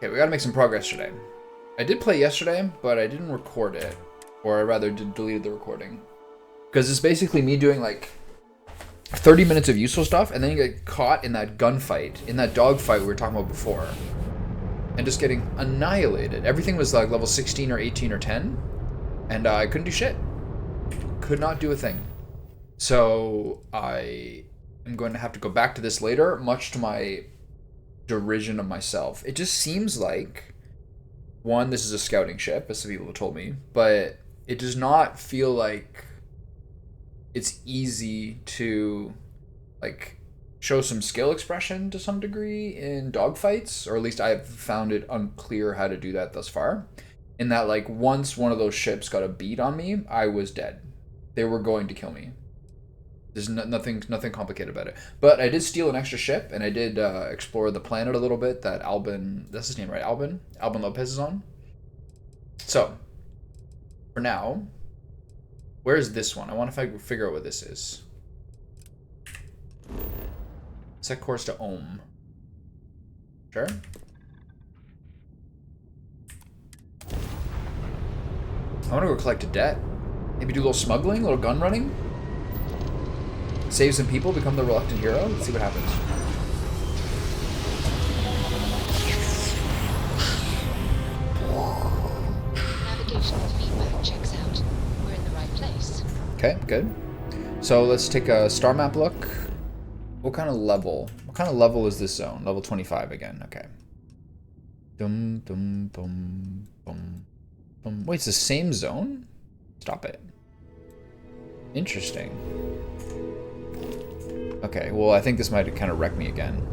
Okay, we gotta make some progress today. I did play yesterday, but I didn't record it. Or I rather deleted the recording. Because it's basically me doing like 30 minutes of useful stuff, and then you get caught in that gunfight, in that dogfight we were talking about before. And just getting annihilated. Everything was like level 16 or 18 or 10. And I couldn't do shit. Could not do a thing. So I am going to have to go back to this later, much to my derision of myself. It just seems like, one, this is a scouting ship, as some people have told me, but it does not feel like it's easy to like show some skill expression to some degree in dogfights, or at least I've found it unclear how to do that thus far. In that, like, once one of those ships got a beat on me, I was dead. They were going to kill me. There's nothing complicated about it. But I did steal an extra ship, and I did explore the planet a little bit that Albin, that's his name, right? Albin Lopez is on. So, for now, where's this one? I want to figure out what this is. Set course to Ohm. Sure. I want to go collect a debt. Maybe do a little smuggling, a little gun running. Save some people, become the reluctant hero. Let's see what happens. Navigational feedback checks out. We're in the right place. Okay, good. So let's take a star map look. What kind of level? What kind of level is this zone? Level 25 again. Okay. Dum dum dum dum dum. Wait, it's the same zone? Stop it. Interesting. Okay, well, I think this might kind of wreck me again.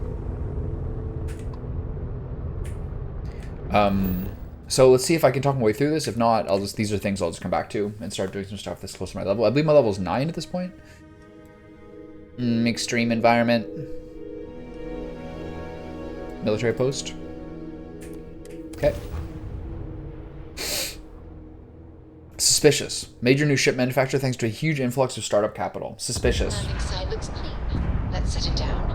So let's see if I can talk my way through this. If not, these are things I'll just come back to and start doing some stuff that's close to my level. I believe my level is 9 at this point. Extreme environment. Military post. Okay. Suspicious. Major new ship manufacturer thanks to a huge influx of startup capital. Suspicious. Landing site looks clean. Let's set it down.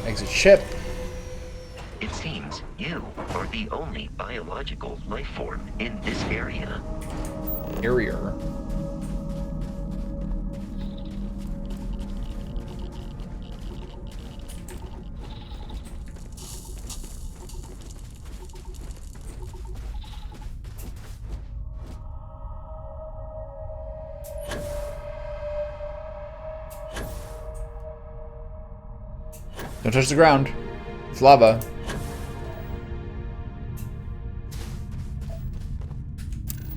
Exit ship. It seems you are the only biological life form in this area. Area. Don't touch the ground. It's lava.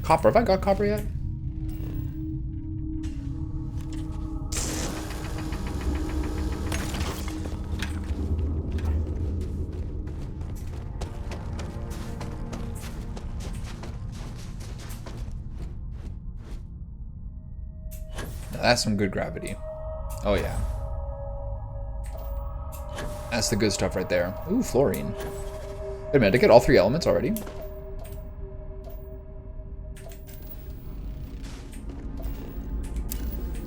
Copper. Have I got copper yet? Now that's some good gravity. Oh yeah. That's the good stuff right there. Ooh, fluorine. Wait a minute, did I get all 3 elements already?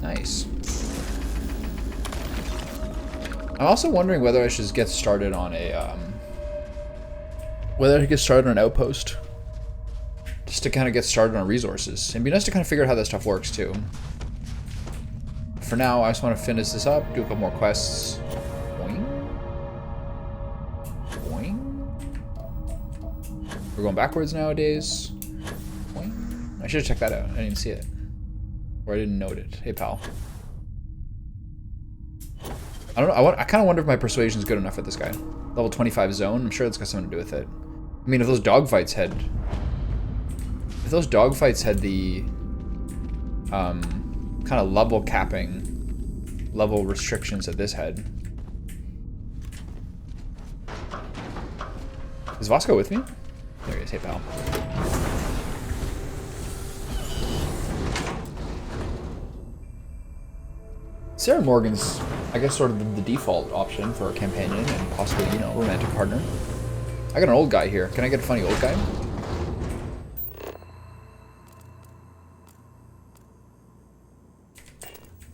Nice. I'm also wondering whether I should get started on a, whether I should get started on an outpost. Just to kind of get started on resources. It'd be nice to kind of figure out how that stuff works, too. For now, I just want to finish this up, do a couple more quests. We're going backwards nowadays. I should have checked that out. I didn't even see it. Or I didn't note it. Hey, pal. I don't know. I kind of wonder if my persuasion is good enough for this guy. Level 25 zone. I'm sure that's got something to do with it. I mean, if those dogfights had... If those dogfights had the... kind of level capping... Level restrictions that this had. Is Vasco with me? There he is. Hey, pal. Sarah Morgan's, I guess, sort of the default option for a companion and possibly, you know, romantic partner. I got an old guy here. Can I get a funny old guy?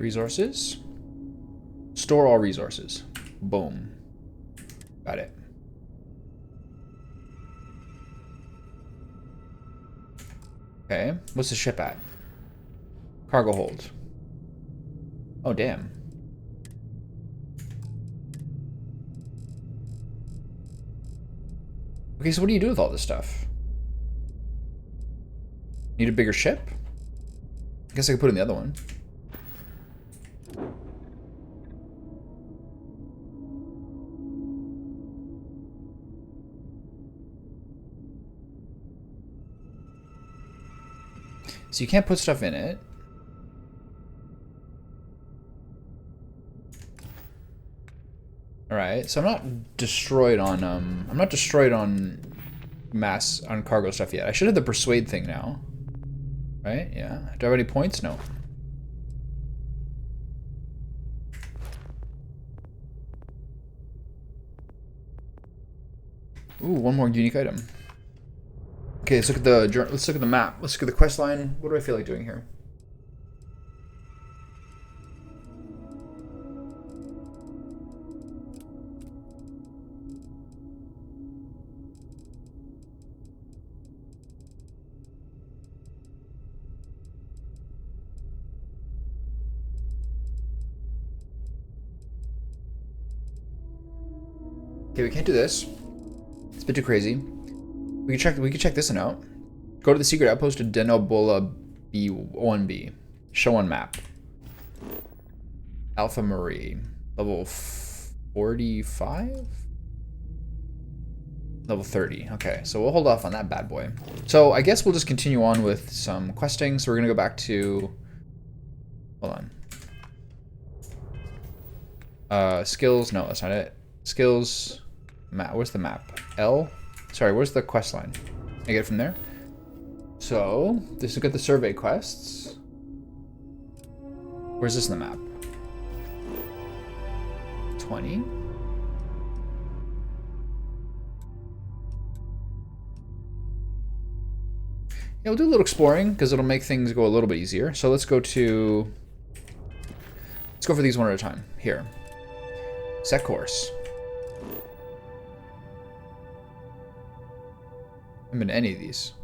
Resources. Store all resources. Boom. Got it. Okay, what's the ship at? Cargo hold. Oh, damn. Okay, so what do you do with all this stuff? Need a bigger ship? I guess I could put it in the other one. So you can't put stuff in it. Alright, so I'm not destroyed on cargo stuff yet. I should have the persuade thing now. Right? Yeah. Do I have any points? No. Ooh, one more unique item. Okay, let's look at the map. Let's look at the quest line. What do I feel like doing here? Okay, we can't do this. It's a bit too crazy. We can check this one out. Go to the secret outpost to Denobola B1B. Show on map. Alpha Marie. Level 45? Level 30. Okay, so we'll hold off on that bad boy. So I guess we'll just continue on with some questing. So we're gonna go back to... Hold on. Skills. No, that's not it. Skills. Map. Where's the map? L? Sorry, where's the quest line? I get it from there. So, let's look at the survey quests. Where's this in the map? 20. Yeah, we'll do a little exploring because it'll make things go a little bit easier. So let's go for these one at a time. Here. Set course. I haven't been to any of these.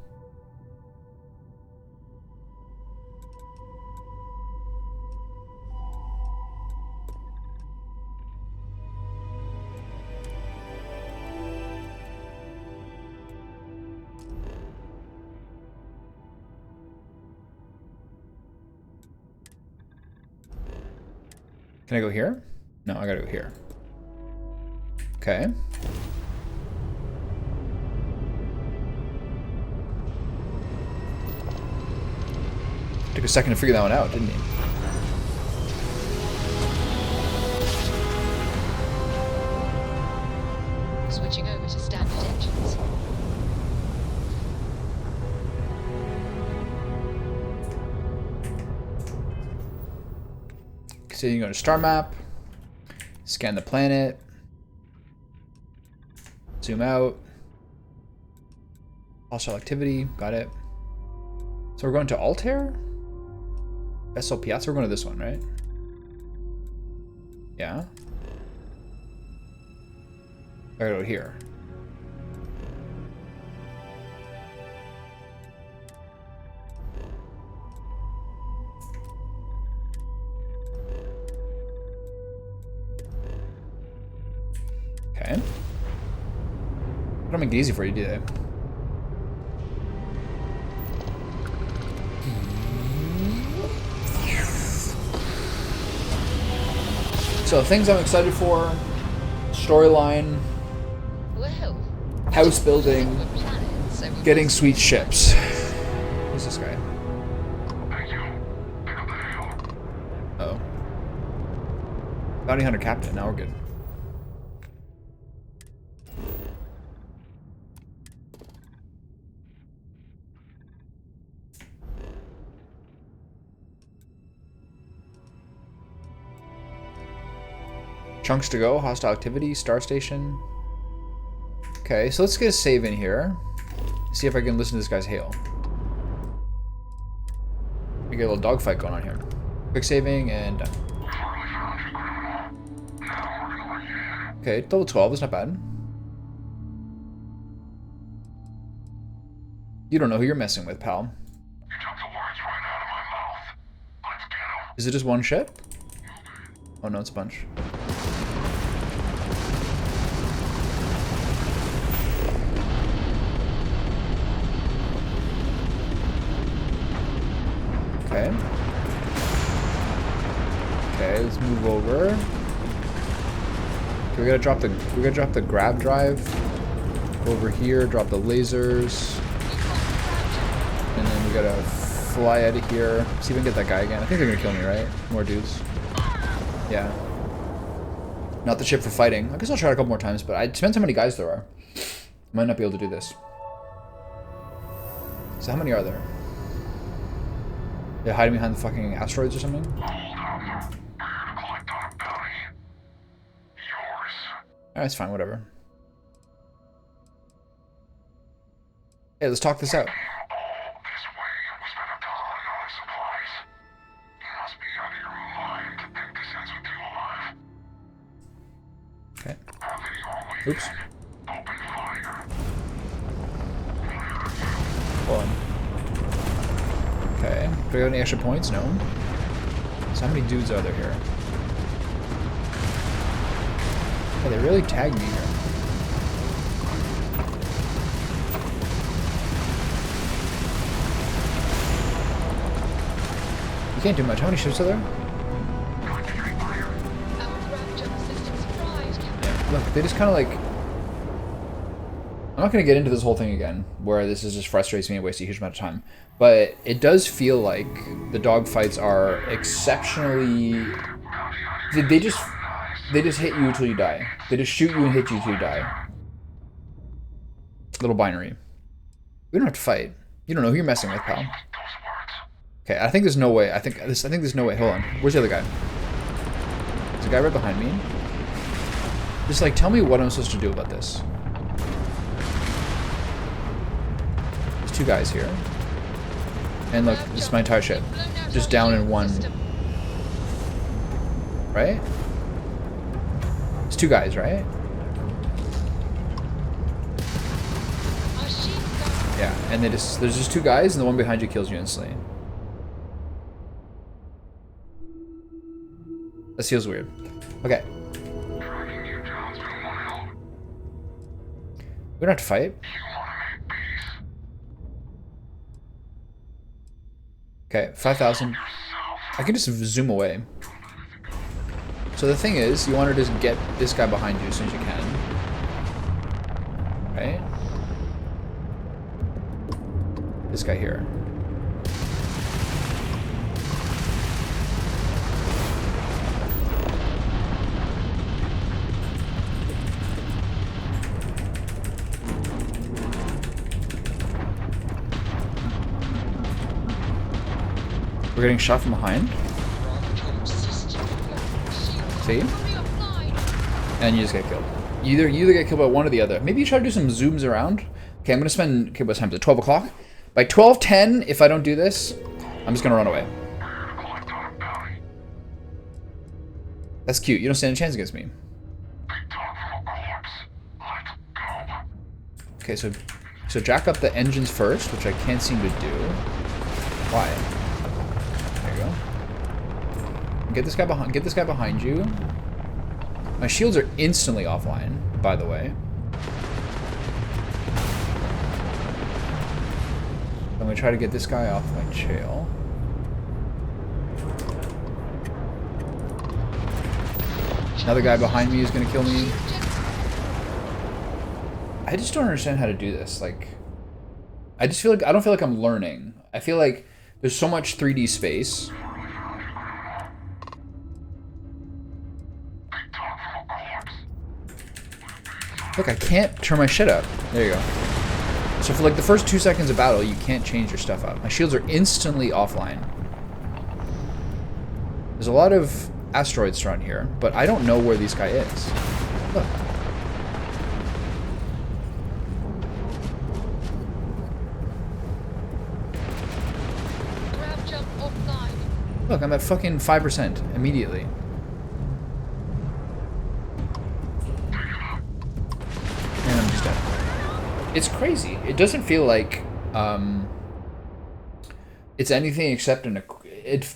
Can I go here? No, I gotta go here. Okay. Took a second to figure that one out, didn't he? Switching over to standard engines. So you go to star map, scan the planet, zoom out, hostile activity, got it. So we're going to Altair? Vessel Piazza, we're going to this one, right? Yeah. I gotta go here. Okay. I don't make it easy for you, do they? So things I'm excited for, storyline, Well, house building, the planet, so we getting must- sweet ships. Who's this guy? Thank you. Pick up the hill. Oh. Bounty Hunter Captain, now we're good. Chunks to go, hostile activity, star station. Okay, so let's get a save in here. See if I can listen to this guy's hail. We get a little dogfight going on here. Quick saving and done. Thoroughly found you, criminal. Now we're gonna let you in. Okay, level 12 is not bad. You don't know who you're messing with, pal. You took the words right out of my mouth. Let's get him. Is it just one ship? Oh no, it's a bunch. Okay. Okay, let's move over. Okay, we gotta drop the grab drive over here, drop the lasers. And then we gotta fly out of here. See if we can get that guy again. I think they're gonna kill me, right? More dudes. Yeah. Not the ship for fighting. I guess I'll try it a couple more times, but it depends how many guys there are. Might not be able to do this. So how many are there? They're hiding behind the fucking asteroids or something? Hold up. We're here to collect on a bounty. Yours. Alright, it's fine, whatever. Hey, let's talk this out. All this way, we spent a ton on our supplies. You must be out of your mind to think this ends with you alive. Okay. Have video only. Oops. Open fire. Hold on. Okay. Do we have any extra points? No. So how many dudes are there here? Oh, they really tagged me here. You can't do much. How many ships are there? Our grab jump system's fried. Yeah. Look, they just kind of like... I'm not going to get into this whole thing again, where this is just frustrates me and wastes a huge amount of time. But it does feel like the dogfights are exceptionally... They just hit you until you die. They just shoot you and hit you until you die. Little binary. We don't have to fight. You don't know who you're messing with, pal. Okay, I think there's no way. I think there's no way. Hold on. Where's the other guy? There's a guy right behind me. Just like tell me what I'm supposed to do about this. There's two guys here. And look, this is my entire ship. Just down in one. Right? It's two guys, right? Yeah, and there's just two guys, and the one behind you kills you instantly. That feels weird. Okay. Tracking you down's been wild. We don't have to fight. You wanna make peace? Okay, 5,000. I can just zoom away. So the thing is, you want to just get this guy behind you as soon as you can. Right? This guy here. We're getting shot from behind. See? And you just get killed. You either get killed by one or the other. Maybe you try to do some zooms around. Okay, I'm gonna spend, okay, what time is it? 12 o'clock? By 12:10, if I don't do this, I'm just gonna run away. That's cute. You don't stand a chance against me. Okay, so jack up the engines first, which I can't seem to do. Why? There you go. Get this guy behind you. My shields are instantly offline, by the way. I'm gonna try to get this guy off my tail. Another guy behind me is gonna kill me. I just don't understand how to do this. Like, I just feel like I don't feel like I'm learning. I feel like there's so much 3D space. Look, I can't turn my shit up. There you go. So for like the first 2 seconds of battle, you can't change your stuff up. My shields are instantly offline. There's a lot of asteroids around here, but I don't know where this guy is. Look. Grab jump offline. Look, I'm at fucking 5% immediately. And I'm just dead. It's crazy. It doesn't feel like it's anything except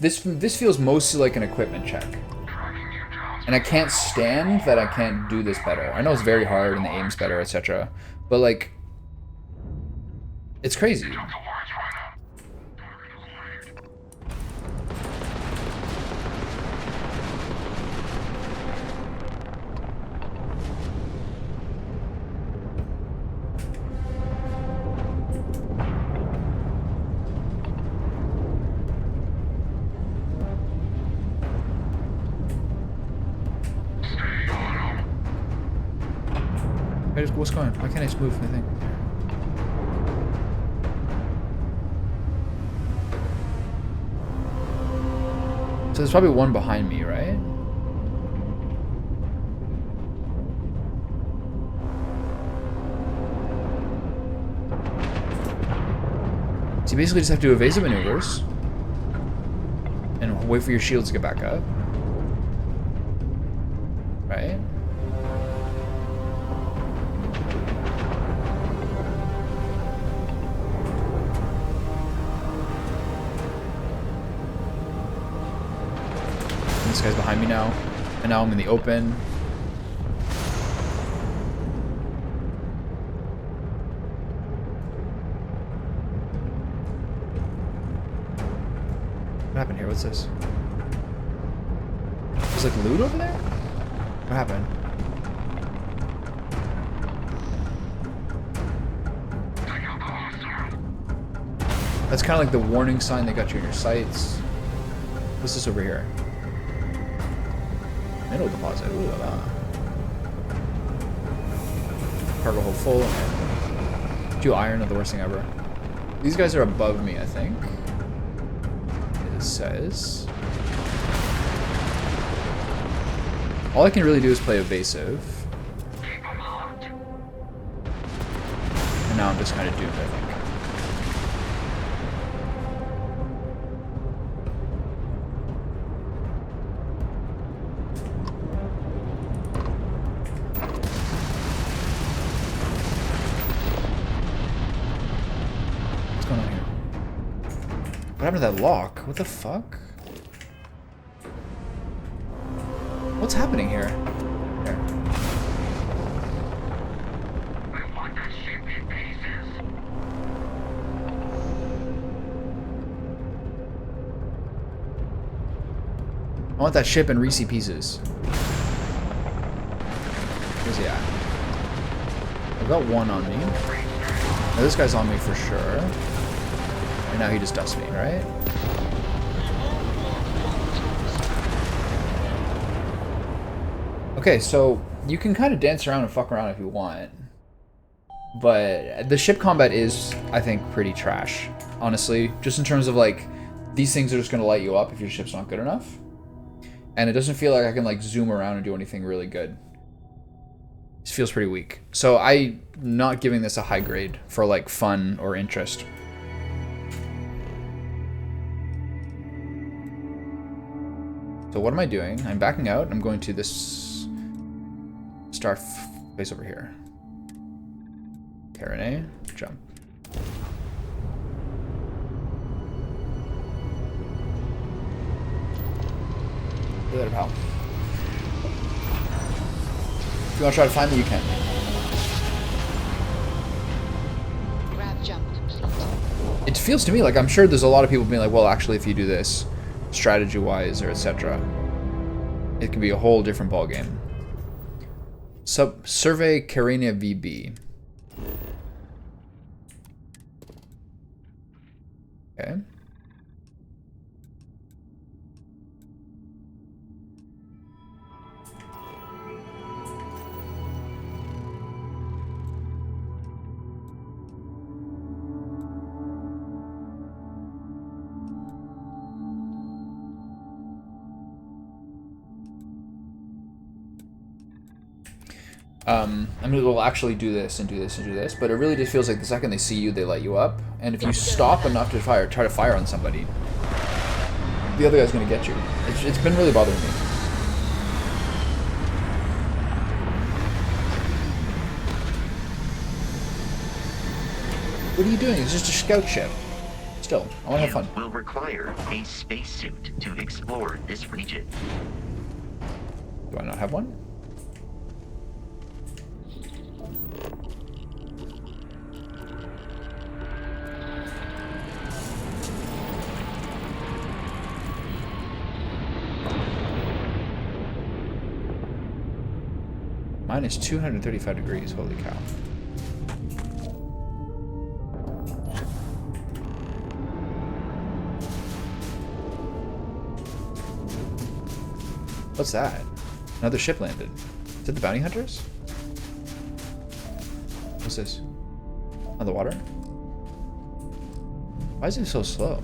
this feels mostly like an equipment check. And I can't stand that I can't do this better. I know it's very hard and the aim's better, etc. But like, it's crazy. What's going on? Why can't I just move anything? So there's probably one behind me, right? So you basically just have to do evasive maneuvers and wait for your shields to get back up. Right? This guy's behind me now, and now I'm in the open. What happened here? What's this? There's like loot over there? What happened? That's kind of like the warning sign they got you in your sights. What's this over here? Middle deposit. Ooh la la. Cargo hold full. Okay. 2 iron are the worst thing ever. These guys are above me, I think. It says. All I can really do is play evasive. And now I'm just kind of doomed, I think. What happened to that lock? What the fuck? What's happening here? Here. I want that ship in pieces. I want that ship in Reese pieces. Where's he at? I've got one on me. Now this guy's on me for sure. And now he just dusts me, right? Okay, so you can kind of dance around and fuck around if you want. But the ship combat is, I think, pretty trash. Honestly, just in terms of like, these things are just going to light you up if your ship's not good enough. And it doesn't feel like I can like zoom around and do anything really good. It feels pretty weak. So I'm not giving this a high grade for like fun or interest. So what am I doing? I'm backing out. I'm going to this star place over here. Carine, jump. Do that, pal. If you want to try to find me, you can. Grab jump complete. It feels to me like I'm sure there's a lot of people being like, well, actually, if you do this, strategy-wise or etc., it can be a whole different ballgame. Survey Carina VB. Okay. I mean, we'll actually do this and do this and do this, but it really just feels like the second they see you, they light you up. And if you stop enough to try to fire on somebody, the other guy's gonna get you. It's been really bothering me. What are you doing? It's just a scout ship. Still, I want to have fun. You will require a spacesuit to explore this region. Do I not have one? Mine is 235 degrees, holy cow. What's that? Another ship landed. Is it the bounty hunters? What's this? On the water? Why is it so slow?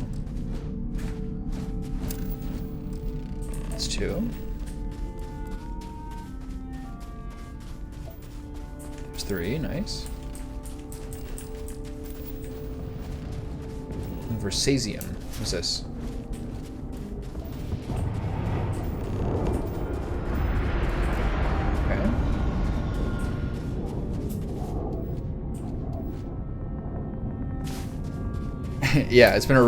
It's 2. There's 3, nice. Versasium. What's this? Yeah, it's been a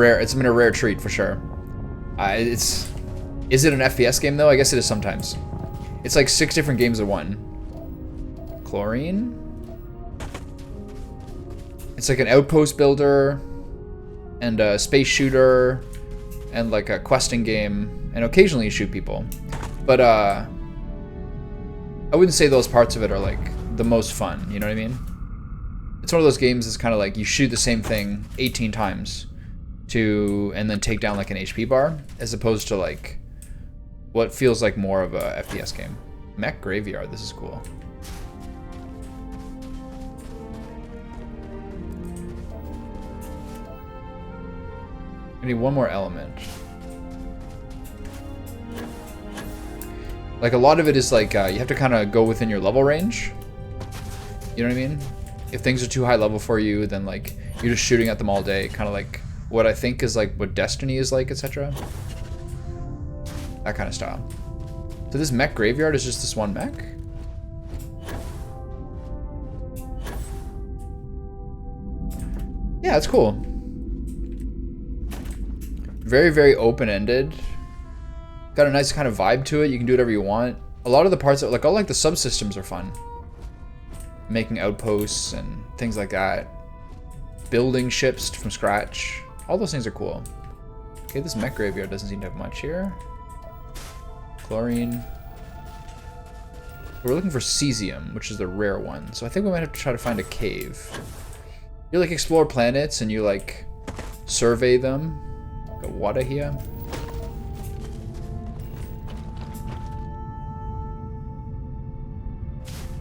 rare treat for sure. Is it an FPS game though? I guess it is sometimes. It's like 6 different games in one. Chlorine. It's like an outpost builder, and a space shooter, and like a questing game, and occasionally you shoot people. But I wouldn't say those parts of it are like the most fun. You know what I mean? It's one of those games that's kind of like you shoot the same thing 18 times and then take down like an HP bar, as opposed to like what feels like more of a FPS game. Mech Graveyard, this is cool. I need one more element. Like a lot of it is like you have to kind of go within your level range. You know what I mean? If things are too high level for you, then like you're just shooting at them all day, kind of like what I think is like what Destiny is like, etc. That kind of style. So this mech graveyard is just this one mech? Yeah, it's cool. Very, very open-ended. Got a nice kind of vibe to it. You can do whatever you want. A lot of the parts, like all like the subsystems are fun. Making outposts and things like that. Building ships from scratch. All those things are cool. Okay, this mech graveyard doesn't seem to have much here. Chlorine. We're looking for cesium, which is the rare one. So I think we might have to try to find a cave. You like explore planets and you like survey them. Got water here.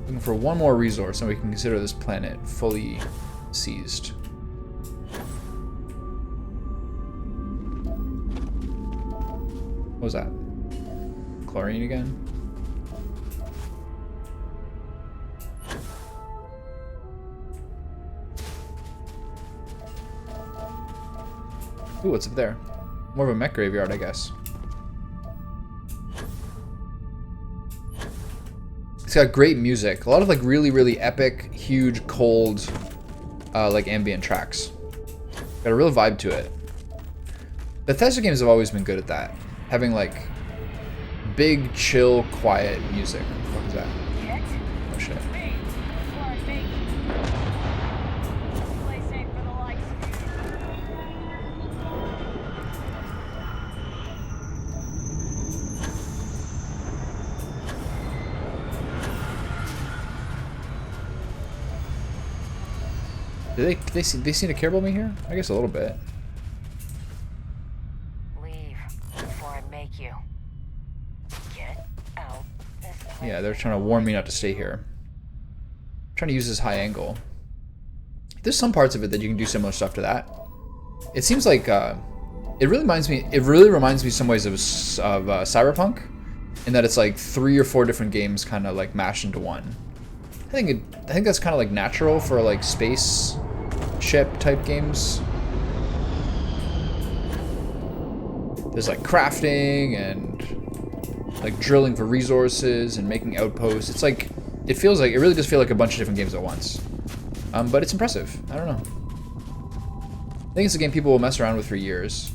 Looking for one more resource and we can consider this planet fully seized. What was that? Chlorine again? Ooh, what's up there? More of a mech graveyard, I guess. It's got great music. A lot of like really, really epic, huge, cold, like ambient tracks. Got a real vibe to it. Bethesda games have always been good at that. Having like big, chill, quiet music. What is that? Oh shit. Do they seem to care about me here? I guess a little bit. Leave before I make you. Get out. Yeah, they're trying to warn me not to stay here. I'm trying to use this high angle. There's some parts of it that you can do similar stuff to that. It seems like it really reminds me in some ways of Cyberpunk, in that it's like 3 or 4 different games kind of like mashed into one. I think that's kind of like natural for like space ship type games. There's like crafting and like drilling for resources and making outposts. It's like, it feels like, it really does feel like a bunch of different games at once. But it's impressive. I don't know. I think it's a game people will mess around with for years.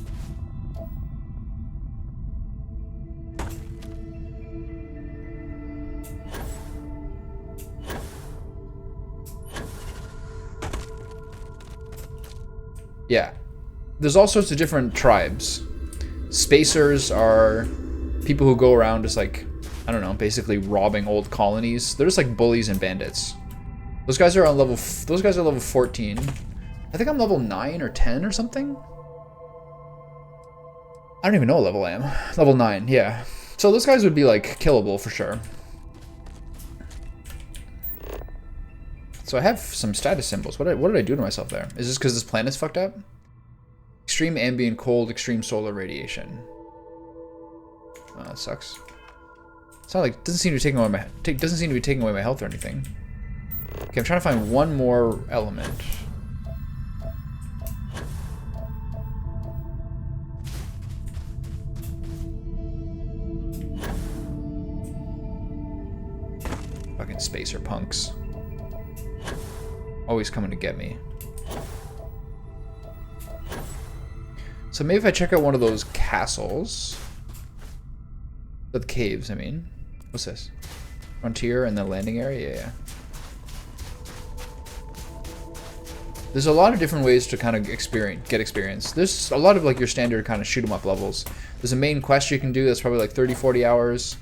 Yeah. There's all sorts of different tribes. Spacers are people who go around just like, I don't know, basically robbing old colonies. They're just like bullies and bandits. Those guys are on level, those guys are level 14. I think I'm level 9 or 10 or something. I don't even know what level I am. Level 9, yeah. So those guys would be like killable for sure. So I have some status symbols. What did I do to myself there? Is this because this planet's fucked up? Extreme ambient cold, extreme solar radiation. That sucks. It's not like, doesn't seem to be taking away my doesn't seem to be taking away my health or anything. Okay, I'm trying to find one more element. Fucking spacer punks. Always coming to get me. So maybe if I check out one of those castles. The caves, I mean. What's this? Frontier and the landing area? Yeah. There's a lot of different ways to kind of get experience. There's a lot of like your standard kind of shoot 'em up levels. There's a main quest you can do that's probably like 30, 40 hours.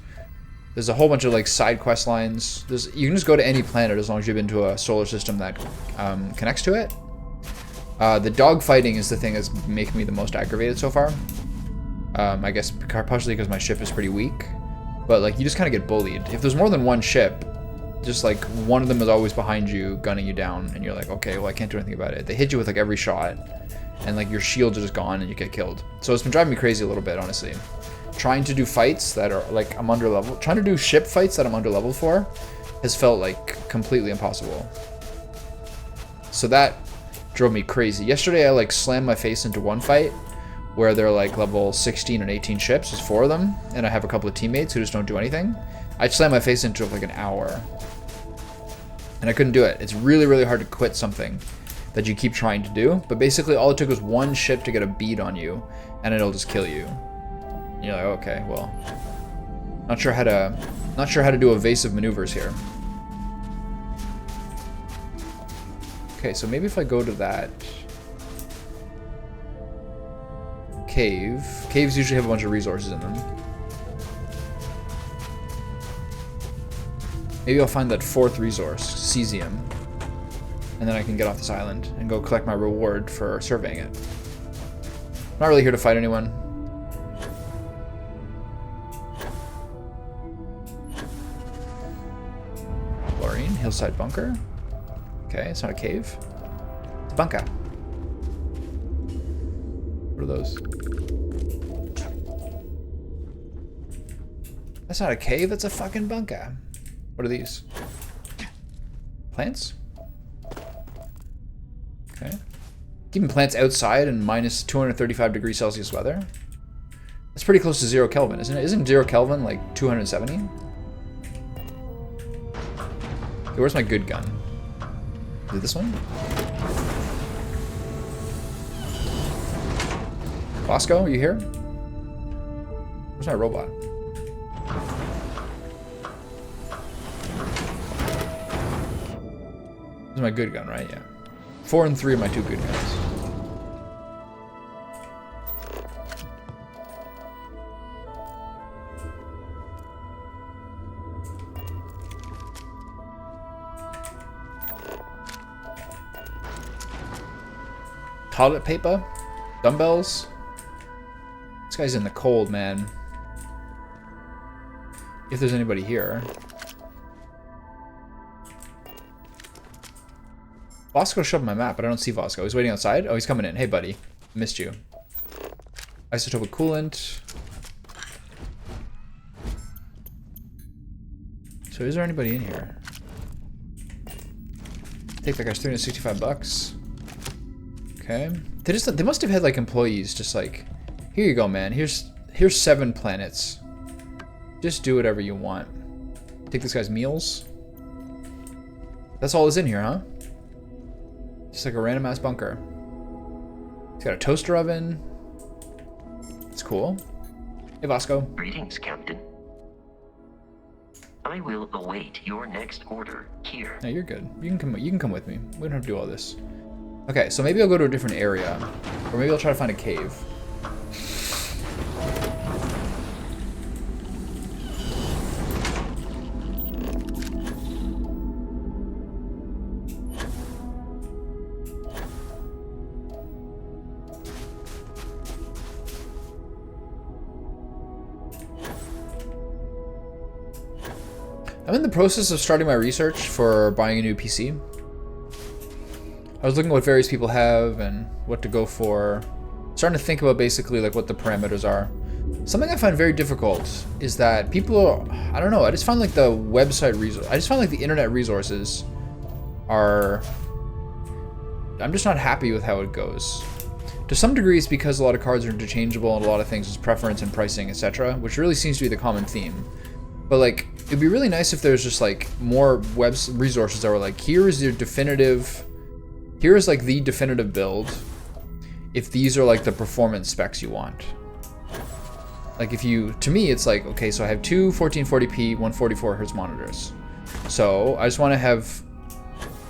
There's a whole bunch of like side quest lines. You can just go to any planet as long as you've been to a solar system that connects to it. The dog fighting is the thing that's making me the most aggravated so far. I guess partially because my ship is pretty weak. But like you just kind of get bullied. If there's more than one ship, just like one of them is always behind you, gunning you down, and you're like, okay, well I can't do anything about it. They hit you with like every shot, and like your shields are just gone and you get killed. So it's been driving me crazy a little bit, honestly. Trying to do fights that are like I'm under level, trying to do ship fights that I'm under level for has felt like completely impossible. So that drove me crazy. Yesterday I like slammed my face into one fight where they're like level 16 and 18 ships, there's 4 of them, and I have a couple of teammates who just don't do anything. I slammed my face into it for like an hour. And I couldn't do it. It's really, really hard to quit something that you keep trying to do. But basically all it took was one ship to get a bead on you, and it'll just kill you. And you're like, okay, well, not sure how to do evasive maneuvers here. Okay, so maybe if I go to that cave. Caves usually have a bunch of resources in them. Maybe I'll find that 4th resource, cesium, and then I can get off this island and go collect my reward for surveying it. I'm not really here to fight anyone. Chlorine, hillside bunker. Okay, it's not a cave. It's a bunker. What are those? That's not a cave, that's a fucking bunker. What are these? Plants? Okay. Keeping plants outside in minus 235 degrees Celsius weather? That's pretty close to 0 Kelvin, isn't it? Isn't 0 Kelvin like 270? Okay, where's my good gun? Is it this one? Bosco, are you here? Where's my robot? This is my good gun, right? Yeah. 4 and 3 of my 2 good guns. Toilet paper? Dumbbells? This guy's in the cold, man. If there's anybody here. Bosco showed my map, but I don't see Bosco. He's waiting outside. Oh, he's coming in. Hey, buddy. Missed you. Isotopic coolant. So is there anybody in here? I think that guy's 365 bucks. Okay. They must have had like employees just like Here you go, man. Here's 7 planets. Just do whatever you want. Take this guy's meals. That's all that's in here, huh? Just like a random ass bunker. It's got a toaster oven. It's cool. Hey, Vasco. Greetings, Captain. I will await your next order here. No, you're good. You can come with me. We don't have to do all this. Okay, so maybe I'll go to a different area. Or maybe I'll try to find a cave. I'm in the process of starting my research for buying a new PC. I was looking at what various people have and what to go for. Starting to think about basically like what the parameters are. Something I find very difficult is that people, I don't know, I just find like the website I just find like the internet resources are, I'm just not happy with how it goes. To some degree it's because a lot of cards are interchangeable and a lot of things is preference and pricing, etc., which really seems to be the common theme. But like, it'd be really nice if there's just like more web resources that were like, here is your definitive, here is like the definitive build if these are like the performance specs you want. Like if you, to me it's like, okay, so I have two 1440p 144Hz monitors, so I just want to have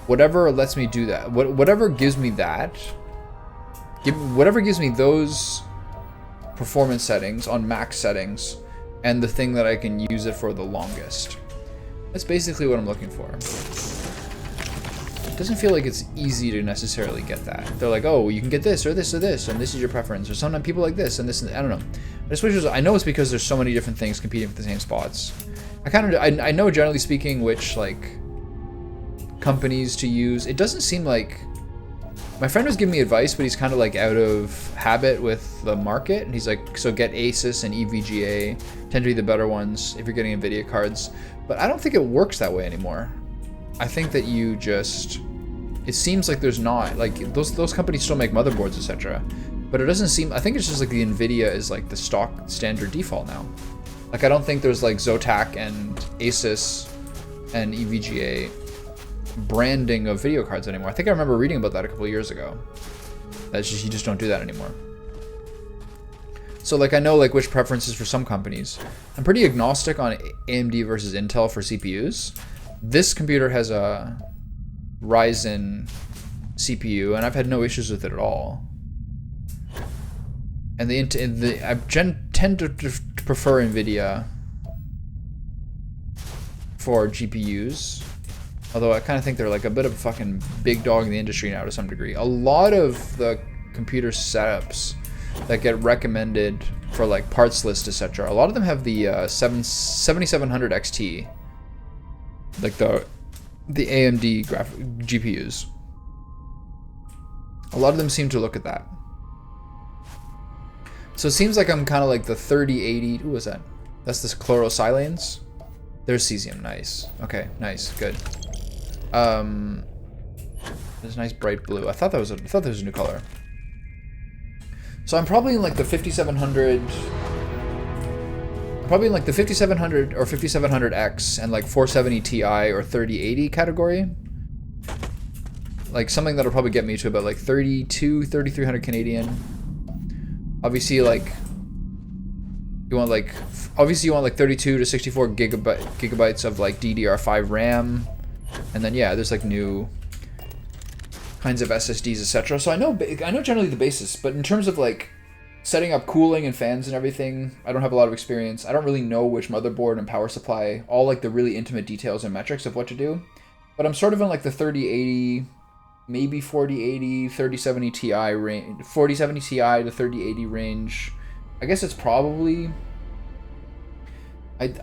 whatever lets me do that, whatever gives me that, whatever gives me those performance settings on max settings and the thing that I can use it for the longest. That's basically what I'm looking for. It doesn't feel like it's easy to necessarily get that. They're like, oh, you can get this or this or this, and this is your preference. Or sometimes people like this and this, and I don't know. I just wish I know it's because there's so many different things competing for the same spots. I know generally speaking which like companies to use. It doesn't seem like, my friend was giving me advice, but he's kind of like out of habit with the market, and he's like, so get Asus and EVGA, tend to be the better ones if you're getting NVIDIA cards. But I don't think it works that way anymore. I think that you just, it seems like there's not, like those companies still make motherboards, etc. But it doesn't seem, I think it's just like the NVIDIA is like the stock standard default now. Like I don't think there's like Zotac and Asus and EVGA branding of video cards anymore. I think I remember reading about that a couple of years ago. That's just, you just don't do that anymore. So like I know like which preferences for some companies. I'm pretty agnostic on AMD versus Intel for CPUs. This computer has a Ryzen CPU and I've had no issues with it at all. And I tend to prefer NVIDIA for GPUs. Although I kind of think they're like a bit of a fucking big dog in the industry now to some degree. A lot of the computer setups that get recommended for like parts list, etc., a lot of them have the 7700 XT, like the AMD GPUs. A lot of them seem to look at that. So it seems like I'm kind of like the 3080. Who was that? That's this chlorosilanes. There's cesium. Nice. Okay, nice, good. There's a nice bright blue. I thought that was a new color. So I'm probably in like the 5700. Probably in like the 5700 or 5700X and like 470 Ti or 3080 category. Like something that'll probably get me to about like 3300 Canadian. Obviously like you want like 32 to 64 gigabytes of like DDR5 RAM. And then yeah, there's like new kinds of SSDs, etc. So I know generally the basis, but in terms of like setting up cooling and fans and everything, I don't have a lot of experience. I don't really know which motherboard and power supply, all like the really intimate details and metrics of what to do. But I'm sort of in like the 3080, maybe 4080, 3070 Ti range, 4070 Ti to 3080 range. I guess it's probably,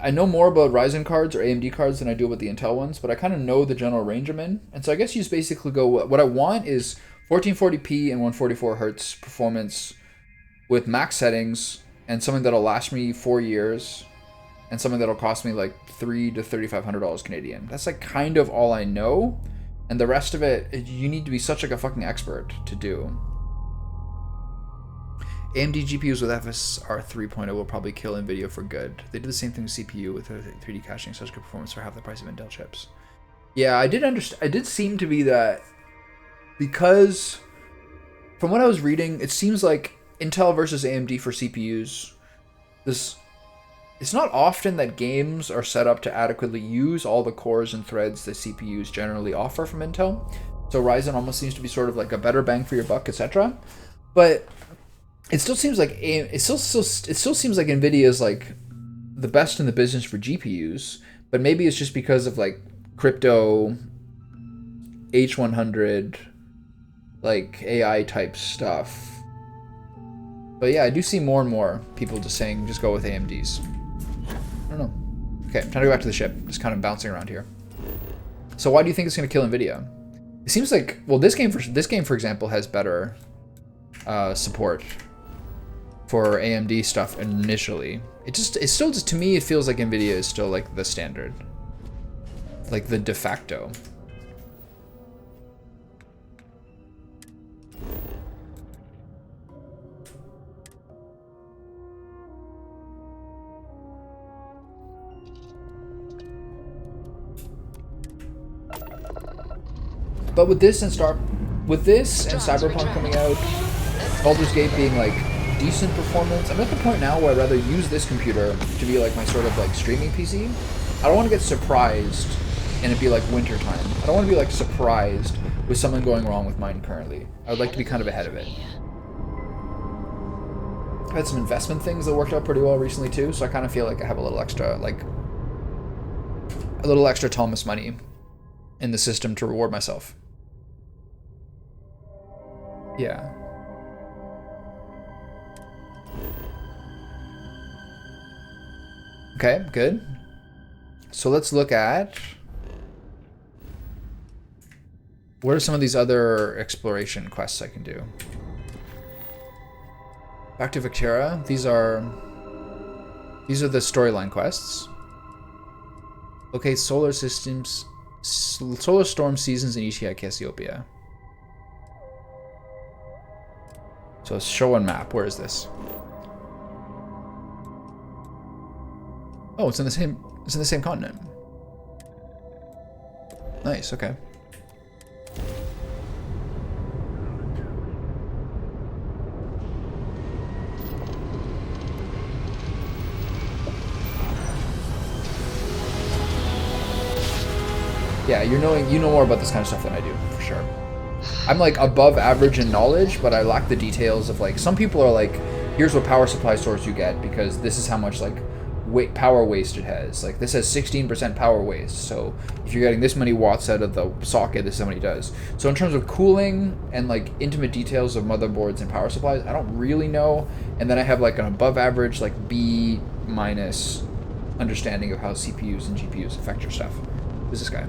I know more about Ryzen cards or AMD cards than I do about the Intel ones, but I kind of know the general range I'm in. And so I guess you just basically go, what I want is 1440p and 144Hz performance with max settings and something that'll last me 4 years and something that'll cost me like $300 to $3,500 Canadian. That's like kind of all I know. And the rest of it, you need to be such like a fucking expert to do. AMD GPUs with FSR 3.0 will probably kill NVIDIA for good. They did the same thing with CPU with 3D caching, such good performance for half the price of Intel chips. Yeah, I did understand. It did seem to be that because from what I was reading, it seems like Intel versus AMD for CPUs. It's not often that games are set up to adequately use all the cores and threads that CPUs generally offer from Intel. So Ryzen almost seems to be sort of like a better bang for your buck, etc. But it still seems like it still seems like Nvidia is like the best in the business for GPUs. But maybe it's just because of like crypto, H100, like AI type stuff. But yeah, I do see more and more people just saying just go with AMDs. I don't know. Okay, time to go back to the ship. Just kind of bouncing around here. So why do you think it's going to kill NVIDIA? It seems like, well, this game for example has better support for AMD stuff initially. It still just, to me, it feels like NVIDIA is still like the standard, like the de facto. But with this and Cyberpunk coming out, Baldur's Gate being like decent performance, I'm at the point now where I'd rather use this computer to be like my sort of like streaming PC. I don't want to get surprised and it be like winter time. I don't want to be like surprised with something going wrong with mine currently. I would like to be kind of ahead of it. I had some investment things that worked out pretty well recently too, so I kind of feel like I have a little extra Thomas money in the system to reward myself. Yeah. Okay, good. So let's look at what are some of these other exploration quests I can do. Back to Victoria. These are the storyline quests. Okay, solar storm seasons in Ishii, Cassiopeia. So show on map. Where is this? Oh, it's in the same continent. Nice. Okay. Yeah, you know more about this kind of stuff than I do, for sure. I'm like above average in knowledge, but I lack the details of like, some people are like, here's what power supply source you get because this is how much like power waste it has. Like this has 16% power waste, so if you're getting this many watts out of the socket, this is how many it does. So in terms of cooling and like intimate details of motherboards and power supplies, I don't really know. And then I have like an above average, like B- understanding of how CPUs and GPUs affect your stuff. Who's this guy?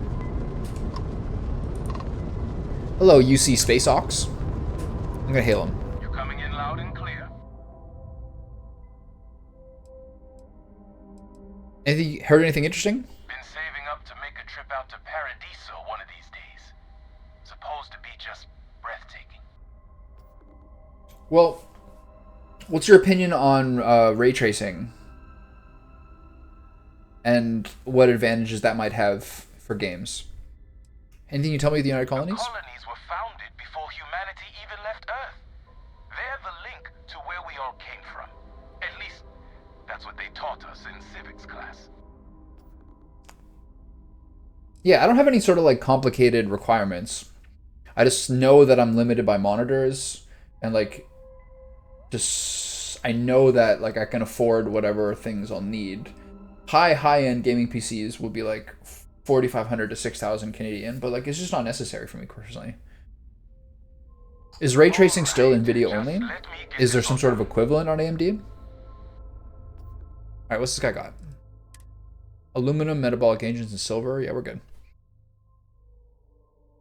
Hello, UC Space Ox. I'm gonna hail him. You're coming in loud and clear. Heard anything interesting? Been saving up to make a trip out to Paradiso one of these days. Supposed to be just breathtaking. Well, what's your opinion on ray tracing? And what advantages that might have for games? Anything you tell me with the United Colonies? The colonies were founded before humanity even left Earth. They're the link to where we all came from. At least, that's what they taught us in civics class. Yeah, I don't have any sort of like complicated requirements. I just know that I'm limited by monitors and like I know that like I can afford whatever things I'll need. High-end gaming PCs will be like 4,500 to 6,000 Canadian, but like it's just not necessary for me personally. Is ray tracing still NVIDIA only? Is there some sort of equivalent on AMD? Alright, what's this guy got? Aluminum, metabolic engines, and silver. Yeah, we're good.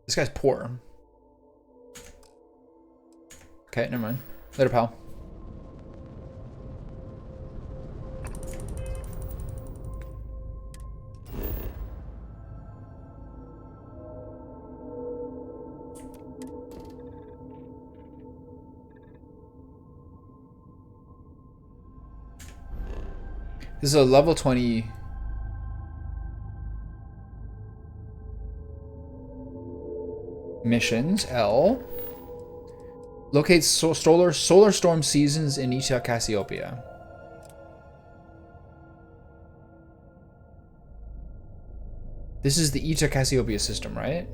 This guy's poor. Okay, never mind. Later, pal. This is a level 20. Missions. L. Locate solar storm seasons in Eta Cassiopeia. This is the Eta Cassiopeia system, right?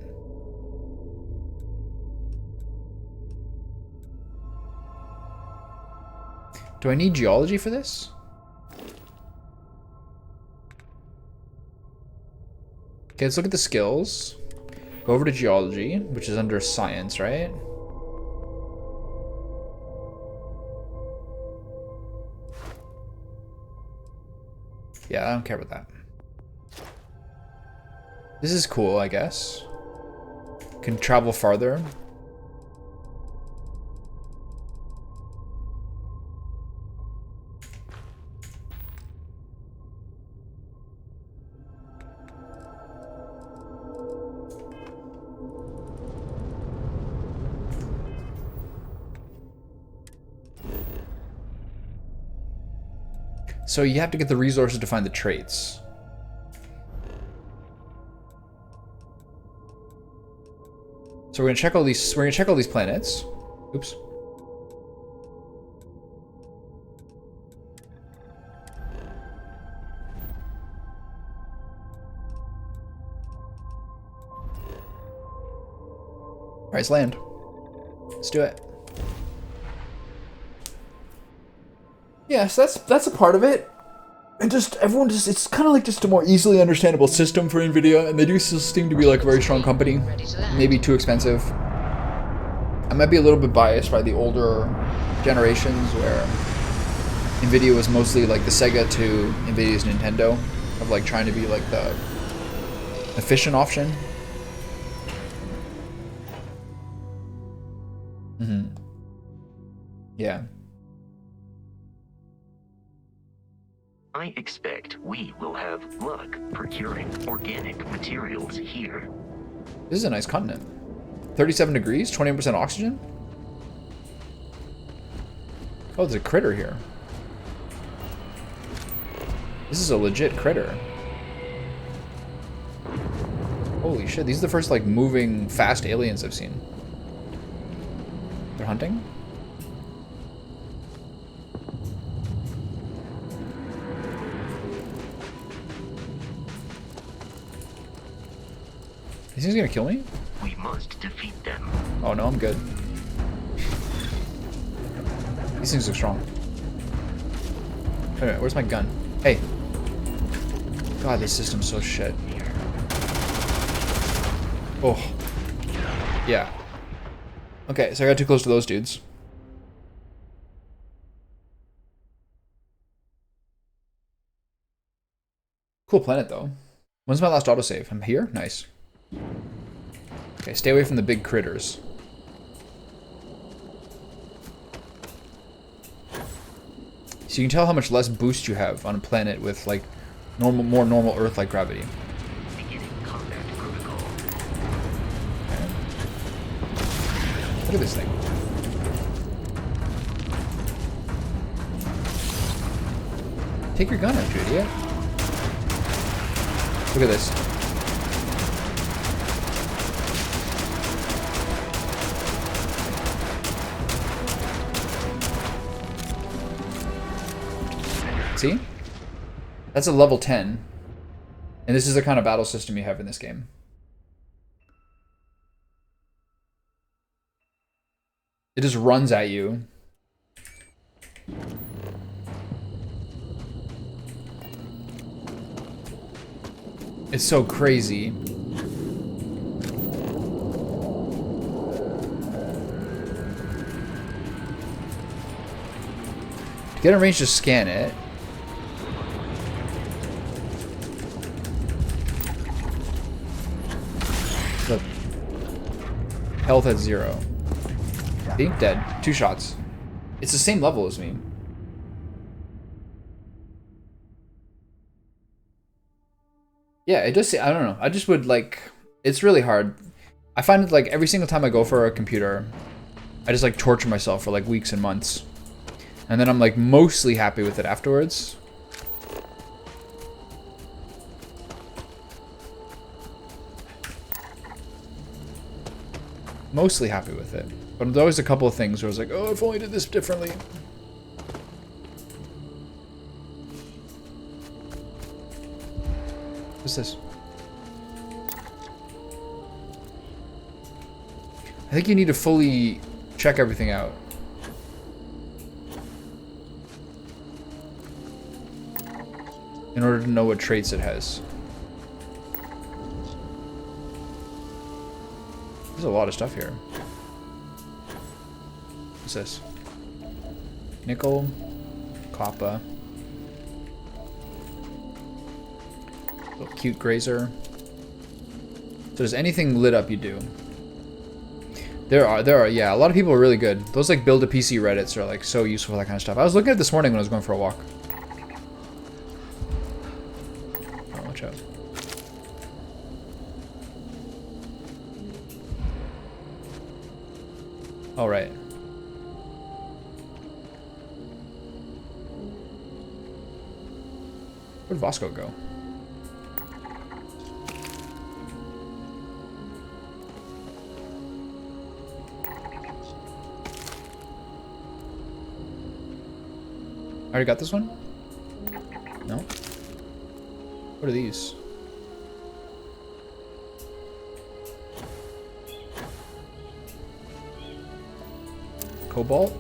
Do I need geology for this? Okay, let's look at the skills. Go over to geology, which is under science, right? Yeah, I don't care about that. This is cool, I guess. Can travel farther. So you have to get the resources to find the traits. So we're gonna check all these. We're gonna check all these planets. Oops. All right, let's land. Let's do it. Yeah, so that's a part of it. And just everyone just it's kind of like just a more easily understandable system for Nvidia, and they do seem to be like a very strong company. Maybe too expensive. I might be a little bit biased by the older generations where Nvidia was mostly like the Sega to Nvidia's Nintendo, of like trying to be like the efficient option. Yeah. I expect we will have luck procuring organic materials here. This is a nice continent. 37 degrees, 20% oxygen. Oh, there's a critter here. This is a legit critter. Holy shit, these are the first like moving fast aliens I've seen. They're hunting? Is he gonna kill me? We must defeat them. Oh no, I'm good. These things look strong. Wait a minute, where's my gun? Hey. God, this system's so shit. Oh. Yeah. Okay, so I got too close to those dudes. Cool planet, though. When's my last autosave? I'm here? Nice. Okay, stay away from the big critters. So you can tell how much less boost you have on a planet with like more normal Earth-like gravity. Beginning combat protocol. Okay. Look at this thing. Take your gun out, you idiot. Look at this. See? That's a level 10. And this is the kind of battle system you have in this game. It just runs at you. It's so crazy. To get a range to scan it, look. Health at 0. See? Dead. 2 shots. It's the same level as me. Yeah, it just, I don't know. I just would like, it's really hard. I find it like every single time I go for a computer, I just like torture myself for like weeks and months. And then I'm like mostly happy with it afterwards. mostly happy with it. But there's always a couple of things where I was like, oh, if only I did this differently. What's this? I think you need to fully check everything out. In order to know what traits it has. There's a lot of stuff here. What's this? Nickel, copper. Little cute grazer. So does anything lit up you do? There are, yeah, a lot of people are really good. Those like build a PC Reddits are like so useful for that kind of stuff. I was looking at it this morning when I was going for a walk. Oh, watch out. All right. Where'd Vasco go? I already got this one? No? What are these? Cobalt?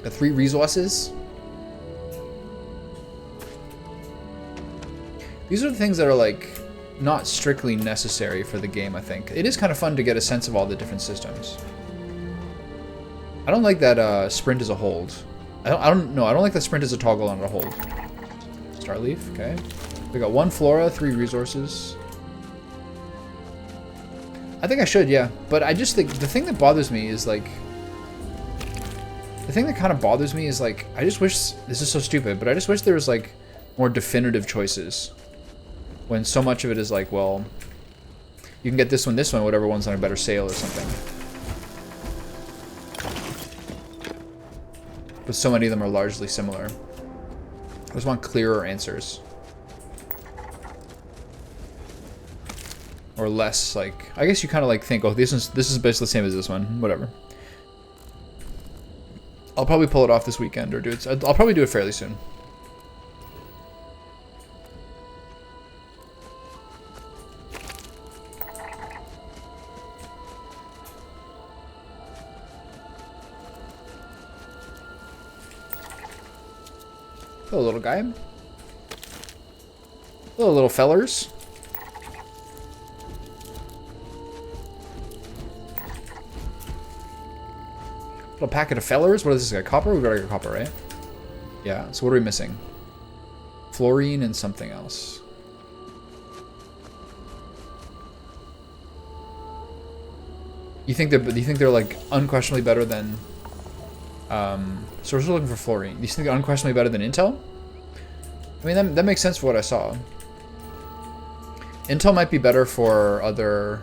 Got 3 resources? These are the things that are like not strictly necessary for the game, I think. It is kind of fun to get a sense of all the different systems. I don't like that sprint is a hold. I don't like that sprint is a toggle on a hold. Starleaf, okay. We got 1 flora, 3 resources. I think I should, yeah. But I just think the thing that bothers me is like the thing that kind of bothers me is like I just wish, this is so stupid, but I just wish there was like more definitive choices. When so much of it is like, well, you can get this one, whatever one's on a better sale or something. But so many of them are largely similar. I just want clearer answers. Or less, like, I guess you kind of like think, oh, this is basically the same as this one, whatever. I'll probably pull it off this weekend or do it. I'll probably do it fairly soon. Hello, little guy. Hello, little fellers. Little packet of fellers. What is this guy? Copper? We've got to get copper, right? Yeah. So what are we missing? Fluorine and something else. You think they're like unquestionably better than? So we're still looking for fluorine. You think they're unquestionably better than Intel? I mean, that makes sense for what I saw. Intel might be better for other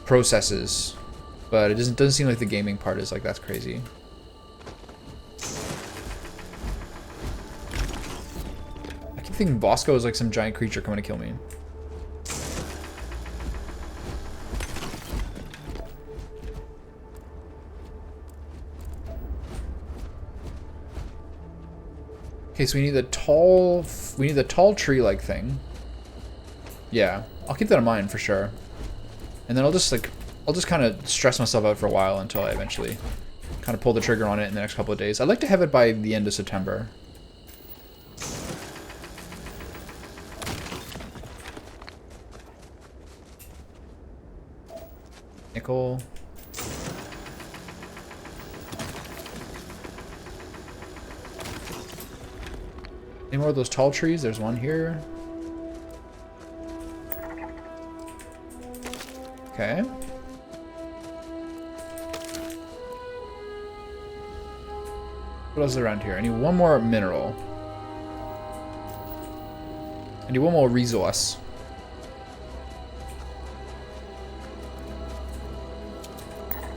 processes, but it doesn't seem like the gaming part is like that's crazy. I keep thinking Bosco is like some giant creature coming to kill me. Okay, so we need the tall tree-like thing. Yeah, I'll keep that in mind for sure. And then I'll just kind of stress myself out for a while until I eventually kind of pull the trigger on it in the next couple of days. I'd like to have it by the end of September. Nickel. Any more of those tall trees? There's one here. Okay. What else is around here? I need one more mineral. I need one more resource.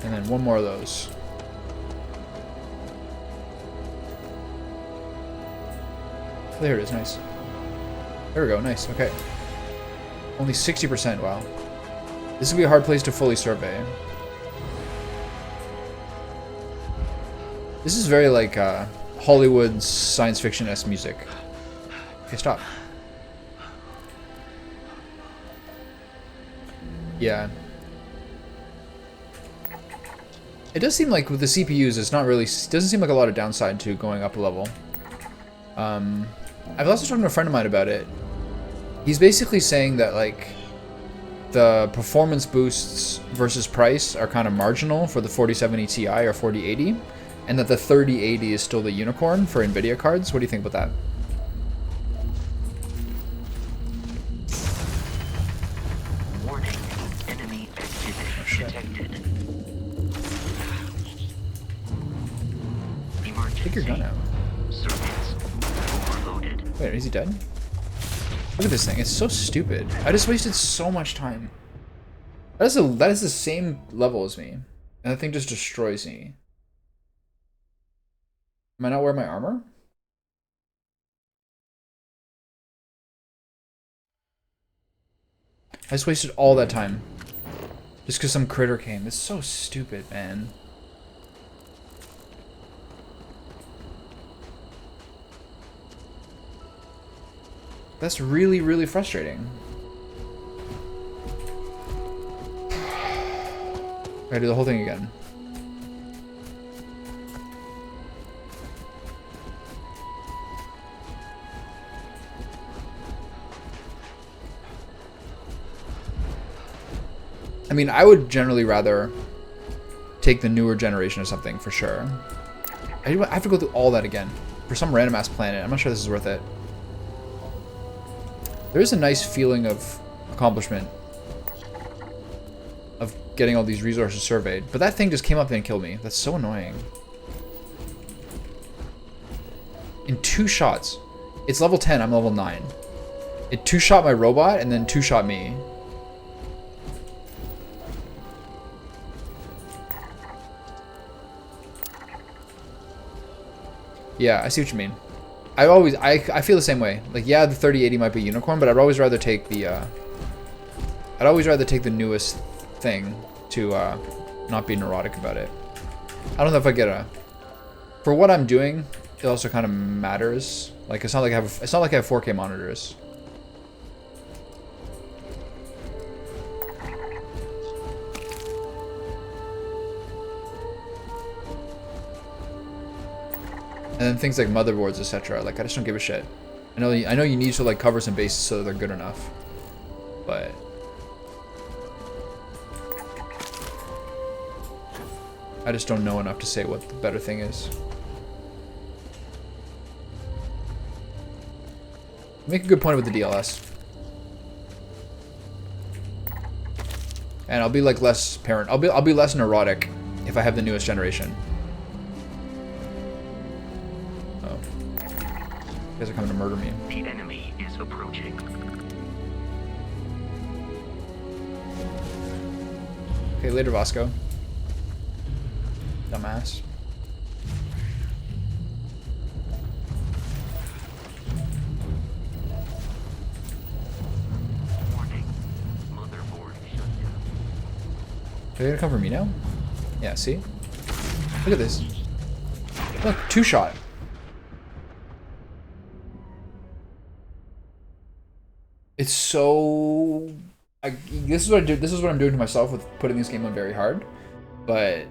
And then one more of those. There it is, nice. There we go, nice, okay. Only 60%, wow. This would be a hard place to fully survey. This is very like Hollywood science fiction-esque music. Okay, stop. Yeah. It does seem like with the CPUs, it's not really, doesn't seem like a lot of downside to going up a level. I've also talked to a friend of mine about it. He's basically saying that like the performance boosts versus price are kind of marginal for the 4070 Ti or 4080, and that the 3080 is still the unicorn for NVIDIA cards. What do you think about that? Warning. Enemy activity detected. Emergency. Take your gun out. Circuits overloaded. Wait, is he dead? Look at this thing. It's so stupid. I just wasted so much time. That is the same level as me. And that thing just destroys me. Am I not wearing my armor? I just wasted all that time. Just because some critter came. It's so stupid, man. That's really, really frustrating. I gotta do the whole thing again. I mean, I would generally rather take the newer generation or something, for sure. I have to go through all that again for some random ass planet. I'm not sure this is worth it. There is a nice feeling of accomplishment of getting all these resources surveyed, but that thing just came up and killed me. That's so annoying. In 2 shots. It's level 10, I'm level 9. It 2-shot my robot and then 2-shot me. Yeah, I see what you mean. I feel the same way. Like, yeah, the 3080 might be a unicorn, but I'd always rather take the newest thing to not be neurotic about it. I don't know if I get a, for what I'm doing, it also kind of matters. Like, it's not like I have 4K monitors. And then things like motherboards, etc. Like, I just don't give a shit. I know you need to like cover some bases so that they're good enough, but I just don't know enough to say what the better thing is. Make a good point with the DLS, and I'll be like less parent. I'll be less neurotic if I have the newest generation. You guys are coming to murder me. The enemy is approaching. Okay, later, Vasco. Dumbass. Warning. Motherboard shut down. Are they gonna come for me now? Yeah, see? Look at this. Look, 2-shot. It's so... this is what I do. This is what I'm doing to myself with putting this game on very hard, but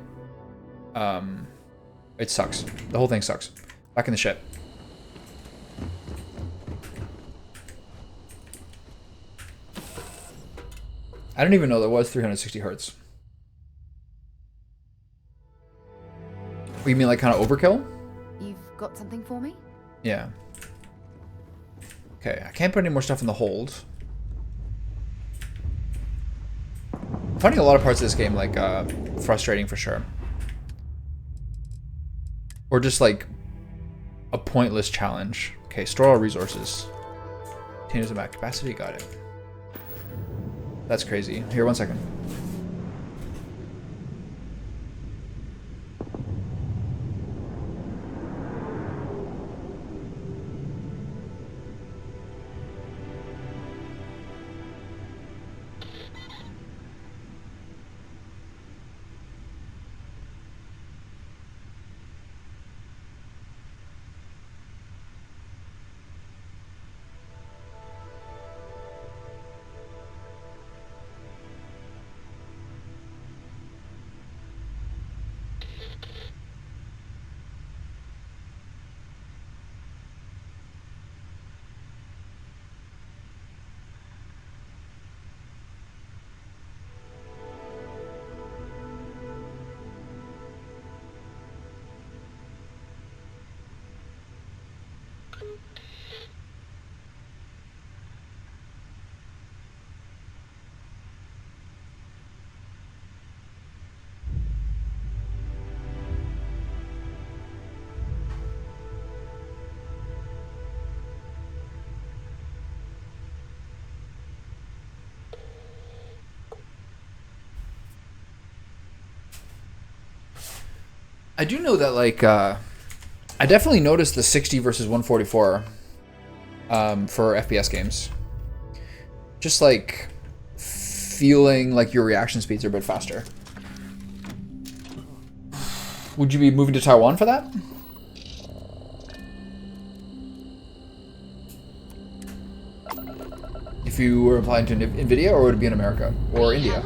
it sucks. The whole thing sucks. Back in the ship. I didn't even know there was 360 hertz. You mean like kind of overkill? You've got something for me? Yeah. Okay, I can't put any more stuff in the hold. I'm finding a lot of parts of this game like frustrating for sure. Or just like a pointless challenge. Okay, store all resources. Containers of back capacity, got it. That's crazy. Here, 1 second. I do know that, like, I definitely noticed the 60 versus 144 for FPS games. Just, like, feeling like your reaction speeds are a bit faster. Would you be moving to Taiwan for that? If you were applying to NVIDIA, or would it be in America? Or India?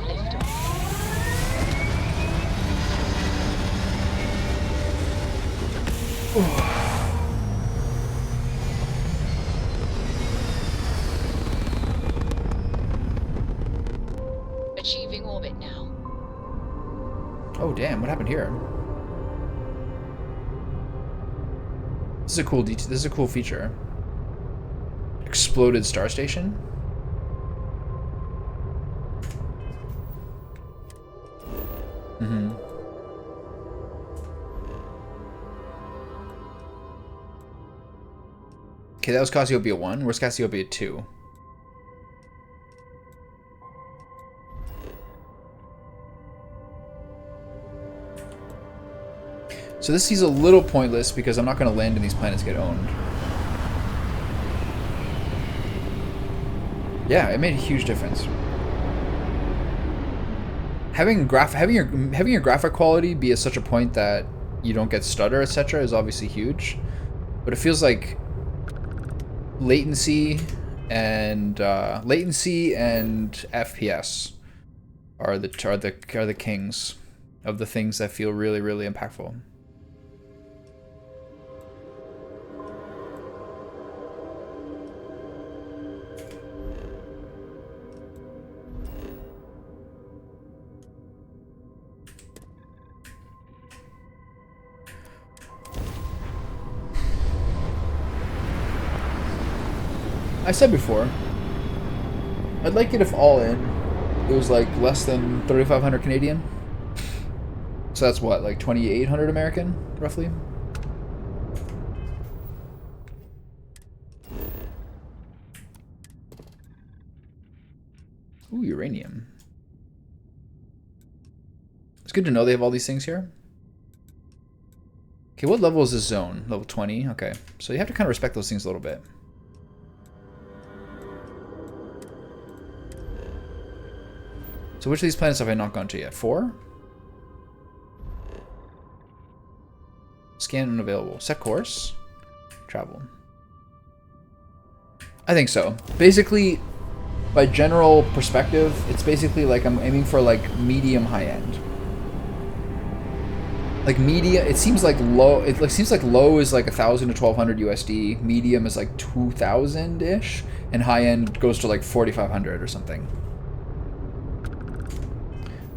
Achieving orbit now. Oh damn! What happened here? This is a cool This is a cool feature. Exploded star station. Mm-hmm. Okay, that was Cassiopeia 1. Where's Cassiopeia 2? So this seems a little pointless because I'm not going to land in these planets get owned. Yeah, it made a huge difference. Having your graphic quality be at such a point that you don't get stutter, etc., is obviously huge. But it feels like latency and FPS are the kings of the things that feel really, really impactful. I said before, I'd like it if all in, it was like less than 3,500 Canadian. So that's what, like 2,800 American, roughly? Ooh, uranium. It's good to know they have all these things here. Okay, what level is this zone? Level 20? Okay, so you have to kind of respect those things a little bit. So which of these planets have I not gone to yet? 4? Scan unavailable. Set course. Travel. I think so. Basically, by general perspective, it's basically like I'm aiming for like medium high end. Like media, it seems like low. It like seems like low is like 1,000 to 1,200 USD. Medium is like 2,000 ish, and high end goes to like 4,500 or something.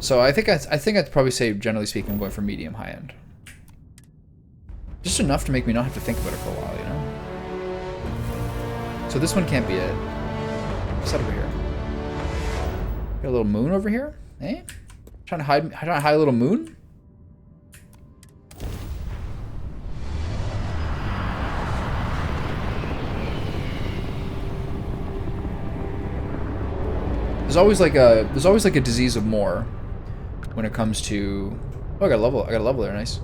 So I think I'd probably say, generally speaking, I'm going for medium high end. Just enough to make me not have to think about it for a while, you know? So this one can't be it. What's that over here? Got a little moon over here? Eh? Trying to hide a little moon? There's always like a disease of more when it comes to. Oh, I got a level there, nice.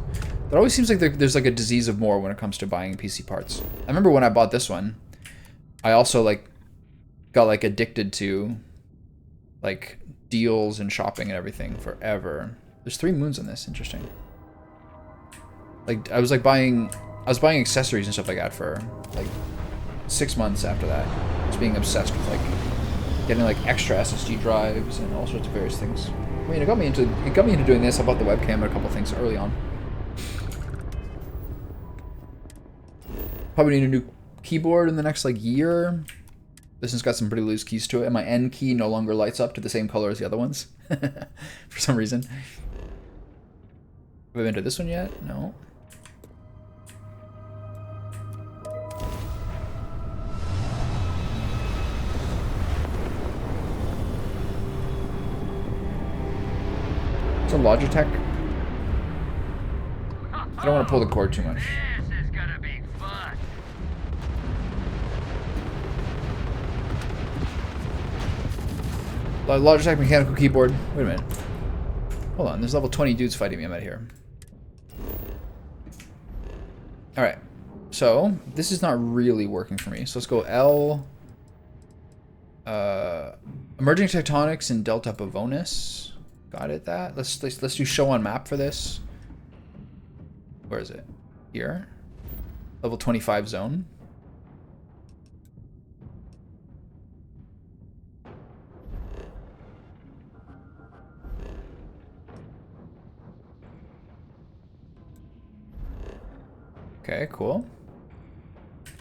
It always seems like there's like a disease of more when it comes to buying PC parts. I remember when I bought this one, I also like got like addicted to like deals and shopping and everything forever. There's 3 moons on this. Interesting. Like I was buying accessories and stuff like that for like 6 months after that. Just being obsessed with like getting like extra SSD drives and all sorts of various things. I mean, it got me into doing this. I bought the webcam and a couple things early on. Probably need a new keyboard in the next like year. This one's got some pretty loose keys to it, and my N key no longer lights up to the same color as the other ones for some reason. Have I been to this one yet? No. It's a Logitech. I don't want to pull the cord too much. This is gonna be fun. Logitech mechanical keyboard. Wait a minute. Hold on, there's level 20 dudes fighting me. I'm out here. Alright. So, this is not really working for me. So let's go L. Emerging Tectonics and Delta Pavonis. Got it, that. Let's do show on map for this. Where is it? Here. Level 25 zone. Okay, cool.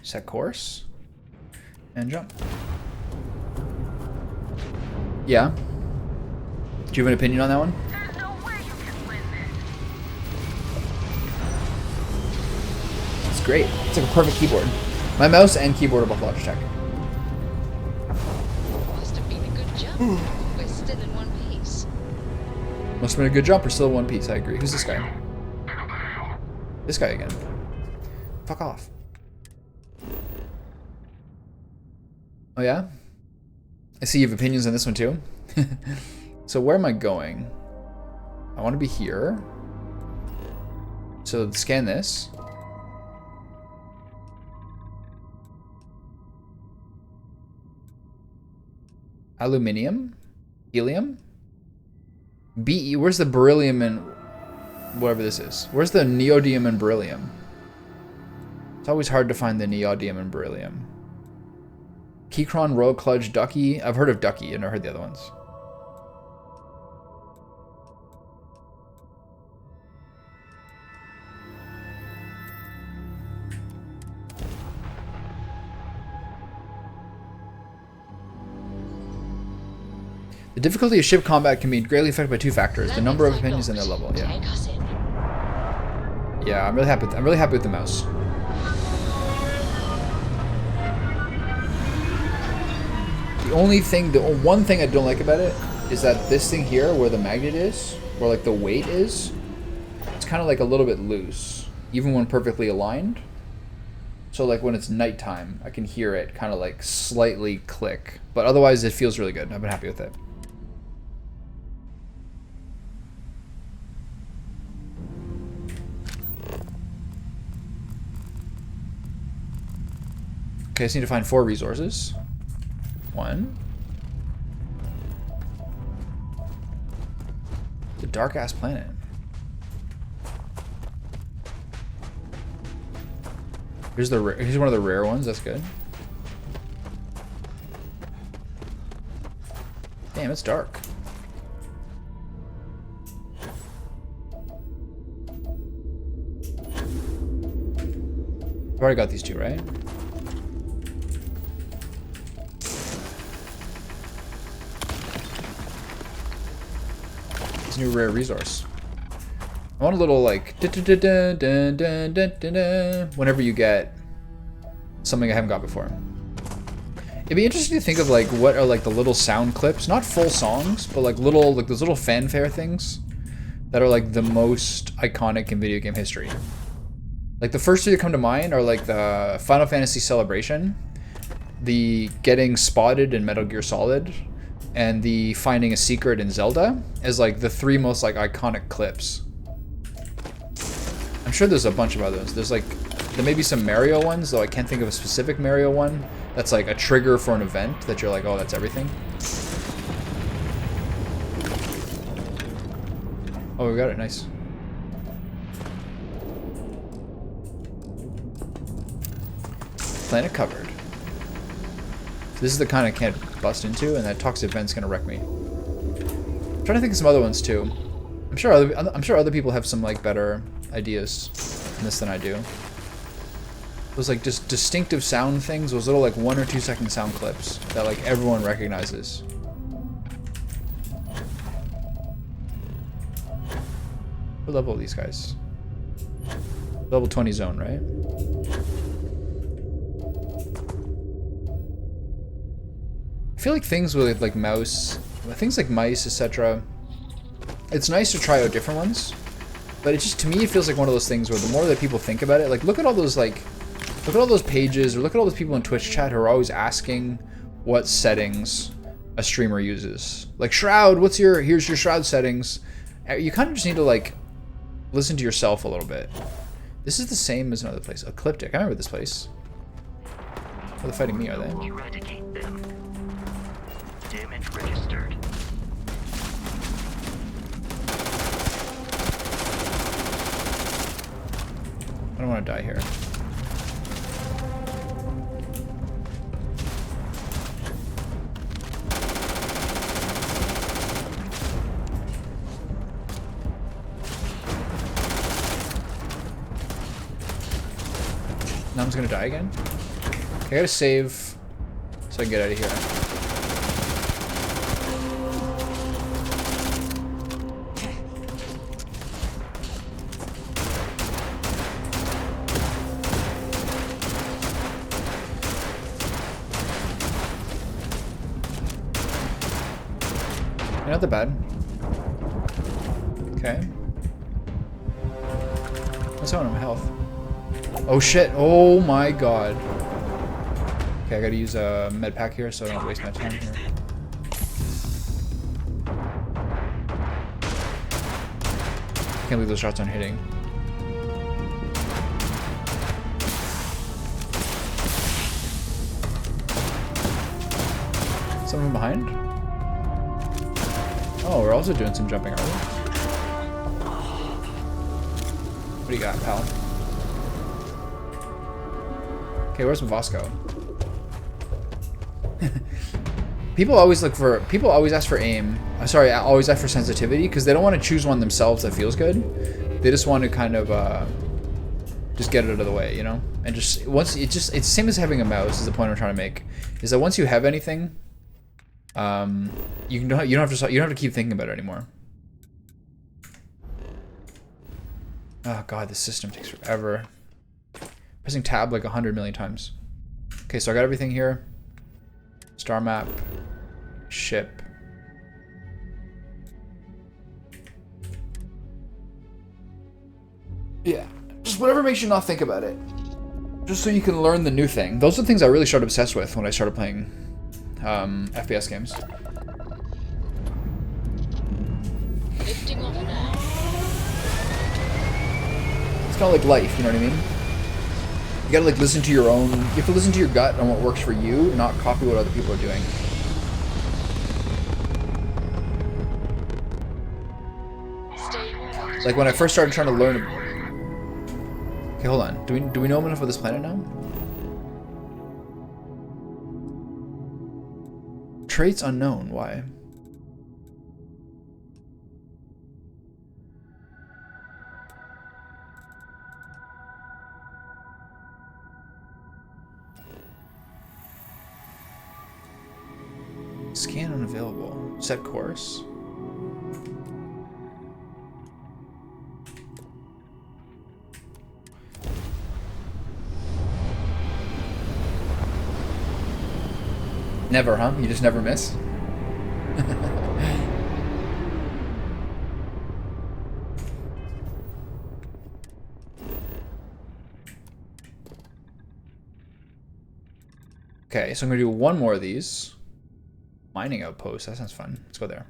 Set course. And jump. Yeah. Do you have an opinion on that one? There's no way you can win this. It's great. It's like a perfect keyboard. My mouse and keyboard are both Logitech. Must have been a good jump. We're still in one piece. Must have been a good jump. We're still in one piece. I agree. Who's this guy? This guy again. Fuck off. Oh yeah? I see you have opinions on this one too. So where am I going? I want to be here. So scan this. Aluminium? Helium? BE. Where's the beryllium and whatever this is? Where's the neodymium and beryllium? It's always hard to find the neodymium and beryllium. Keychron, Royal Clutch, Ducky. I've heard of Ducky. I've never heard the other ones. The difficulty of ship combat can be greatly affected by two factors: the number of opinions and their level. Yeah. Take us in. Yeah, I'm really happy with the mouse. The one thing I don't like about it is that this thing here, where the magnet is, where like the weight is, it's kind of like a little bit loose, even when perfectly aligned. So like when it's nighttime, I can hear it kind of like slightly click, but otherwise it feels really good. I've been happy with it. Okay, I just need to find 4 resources. 1. It's a dark ass planet. Here's one of the rare ones. That's good. Damn, it's dark. I've already got these 2, right? It's a new rare resource. I want a little like whenever you get something I haven't got before. It'd be interesting to think of like what are like the little sound clips, not full songs, but like those little fanfare things that are like the most iconic in video game history. Like the first 2 that come to mind are like the Final Fantasy Celebration, the getting spotted in Metal Gear Solid, and the finding a secret in Zelda as like the 3 most like iconic clips. I'm sure there's a bunch of others. There may be some Mario ones, though I can't think of a specific Mario one that's like a trigger for an event that you're like, oh, that's everything. Oh, we got it, nice. Planet covered. This is the kind I can't bust into, and that toxic vent's gonna wreck me. I'm trying to think of some other ones too. I'm sure other people have some like better ideas in this than I do. those like just distinctive sound things, those little like 1 or 2 second sound clips that like everyone recognizes. What level are these guys? Level 20 zone, right? I feel like things with like mouse, things like mice, etc. It's nice to try out different ones, but it just, to me, it feels like one of those things where the more that people think about it, like look at all those pages, or look at all those people in Twitch chat who are always asking what settings a streamer uses. Like Shroud, here's your Shroud settings. You kind of just need to like listen to yourself a little bit. This is the same as another place. Ecliptic. I remember this place. Are they fighting me, are they? Eradicate them. Damage registered. I don't want to die here. Now I'm just gonna die again. Okay, I gotta save so I can get out of here. Not that bad. Okay. What's on my health? Oh shit, oh my god. Okay, I gotta use a med pack here so I don't waste my time here. I can't believe those shots aren't hitting. Someone behind? Oh, we're also doing some jumping, are we? What do you got, pal? Okay, where's Vasco? People always ask for aim. Sorry, I always ask for sensitivity because they don't want to choose one themselves that feels good. They just want to kind of just get it out of the way, you know? And just it's the same as having a mouse is the point I'm trying to make. Is that once you have anything, you don't have to keep thinking about it anymore. Oh god, this system takes forever. Pressing tab like 100 million times. Okay, so I got everything here. Star map. Ship. Yeah. Just whatever makes you not think about it. Just so you can learn the new thing. Those are the things I really started obsessed with when I started playing FPS games. Lifting off now. It's kind of like life, you know what I mean? You gotta like listen to your own, you have to listen to your gut on what works for you, not copy what other people are doing. Stay. Like when I first started trying to learn. Okay, hold on. Do we know enough of this planet now? Traits unknown. Why? Scan unavailable. Set course. Never, huh? You just never miss? Okay, so I'm gonna do one more of these. Mining outpost, that sounds fun. Let's go there.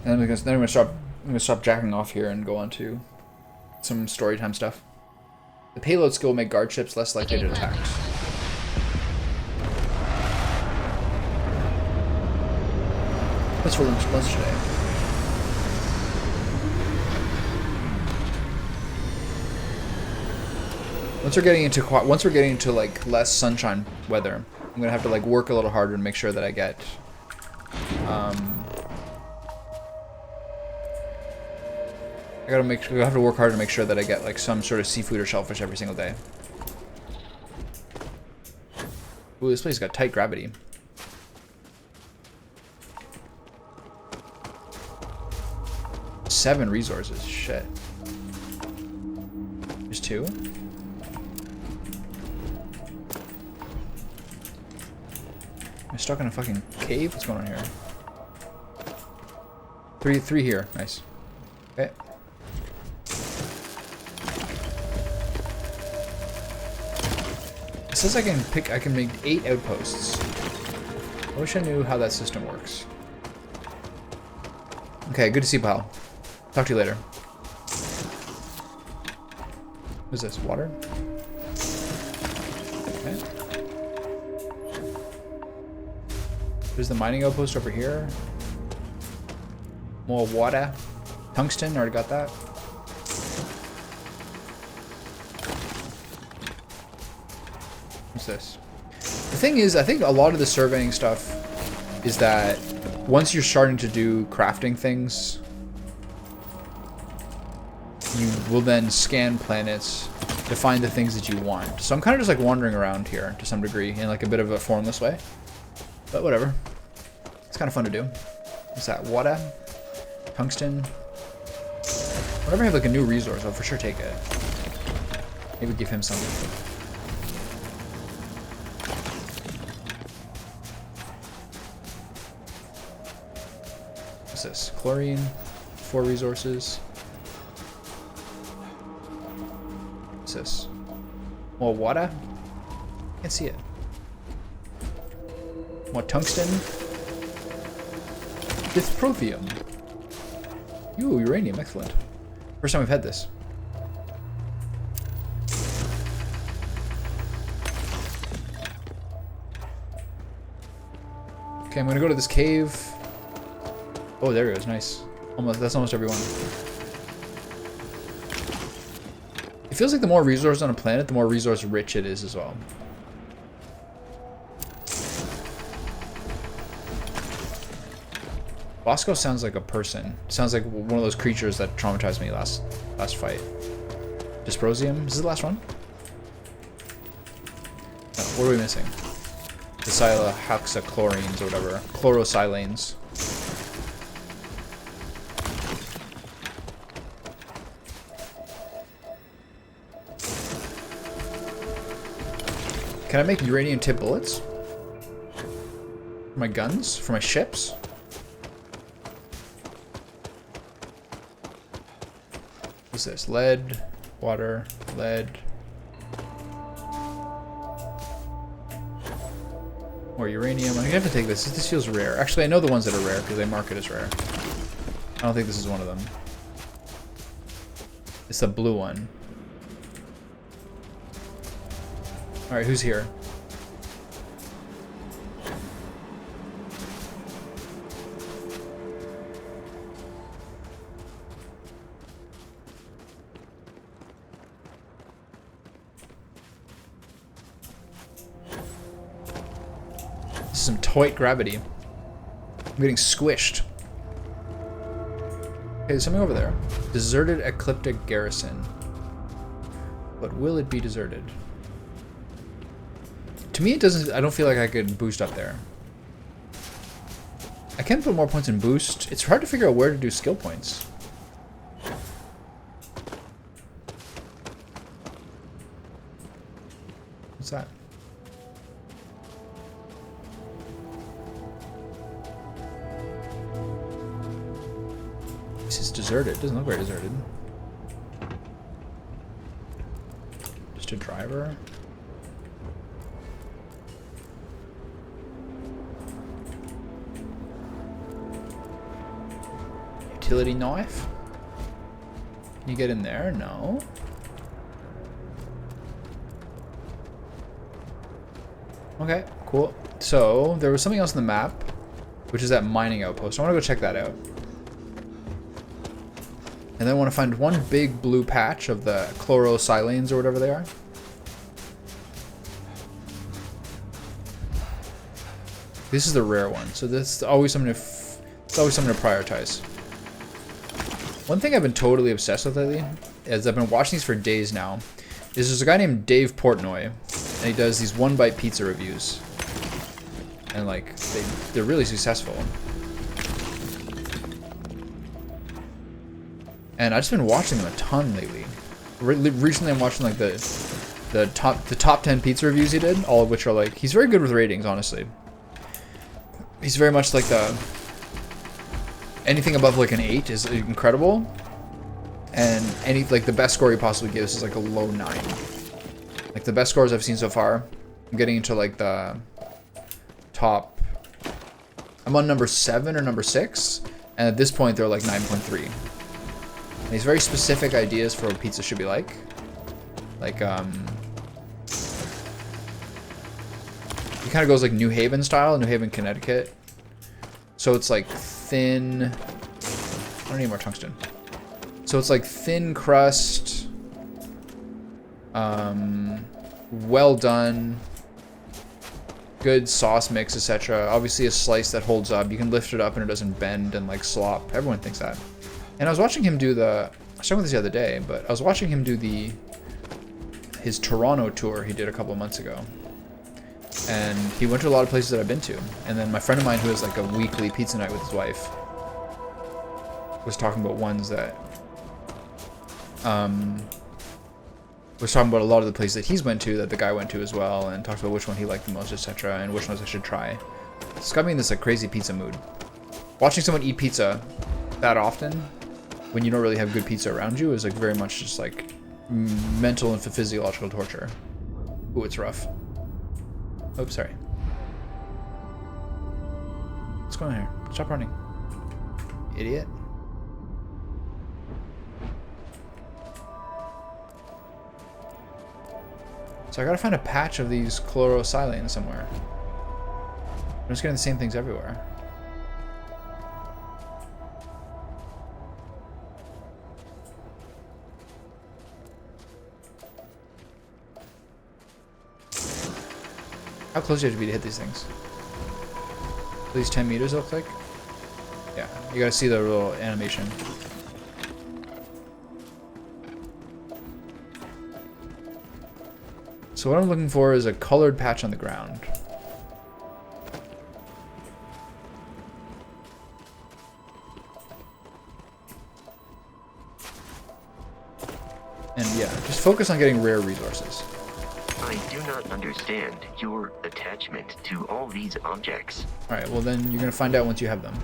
And then I'm gonna stop jacking off here and go on to some storytime stuff. The payload skill will make guard ships less likely to attack. What's for lunch today? Once we're getting into like less sunshine weather, I'm gonna have to like work a little harder and make sure that I get I have to work harder to make sure that I get like some sort of seafood or shellfish every single day. Ooh, this place got tight gravity. Seven resources. Shit. There's 2. I'm stuck in a fucking cave? What's going on here? Three here. Nice. Okay. It says I can make 8 outposts. I wish I knew how that system works. Okay, good to see you, pal. Talk to you later. What's this? Water? Okay. There's the mining outpost over here. More water. Tungsten, already got that. What's this? The thing is, I think a lot of the surveying stuff is that once you're starting to do crafting things, you will then scan planets to find the things that you want. So I'm kind of just like wandering around here to some degree in like a bit of a formless way. But whatever. It's kind of fun to do. What's that? Water? Tungsten? Whenever I have like a new resource, I'll for sure take it. Maybe give him something. What's this? Chlorine. 4 resources. What's this? More water? Can't see it. More tungsten. Dysprothium. Ooh, uranium, excellent. First time we've had this. Okay, I'm gonna go to this cave. Oh, there it goes, nice. That's almost everyone. It feels like the more resources on a planet, the more resource rich it is as well. Bosco sounds like a person. Sounds like one of those creatures that traumatized me last fight. Dysprosium? Is this the last one? No, what are we missing? Dicylohexachlorines or whatever. Chlorosilanes. Can I make uranium tip bullets? For my guns? For my ships? What's this? Lead, water, lead. More uranium. I'm gonna have to take this. This feels rare. Actually, I know the ones that are rare because they mark it as rare. I don't think this is one of them. It's the blue one. Alright, who's here? Some tight gravity. I'm getting squished. Okay, there's something over there. Deserted ecliptic garrison. But will it be deserted? To me, it doesn't. I don't feel like I could boost up there. I can put more points in boost. It's hard to figure out where to do skill points. What's that? This is deserted. It doesn't look very deserted. Just a driver. Utility knife? Can you get in there? No. Okay, cool. So, there was something else in the map, which is that mining outpost. I want to go check that out. And then I want to find one big blue patch of the chlorosilanes or whatever they are. This is the rare one, so that's always something to prioritize. One thing I've been totally obsessed with lately, is I've been watching these for days now, is there's a guy named Dave Portnoy, and he does these one bite pizza reviews. and like they're really successful. And I've just been watching them a ton lately. Recently, I'm watching like the top 10 pizza reviews he did, all of which are like, he's very good with ratings, honestly. He's very much like anything above like an 8 is incredible, and the best score he possibly gives is like a low 9. Like the best scores I've seen so far, I'm getting into like the top. I'm on number 7 or number 6, and at this point they're like 9.3. And he's very specific ideas for what pizza should be like. Like he kind of goes like New Haven style, New Haven, Connecticut. So it's like thin. I don't need more tungsten. So it's like thin crust, well done, good sauce mix, etc. Obviously a slice that holds up. You can lift it up and it doesn't bend and like slop. Everyone thinks that. And I was watching him do I was talking about this the other day, but I was watching him do his Toronto tour he did a couple of months ago. And he went to a lot of places that I've been to. And then my friend of mine who has like a weekly pizza night with his wife was talking about ones that was talking about a lot of the places that he's went to, that the guy went to as well, and talked about which one he liked the most, etc., and which ones I should try. It's got me in this like crazy pizza mood. Watching someone eat pizza that often, when you don't really have good pizza around you, is like very much just like mental and physiological torture. Ooh, it's rough. Oops, sorry. What's going on here? Stop running. Idiot. So I gotta find a patch of these chlorosilane somewhere. I'm just getting the same things everywhere. How close do you have to be to hit these things? At least 10 meters, it looks like. Yeah, you gotta see the little animation. So what I'm looking for is a colored patch on the ground. And yeah, just focus on getting rare resources. I do not understand your attachment to all these objects. Alright, well then you're gonna find out once you have them.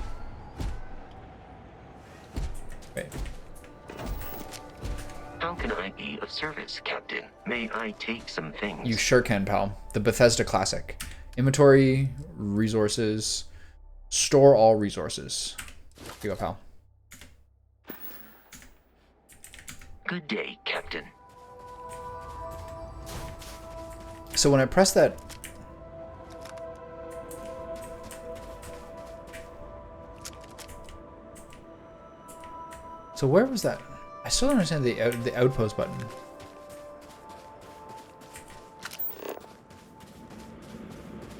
Wait. How can I be of service, Captain? May I take some things? You sure can, pal. The Bethesda classic. Inventory, resources, store all resources. Here you go, pal. Good day, Captain. So when I press that... So where was that? I still don't understand the outpost button.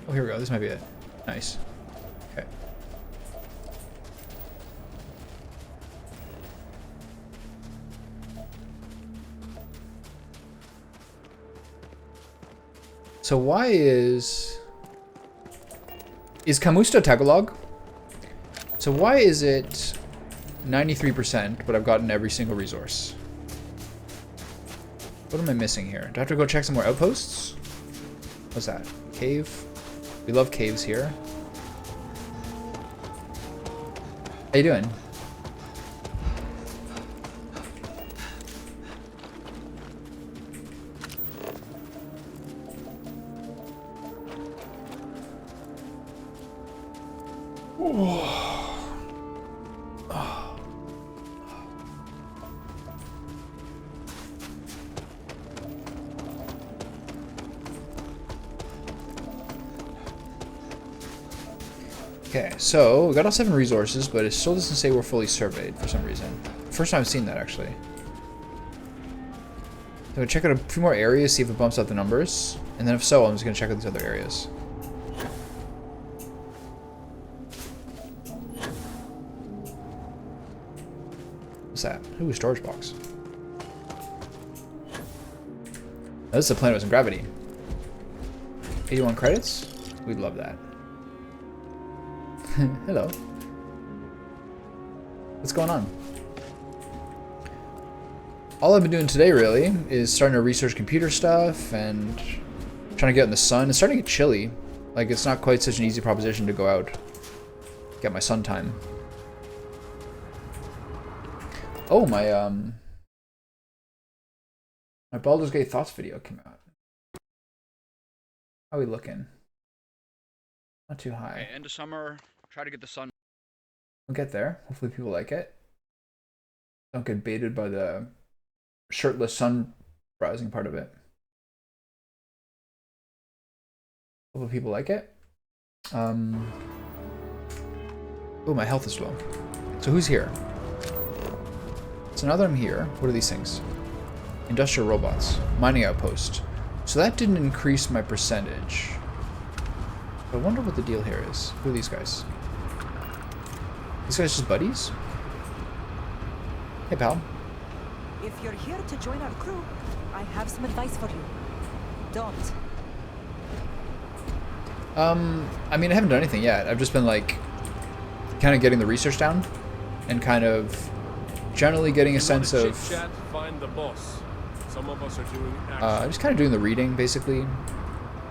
Oh, here we go. This might be it. Nice. Okay. So why is Kamusta Tagalog? So why is it 93%, but I've gotten every single resource? What am I missing here? Do I have to go check some more outposts? What's that? Cave? We love caves here. How you doing? Okay, so we got all 7 resources, but it still doesn't say we're fully surveyed for some reason. First time I've seen that, actually. I'm gonna check out a few more areas, see if it bumps up the numbers, and then if so, I'm just gonna check out these other areas. What's that? Ooh, storage box. This is a planet with some gravity. 81 credits? We'd love that. Hello. What's going on? All I've been doing today really is starting to research computer stuff and trying to get in the sun. It's starting to get chilly. Like, it's not quite such an easy proposition to go out, get my sun time. Oh, my Baldur's Gate Thoughts video came out. How are we looking? Not too high. Okay, end of summer, try to get the sun. We'll get there. Hopefully people like it. Don't get baited by the shirtless sun browsing part of it. Hopefully people like it. Oh, my health is low. So who's here? So now that I'm here, what are these things? Industrial robots. Mining outpost. So that didn't increase my percentage. I wonder what the deal here is. Who are these guys? These guys just buddies? Hey, pal. If you're here to join our crew, I have some advice for you. Don't. I mean, I haven't done anything yet. I've just been, like, kind of getting the research down and kind of generally getting a sense of... Find the boss. Some of us are doing just kind of doing the reading, basically.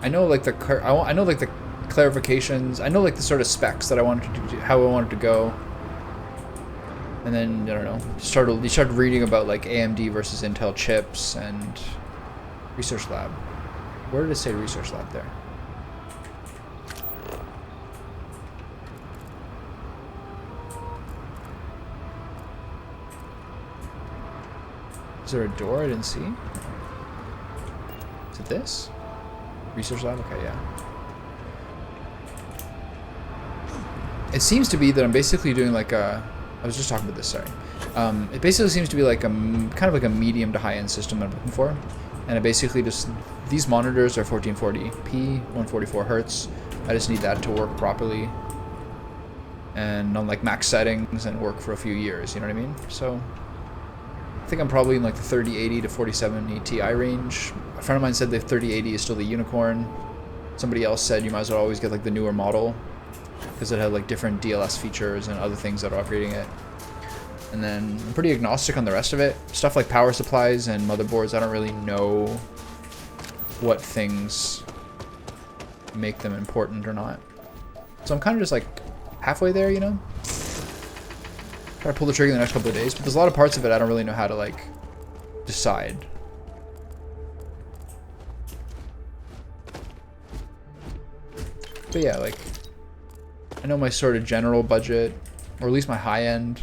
I know, like, I know, like, the clarifications. I know, like, the sort of specs that I wanted to do, how I wanted to go. And then, I don't know, you started reading about, like, AMD versus Intel chips and research lab. Where did it say research lab there? Is there a door I didn't see? Is it this? Research lab? Okay, yeah. It seems to be that I'm basically doing like a... I was just talking about this, sorry. It basically seems to be like a kind of like a medium to high-end system I'm looking for. And I basically just... These monitors are 1440p, 144 hertz. I just need that to work properly. And on like max settings and work for a few years, you know what I mean? So... I think I'm probably in like the 3080 to 4070 Ti range. A friend of mine said the 3080 is still the unicorn. Somebody else said you might as well always get like the newer model because it had like different DLS features and other things that are upgrading it. And then I'm pretty agnostic on the rest of it. Stuff like power supplies and motherboards, I don't really know what things make them important or not. So I'm kind of just like halfway there, you know? Try to pull the trigger in the next couple of days, but there's a lot of parts of it I don't really know how to like decide. But yeah, like I know my sort of general budget, or at least my high end.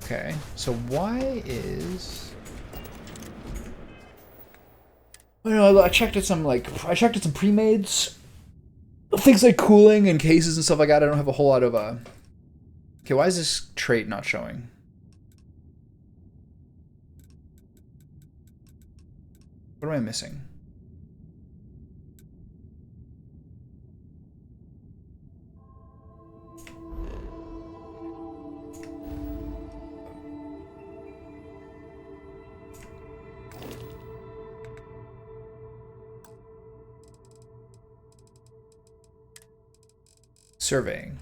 Okay, so why is... I don't know, I checked at some pre-mades, things like cooling and cases and stuff like that. I don't have a whole lot of Okay, why is this trait not showing? What am I missing? Surveying.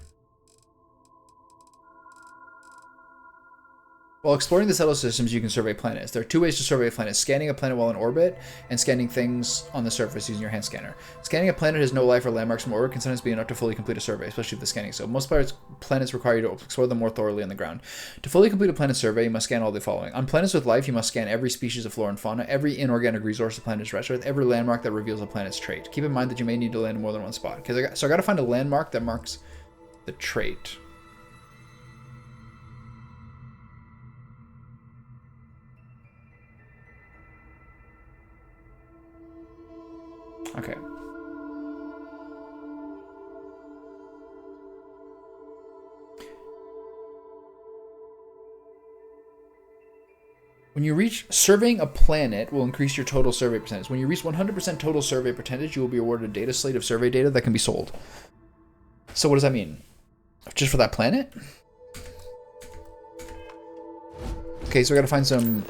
While exploring the settled systems, you can survey planets. There are two ways to survey a planet: scanning a planet while in orbit, and scanning things on the surface using your hand scanner. Scanning a planet has no life or landmarks from orbit can sometimes be enough to fully complete a survey, especially if the scanning. So most planets require you to explore them more thoroughly on the ground. To fully complete a planet survey, you must scan all the following. On planets with life, you must scan every species of flora and fauna, every inorganic resource the planet is rich with, every landmark that reveals a planet's trait. Keep in mind that you may need to land in more than one spot. So I gotta find a landmark that marks the trait. Okay. When you reach surveying a planet will increase your total survey percentage. When you reach 100% total survey percentage, you will be awarded a data slate of survey data that can be sold. So what does that mean? Just for that planet? Okay, so we gotta find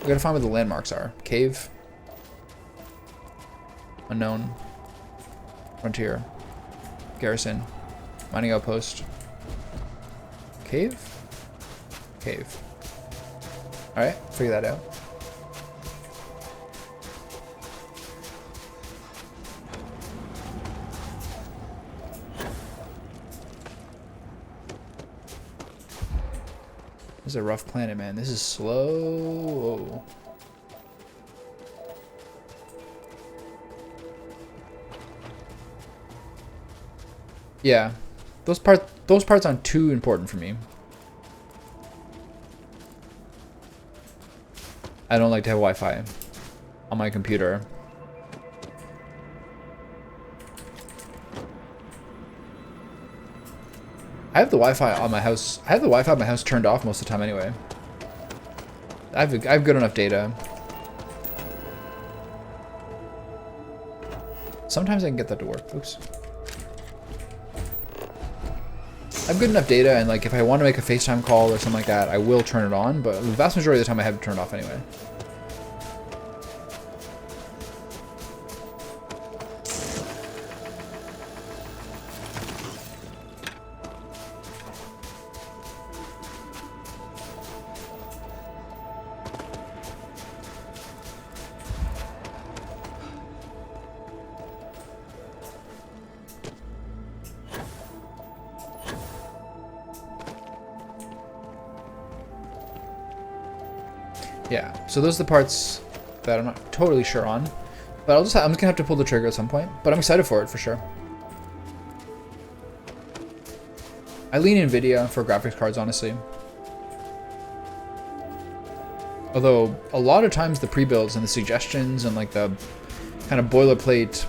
where the landmarks are. Cave. Unknown. Frontier. Garrison. Mining outpost. Cave? Cave. Alright, figure that out. This is a rough planet, man. This is slow. Yeah, those parts aren't too important for me. I don't like to have Wi-Fi on my computer. I have the Wi-Fi on my house. I have the Wi-Fi on my house turned off most of the time anyway. I have good enough data. Sometimes I can get that to work. Oops. I have good enough data, and like if I want to make a FaceTime call or something like that, I will turn it on. But the vast majority of the time, I have it turned off anyway. Yeah, so those are the parts that I'm not totally sure on, but I'm just gonna have to pull the trigger at some point. But I'm excited for it for sure. I lean NVIDIA for graphics cards, honestly. Although a lot of times the pre-builds and the suggestions and like the kind of boilerplate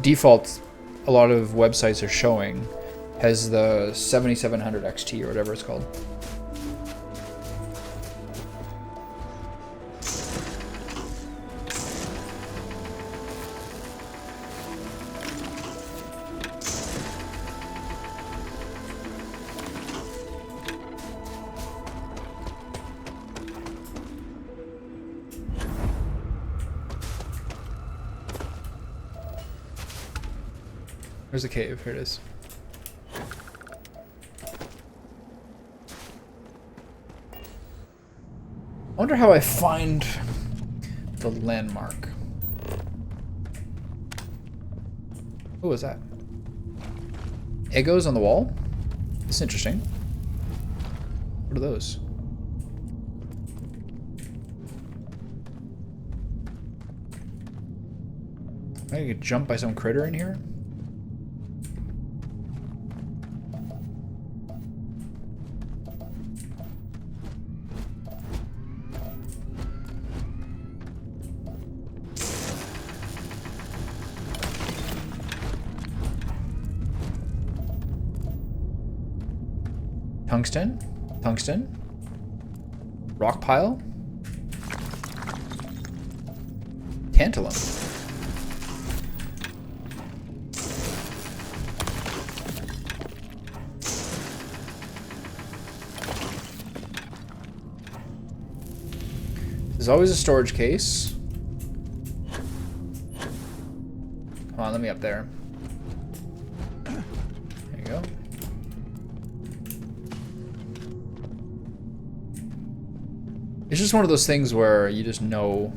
default a lot of websites are showing has the 7700 XT or whatever it's called. There's a cave. Here it is. I wonder how I find the landmark. What was that? Egos on the wall? That's interesting. What are those? I could jump by some critter in here? Tungsten? Tungsten? Rock pile? Tantalum. There's always a storage case. Come on, let me up there. There you go. It's just one of those things where you just know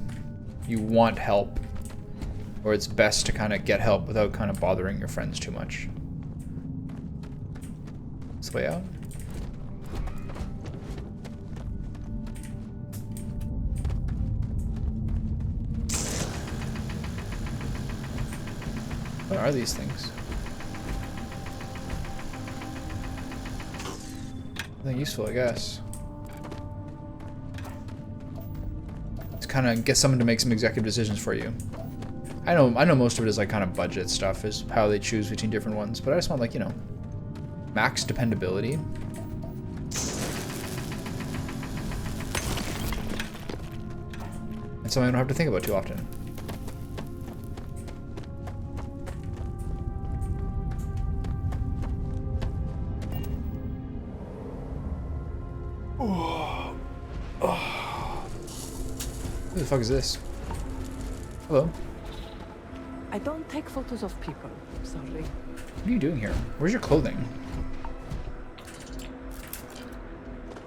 you want help, or it's best to kind of get help without kind of bothering your friends too much. This way out. What are these things? Nothing useful, I guess. Kind of get someone to make some executive decisions for you. I know most of it is like kind of budget stuff is how they choose between different ones, but I just want like, you know, max dependability. And something I don't have to think about too often. Who the fuck is this? Hello. I don't take photos of people. Sorry. What are you doing here? Where's your clothing?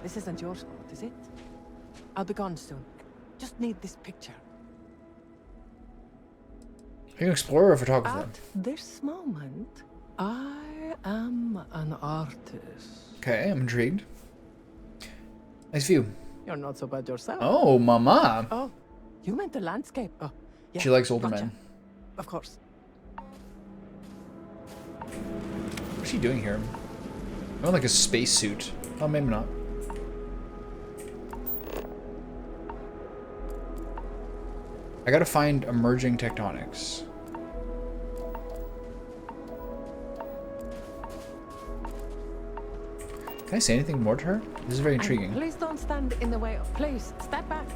This isn't your spot, is it? I'll be gone soon. Just need this picture. Are you an explorer or a photographer? At this moment, I am an artist. Okay, I'm intrigued. Nice view. You're not so bad yourself. Oh, mama. Oh, you meant the landscape. Oh, yeah. She likes older gotcha. men. Of course. What's she doing here? I want like a spacesuit. Oh, maybe not. I gotta find emerging tectonics. Can I say anything more to her? This is very intriguing. Please don't stand in the way. Please, step back.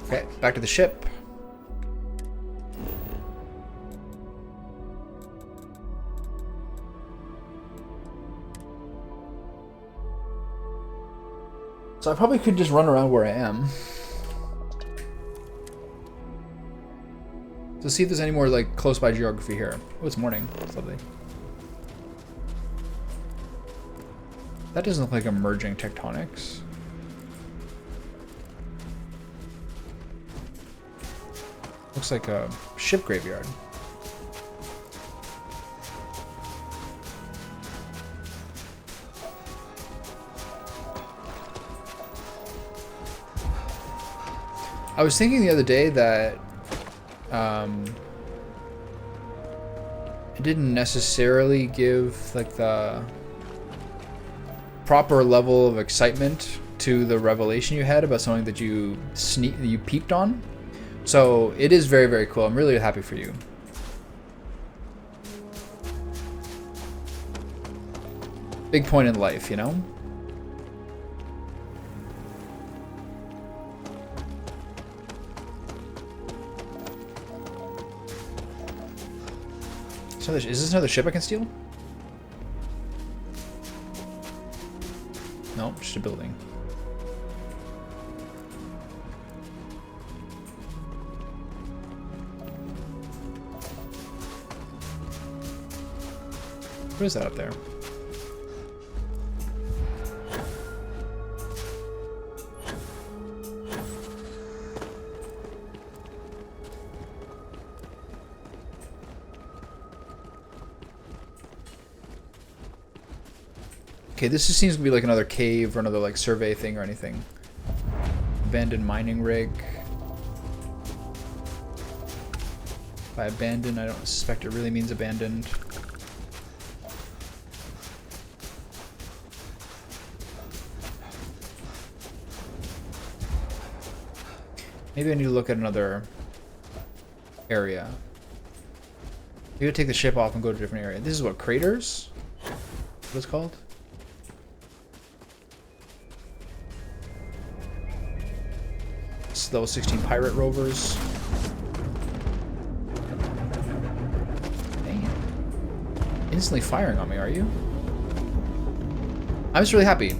Okay, back to the ship. So I probably could just run around where I am. So see if there's any more like close by geography here. Oh, it's morning. It's lovely. That doesn't look like emerging tectonics. Looks like a ship graveyard. I was thinking the other day that it didn't necessarily give like the proper level of excitement to the revelation you had about something that you peeped on. So it is very, very cool. I'm really happy for you. Big point in life, you know? So is this another ship I can steal? No, just a building. What is that up there? Okay, this just seems to be like another cave or another like survey thing or anything. Abandoned mining rig. By abandoned, I don't suspect it really means abandoned. Maybe I need to look at another area. Maybe take the ship off and go to a different area. This is what, craters? What it's called? It's level 16 pirate rovers. Dang. Instantly firing on me, are you? I'm just really happy.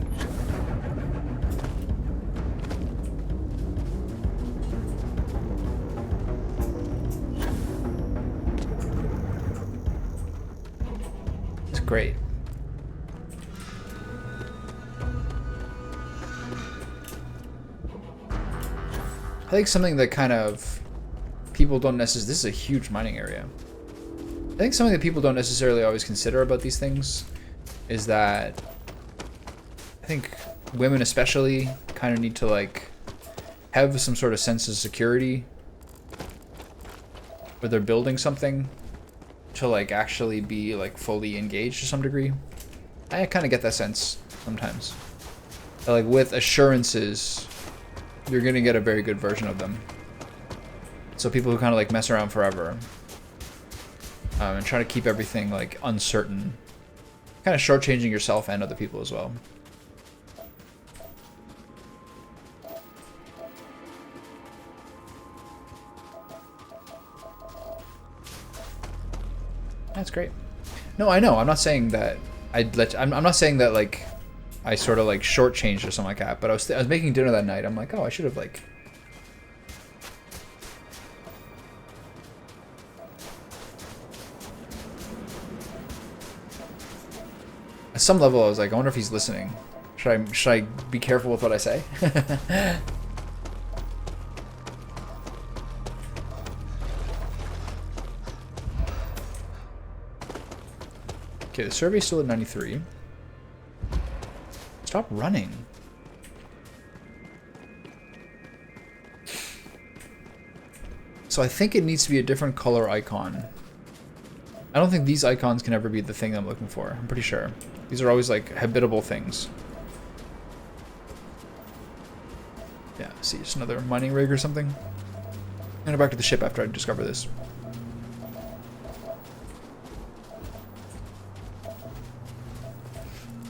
Great. I think something that kind of people don't necessarily, this is a huge mining area. I think something that people don't necessarily always consider about these things is that I think women especially kind of need to like have some sort of sense of security where they're building something to like actually be like fully engaged to some degree. I kind of get that sense sometimes. That, like with assurances, you're gonna get a very good version of them. So people who kind of like mess around forever and try to keep everything like uncertain, kind of shortchanging yourself and other people as well. That's great. No, I know. I'm not saying that I'd let. I'm not saying that like I sort of like shortchanged or something like that. But I was making dinner that night. I'm like, oh, I should have like. some level I was like, I wonder if he's listening. Should I be careful with what I say? Okay, the survey's still at 93. Stop running. So I think it needs to be a different color icon. I don't think these icons can ever be the thing I'm looking for. I'm pretty sure. These are always like habitable things. Yeah, see, just another mining rig or something. I'm gonna go back to the ship after I discover this.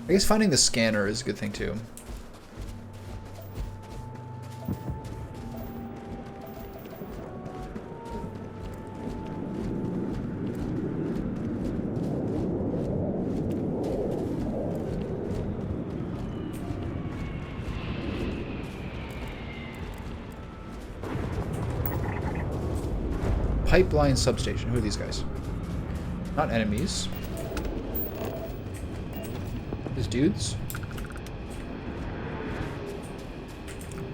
I guess finding the scanner is a good thing too. Pipeline substation. Who are these guys? Not enemies. These dudes.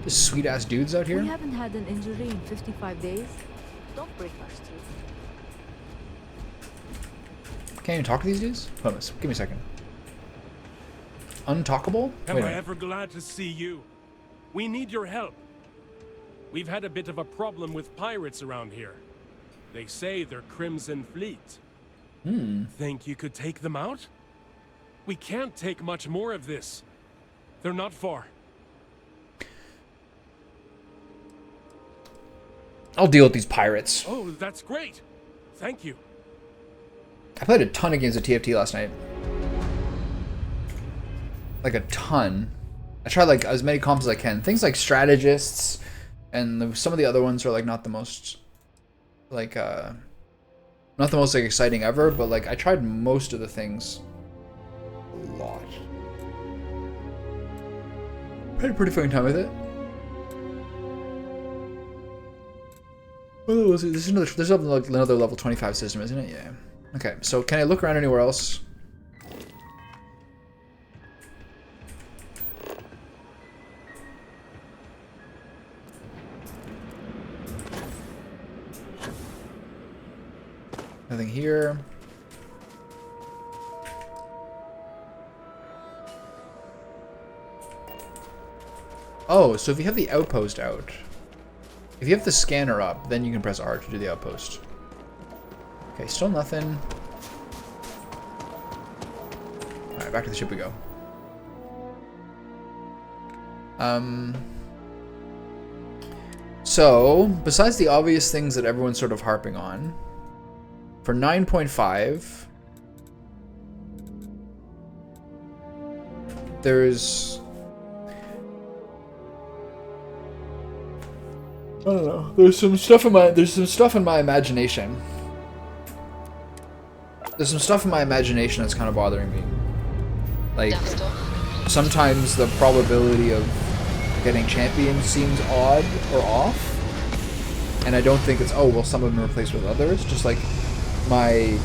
Just sweet ass dudes out here. We haven't had an injury in 55 days. Don't break our streak. Can't even talk to these dudes? Hold on, give me a second. Untalkable? Am Wait a I minute. ever glad to see you? We need your help. We've had a bit of a problem with pirates around here. They say they're Crimson Fleet. Think you could take them out? We can't take much more of this. They're not far. I'll deal with these pirates. Oh, that's great. Thank you. I played a ton of games of TFT last night. Like a ton. I tried like as many comps as I can. Things like strategists, and some of the other ones are like not the most like not the most like exciting ever, but like I tried most of the things a lot. Had a pretty fun time with it. Oh, this is another. There's another level 25 system, isn't it? Yeah. Okay. So can I look around anywhere else? Nothing here. Oh, so if you have the outpost out, if you have the scanner up, then you can press R to do the outpost. Okay, still nothing. Alright, back to the ship we go. So, besides the obvious things that everyone's sort of harping on, for 9.5, there's... I don't know. There's some stuff in my imagination. There's some stuff in my imagination that's kind of bothering me. Like, sometimes the probability of getting champions seems odd or off. And I don't think it's, oh, well, some of them are replaced with others. Just like my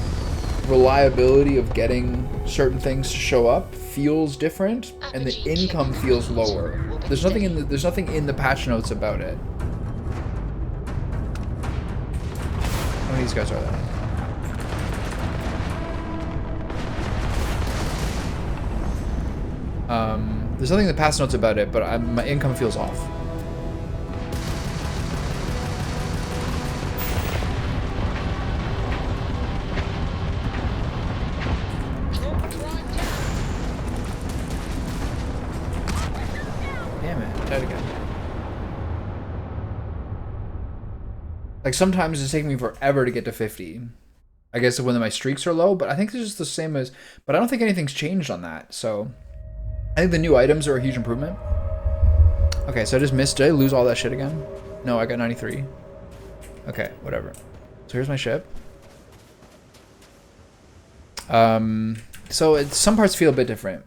reliability of getting certain things to show up feels different, and the income feels lower. There's nothing in the patch notes about it. How many of these guys are there? There's nothing in the patch notes about it, but my income feels off. Damn it, died again. Like sometimes it's taking me forever to get to 50. I guess when my streaks are low, but I think it's just the same as, but I don't think anything's changed on that, so. I think the new items are a huge improvement. Okay, so I just missed. Did I lose all that shit again? No, I got 93. Okay, whatever. So here's my ship. So some parts feel a bit different.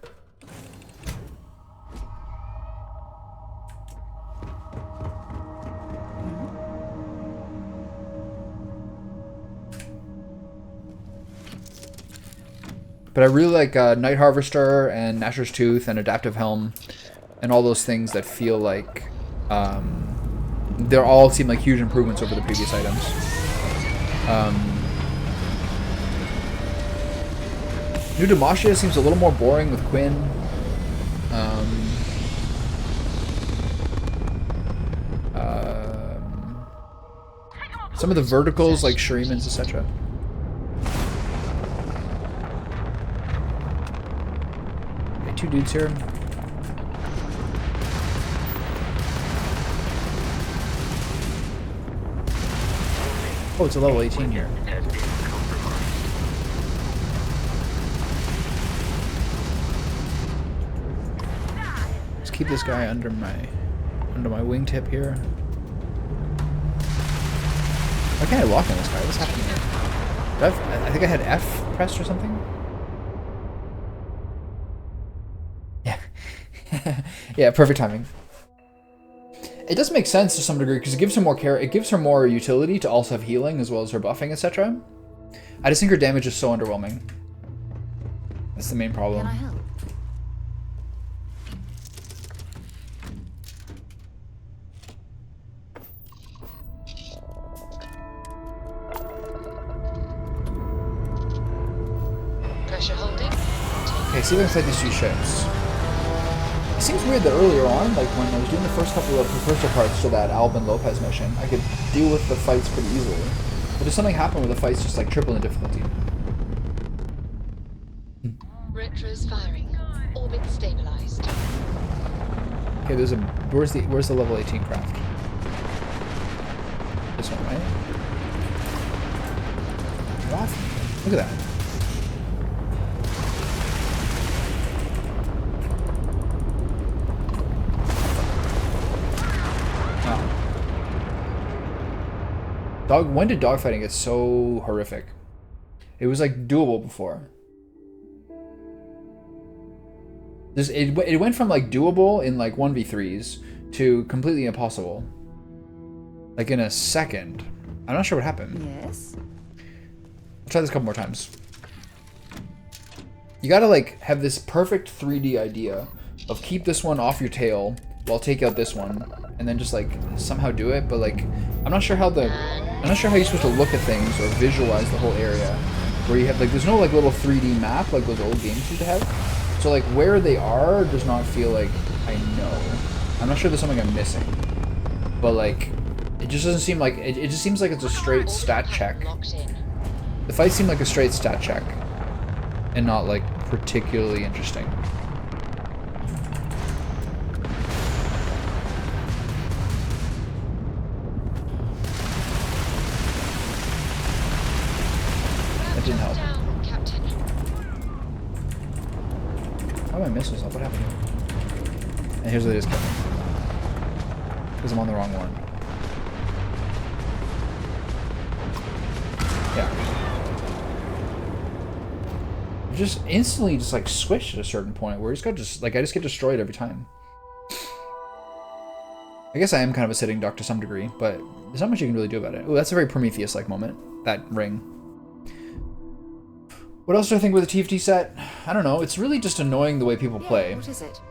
But I really like Night Harvester and Nashor's Tooth and Adaptive Helm and all those things that feel like they all seem like huge improvements over the previous items. New Demacia seems a little more boring with Quinn. Some of the verticals like Shuriman's, etc. Okay, 2 dudes here. Oh, it's a level 18 here. Let's keep this guy under my wingtip here. Why can't I lock on this guy? What's happening here? I think I had F pressed or something? Yeah. Yeah, perfect timing. It does make sense to some degree because it gives her more care. It gives her more utility to also have healing as well as her buffing, etc. I just think her damage is so underwhelming. That's the main problem. Can I help? Pressure holding. Okay, see if I can fight these 2 ships. It seems weird that earlier on, like when I was doing the first couple of precursor parts to that Albin Lopez mission, I could deal with the fights pretty easily. But there's something happened where the fights just like triple in difficulty. Retros firing. Orbit stabilized. Okay, there's a where's the level 18 craft? This one, right? What? Look at that. When did dogfighting get so horrific? It was like doable before. It went from like doable in like 1v3s to completely impossible. Like in a second. I'm not sure what happened. Yes. I'll try this a couple more times. You gotta like have this perfect 3D idea of keep this one off your tail while take out this one and then just like somehow do it, but like I'm not sure how you're supposed to look at things or visualize the whole area where you have like there's no like little 3D map like those old games used to have. So like where they are does not feel like I know. I'm not sure there's something I'm missing. But like it just doesn't seem like it just seems like it's a straight stat check. The fights seem like a straight stat check and not like particularly interesting. That didn't help. How am I missing stuff? What happened here? And here's what it is, Kevin. Because I'm on the wrong one. Yeah. Just instantly just like squished at a certain point where I just get destroyed every time. I guess I am kind of a sitting duck to some degree, but there's not much you can really do about it. Oh, that's a very Prometheus-like moment. That ring. What else do I think with the TFT set? I don't know. It's really just annoying the way people play. What is it?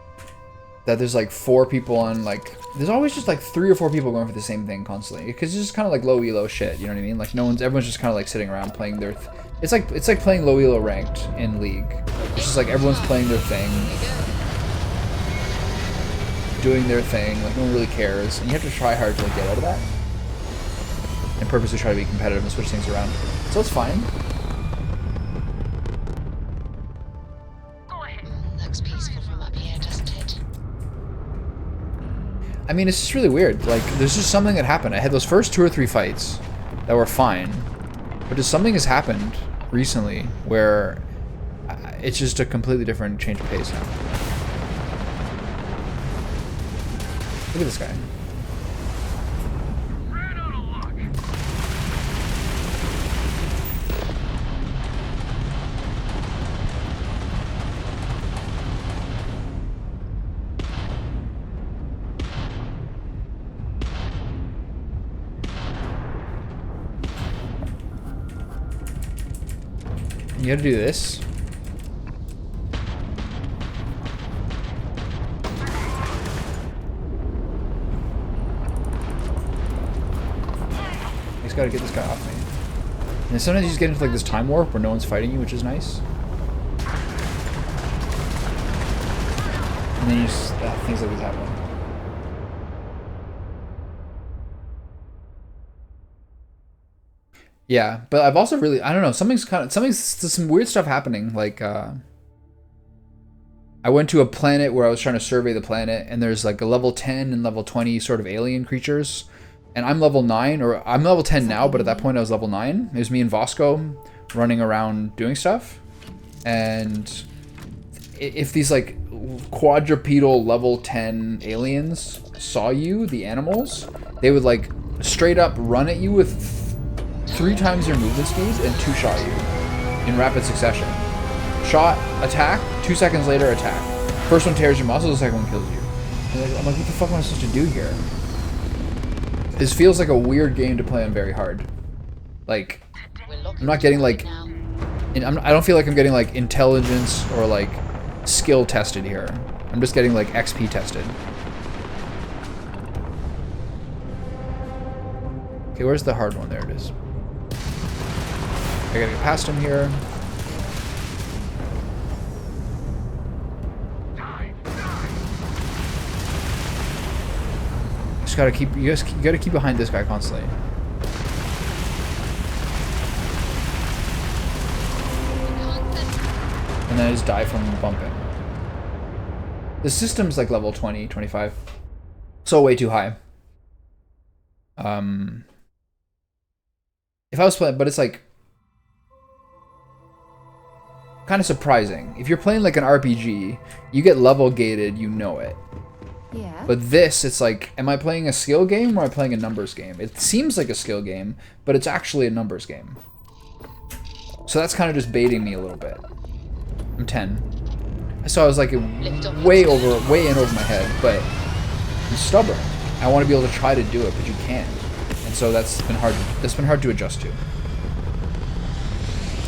That there's like 4 people on like... There's always just like 3 or 4 people going for the same thing constantly. Because it's just kind of like low elo shit, you know what I mean? Like everyone's just kind of like sitting around playing their... It's like playing low elo ranked in League. It's just like everyone's playing their thing. Doing their thing. Like no one really cares. And you have to try hard to like get out of that. And purposely try to be competitive and switch things around. So it's fine. Looks peaceful from up here, doesn't it? I mean, it's just really weird. Like, there's just something that happened. I had those first 2 or 3 fights that were fine. But just something has happened recently where it's just a completely different change of pace now. Look at this guy. You gotta do this. just gotta get this guy off me. And sometimes you just get into like this time warp where no one's fighting you, which is nice. And then you just things like this happen. Yeah, but I've also really, I don't know, there's some weird stuff happening. Like, I went to a planet where I was trying to survey the planet, and there's like a level 10 and level 20 sort of alien creatures. And I'm level 9, or I'm level 10 now, but at that point I was level 9. It was me and Vasco running around doing stuff. And if these like quadrupedal level 10 aliens saw you, the animals, they would like straight up run at you with 3 times your movement speed and 2-shot you in rapid succession. Shot, attack, 2 seconds later, attack. First one tears your muscles, the second one kills you. I'm like, what the fuck am I supposed to do here? This feels like a weird game to play on very hard. Like, I'm not getting like, I don't feel like I'm getting like intelligence or like skill tested here. I'm just getting like XP tested. Okay, where's the hard one? There it is. I gotta get past him here. Just gotta keep, you gotta keep behind this guy constantly. And then I just die from bumping. The system's like level 20, 25. So way too high. If I was playing, but it's like kind of surprising. If you're playing like an RPG, you get level gated, you know it. Yeah. But this, it's like, am I playing a skill game or am I playing a numbers game? It seems like a skill game, but it's actually a numbers game. So that's kind of just baiting me a little bit. I'm 10. So I was like way in over my head, but I'm stubborn. I want to be able to try to do it, but you can't. And so that's been hard to adjust to.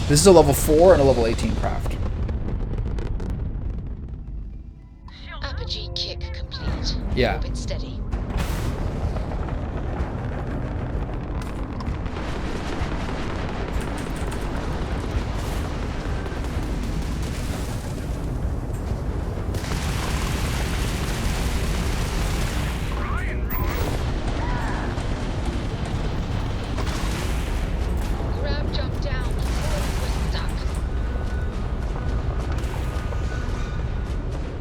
This is a level 4 and a level 18 craft. Apogee kick complete. Yeah. Orbit steady. Grab, jump down. We're stuck.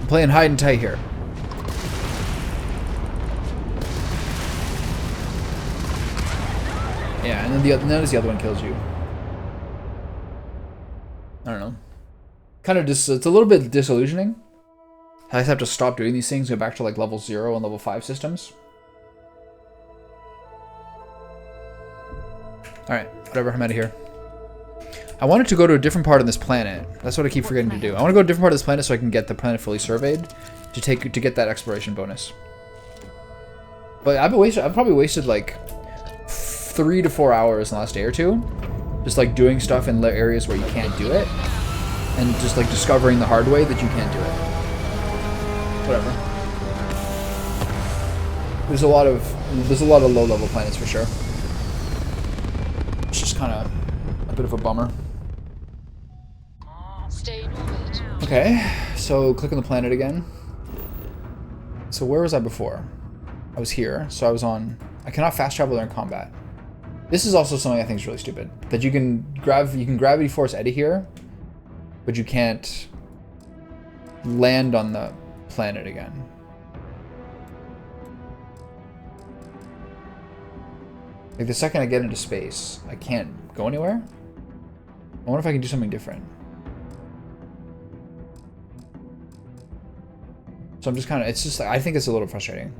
I'm playing hide and tight here. Yeah, and then notice the other one kills you. I don't know. Kind of just, it's a little bit disillusioning. I just have to stop doing these things, go back to like level 0 and level 5 systems. Alright, whatever, I'm out of here. I wanted to go to a different part of this planet. That's what I keep forgetting to do. I want to go to a different part of this planet so I can get the planet fully surveyed to get that exploration bonus. But I've probably wasted like 3 to 4 hours in the last day or two, just like doing stuff in areas where you can't do it, and just like discovering the hard way that you can't do it. Whatever. There's a lot of low-level planets for sure. It's just kind of a bit of a bummer. Stay in orbit. Okay, so click on the planet again. So where was I before? I was here, so I was on... I cannot fast travel during combat. This is also something I think is really stupid. That you can gravity force Eddie here, but you can't land on the planet again. Like the second I get into space, I can't go anywhere. I wonder if I can do something different. So I'm just kind of, it's just, I think it's a little frustrating.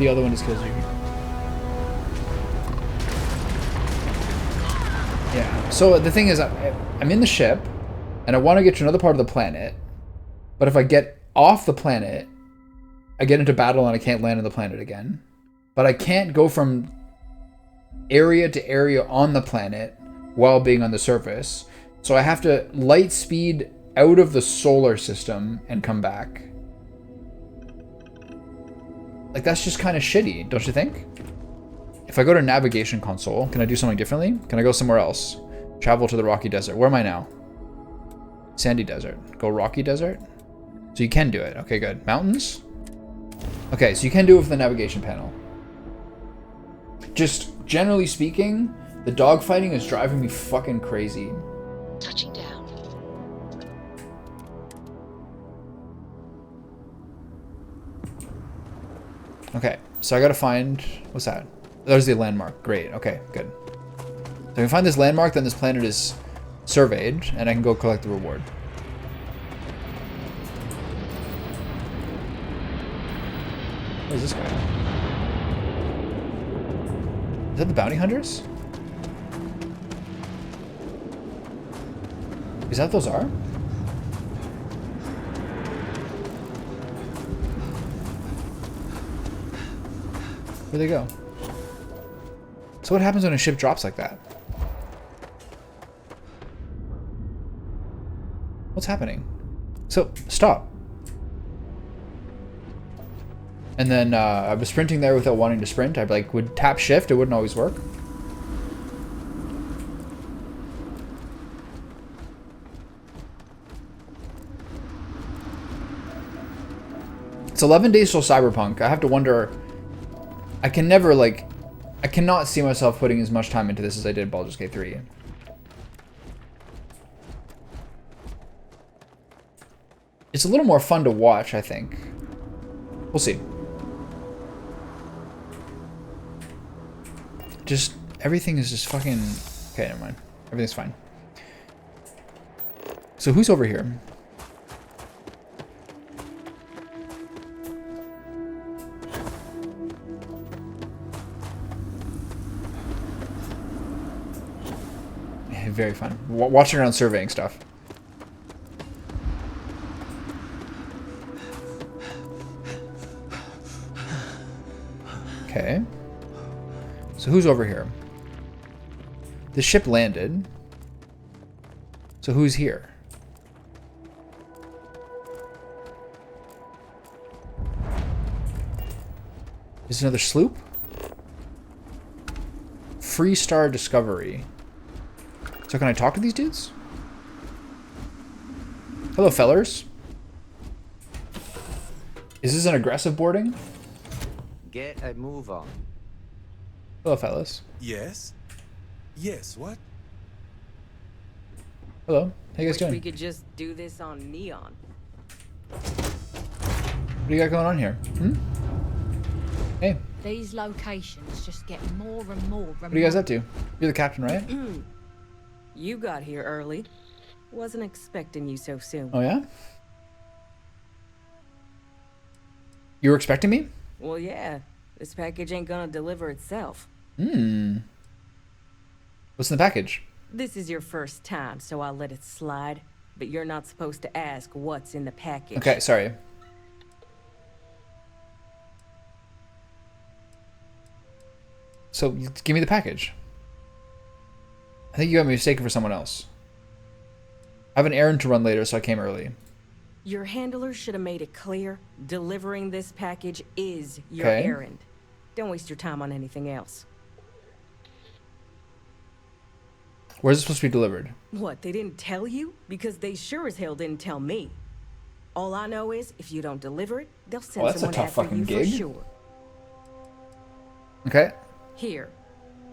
the other one just kills you. Yeah. So the thing is, I'm in the ship, and I want to get to another part of the planet. But if I get off the planet, I get into battle and I can't land on the planet again. But I can't go from area to area on the planet while being on the surface. So I have to light speed out of the solar system and come back. Like, that's just kind of shitty, don't you think? If I go to navigation console, can I do something differently? Can I go somewhere else? Travel to the rocky desert. Where am I now? Sandy desert. Go rocky desert? So you can do it. Okay, good. Mountains? Okay, so you can do it with the navigation panel. Just generally speaking, the dogfighting is driving me fucking crazy. Touching down. Okay, so I gotta find... What's that? There's the landmark. Great, okay, good. So I can find this landmark, then this planet is surveyed, and I can go collect the reward. Where's this guy? Is that the bounty hunters? Is that what those are? Where'd they go? So what happens when a ship drops like that? What's happening? So, stop. And then I was sprinting there without wanting to sprint. I like would tap shift, it wouldn't always work. It's 11 days till Cyberpunk. I have to wonder... I can never, like... I cannot see myself putting as much time into this as I did Baldur's Gate 3. It's a little more fun to watch, I think. We'll see. Just... Everything is just fucking... Okay, never mind. Everything's fine. So who's over here? Very fun. Watching around surveying stuff. Okay. So who's over here? The ship landed. So who's here? Is this another sloop? Free Star Discovery. So can I talk to these dudes? Hello, fellers. Is this an aggressive boarding? Get a move on. Hello, fellas. Yes? Yes, what? Hello. How you guys doing? We could just do this on Neon. What do you got going on here? Hmm? Hey. These locations just get more and more remote. What are you guys up to? You're the captain, right? You got here early. Wasn't expecting you so soon. Oh, yeah? You were expecting me? Well, yeah. This package ain't gonna deliver itself. What's in the package? This is your first time, so I'll let it slide. But you're not supposed to ask what's in the package. Okay, sorry. So, give me the package. I think you got me mistaken for someone else. I have an errand to run later, so I came early. Your handler should have made it clear. Delivering this package is your Okay. errand. Don't waste your time on anything else. Where's it supposed to be delivered? What, they didn't tell you? Because they sure as hell didn't tell me. All I know is, if you don't deliver it, they'll send Well, that's a someone tough after fucking you gig. for sure. Okay. Here.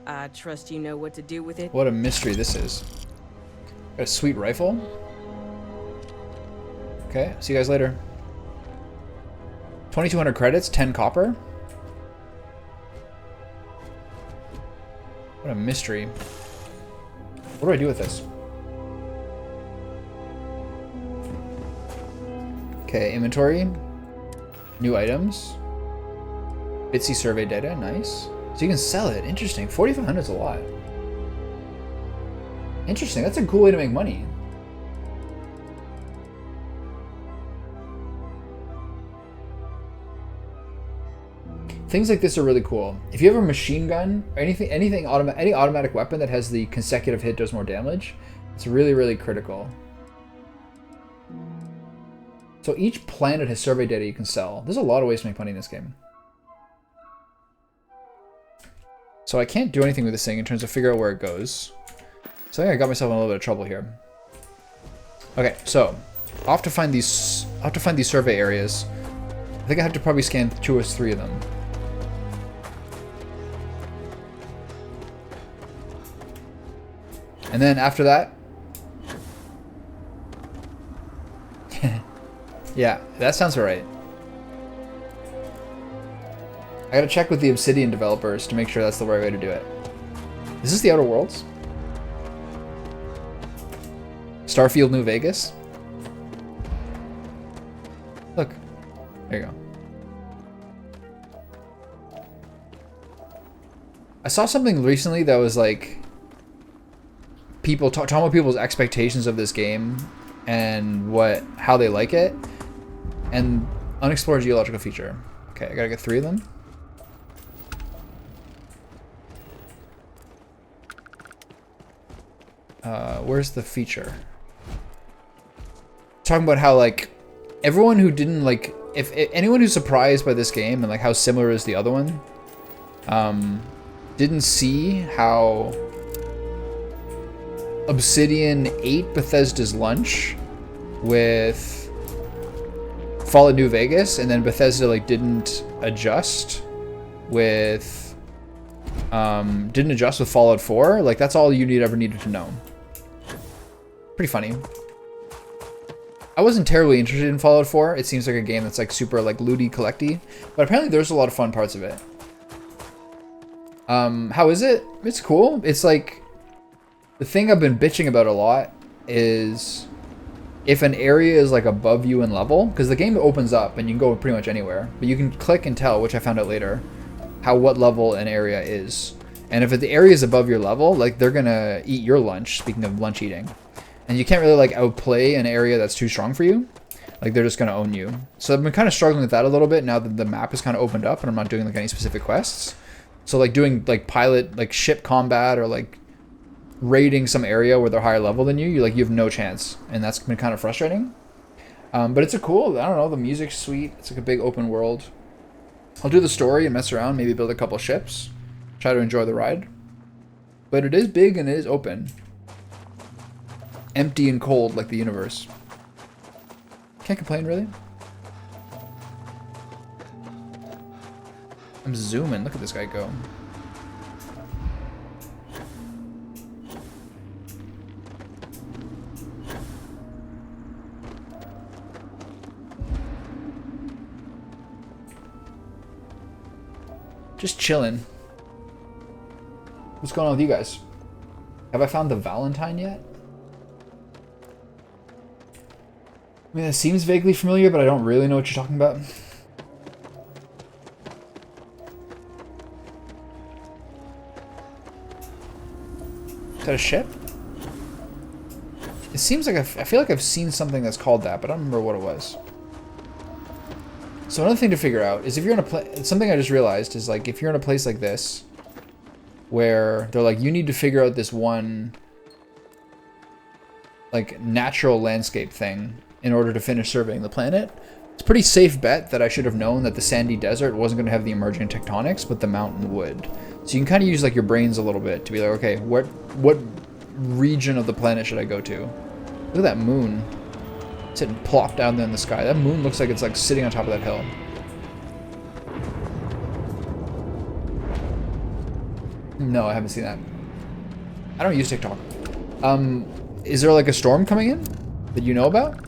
I trust you know what to do with it. What a mystery this is. Got a sweet rifle. Okay, see you guys later. 2,200 credits, 10 copper. What a mystery. What do I do with this? Okay, inventory. New items. Bitsy survey data, nice. So you can sell it. Interesting. 4,500 is a lot. Interesting. That's a cool way to make money. Things like this are really cool. If you have a machine gun or any automatic weapon that has the consecutive hit does more damage, it's really, really critical. So each planet has survey data you can sell. There's a lot of ways to make money in this game. So I can't do anything with this thing in terms of figure out where it goes. So I think I got myself in a little bit of trouble here. Okay, so I'll have to find these survey areas. I think I have to probably scan 2 or 3 of them. And then after that, yeah, that sounds alright. I gotta check with the Obsidian developers to make sure that's the right way to do it. Is this the Outer Worlds? Starfield, New Vegas? Look, there you go. I saw something recently that was like people talking about people's expectations of this game and how they like it, and unexplored geological feature. Okay, I gotta get 3 of them. Where's the feature? Talking about how like everyone who didn't like, if anyone who's surprised by this game and like how similar is the other one, didn't see how Obsidian ate Bethesda's lunch with Fallout New Vegas, and then Bethesda like didn't adjust with Fallout 4. Like that's all you ever needed to know. Pretty funny. I wasn't terribly interested in Fallout 4. It seems like a game that's like super like looty collecty, but apparently there's a lot of fun parts of it. How is it? It's cool. It's like the thing I've been bitching about a lot is if an area is like above you in level, because the game opens up and you can go pretty much anywhere, but you can click and tell, which I found out later, what level an area is. And if the area is above your level, like they're gonna eat your lunch, speaking of lunch eating. And you can't really like outplay an area that's too strong for you. Like they're just gonna own you. So I've been kind of struggling with that a little bit now that the map is kind of opened up and I'm not doing like any specific quests. So like doing like pilot, like ship combat or like raiding some area where they're higher level than you have no chance. And that's been kind of frustrating. But it's a cool, I don't know, the music's sweet. It's like a big open world. I'll do the story and mess around, maybe build a couple ships. Try to enjoy the ride. But it is big and it is open. Empty and cold like the universe. Can't complain, really. I'm zooming. Look at this guy go. Just chilling. What's going on with you guys? Have I found the Valentine yet? I mean, it seems vaguely familiar, but I don't really know what you're talking about. Is that a ship? It seems like I feel like I've seen something that's called that, but I don't remember what it was. So another thing to figure out is if you're in a place, something I just realized is like if you're in a place like this, where they're like, you need to figure out this one like natural landscape thing in order to finish surveying the planet. It's a pretty safe bet that I should have known that the sandy desert wasn't going to have the emerging tectonics, but the mountain would. So you can kind of use like your brains a little bit to be like, okay, what region of the planet should I go to? Look at that moon. It's sitting plop down there in the sky. That moon looks like it's like sitting on top of that hill. No, I haven't seen that. I don't use TikTok. Is there like a storm coming in that you know about?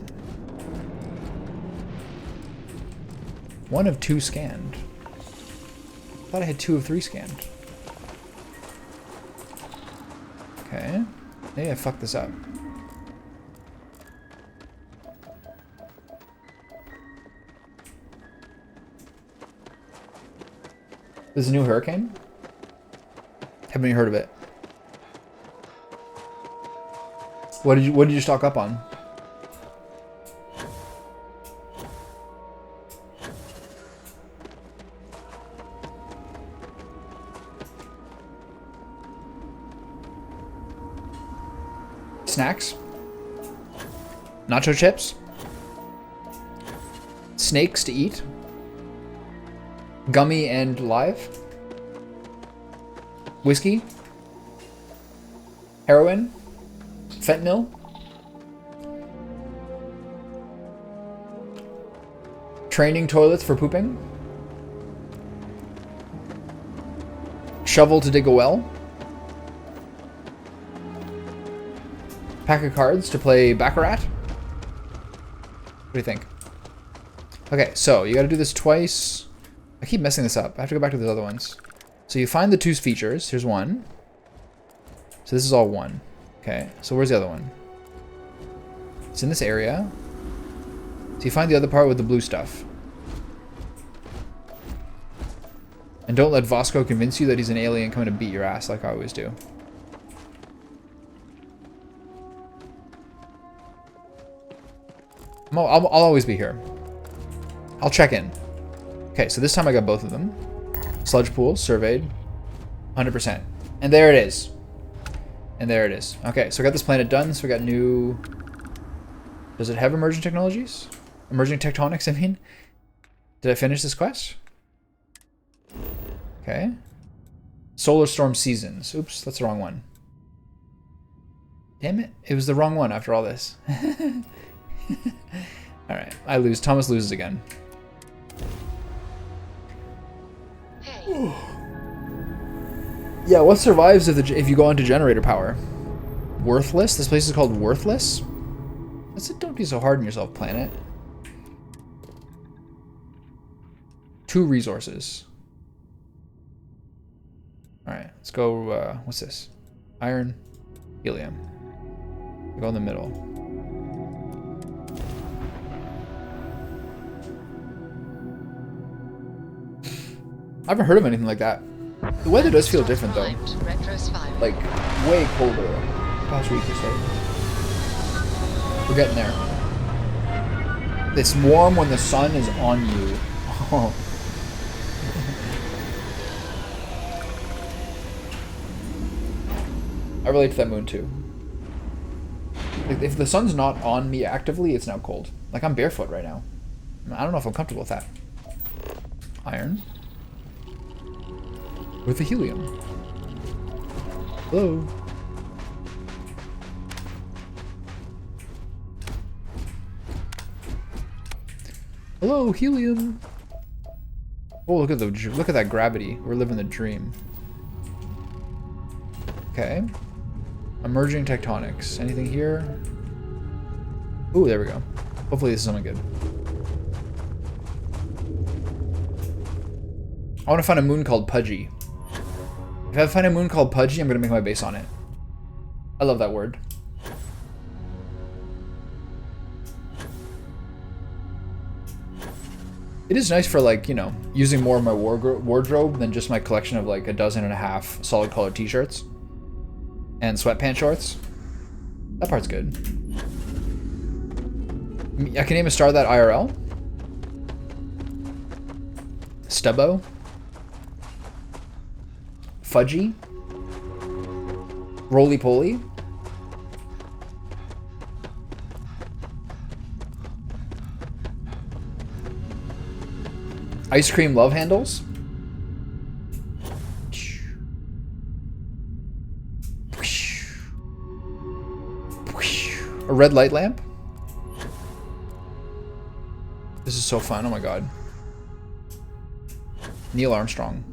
1 of 2 scanned. I thought I had 2 of 3 scanned. Okay. Maybe I fucked this up. There's a new hurricane? Haven't even heard of it. What did you stock up on? Snacks? Nacho chips? Snakes to eat? Gummy and live? Whiskey? Heroin? Fentanyl? Training toilets for pooping? Shovel to dig a well? Pack of cards to play Baccarat? What do you think? Okay, so you gotta do this twice. I keep messing this up. I have to go back to those other ones. So you find the two features. Here's one. So this is all one. Okay, so where's the other one? It's in this area. So you find the other part with the blue stuff. And don't let Vasco convince you that he's an alien coming to beat your ass like I always do. I'll always be here. I'll check in. Okay, so this time I got both of them. Sludge pool, surveyed, 100%. And there it is. And there it is. Okay, so I got this planet done, so we got new... Does it have emerging technologies? Emerging tectonics, I mean? Did I finish this quest? Okay. Solar storm seasons. Oops, that's the wrong one. Damn it. It was the wrong one after all this. Alright, I lose. Thomas loses again. Hey. Yeah, what survives if you go onto generator power? Worthless? This place is called Worthless? That's it. Don't be so hard on yourself, planet. 2 resources. Alright, let's go, what's this? Iron, helium. Go in the middle. I haven't heard of anything like that. The weather does feel different though. Like, way colder past week or so. We're getting there. It's warm when the sun is on you. Oh. I relate to that moon too. Like, if the sun's not on me actively, it's now cold. Like, I'm barefoot right now. I don't know if I'm comfortable with that. Iron. With the helium. Hello. Hello, helium. Oh, look at that gravity. We're living the dream. Okay. Emerging tectonics. Anything here? Ooh, there we go. Hopefully this is something good. I want to find a moon called Pudgy. If I find a moon called Pudgy, I'm going to make my base on it. I love that word. It is nice for, like, you know, using more of my wardrobe than just my collection of like 12.5 solid colored t-shirts and sweatpant shorts. That part's good. I can name a star that IRL. Stubbo. Fudgy. Roly-poly. Ice cream love handles. A red light lamp. This is so fun. Oh my god. Neil Armstrong.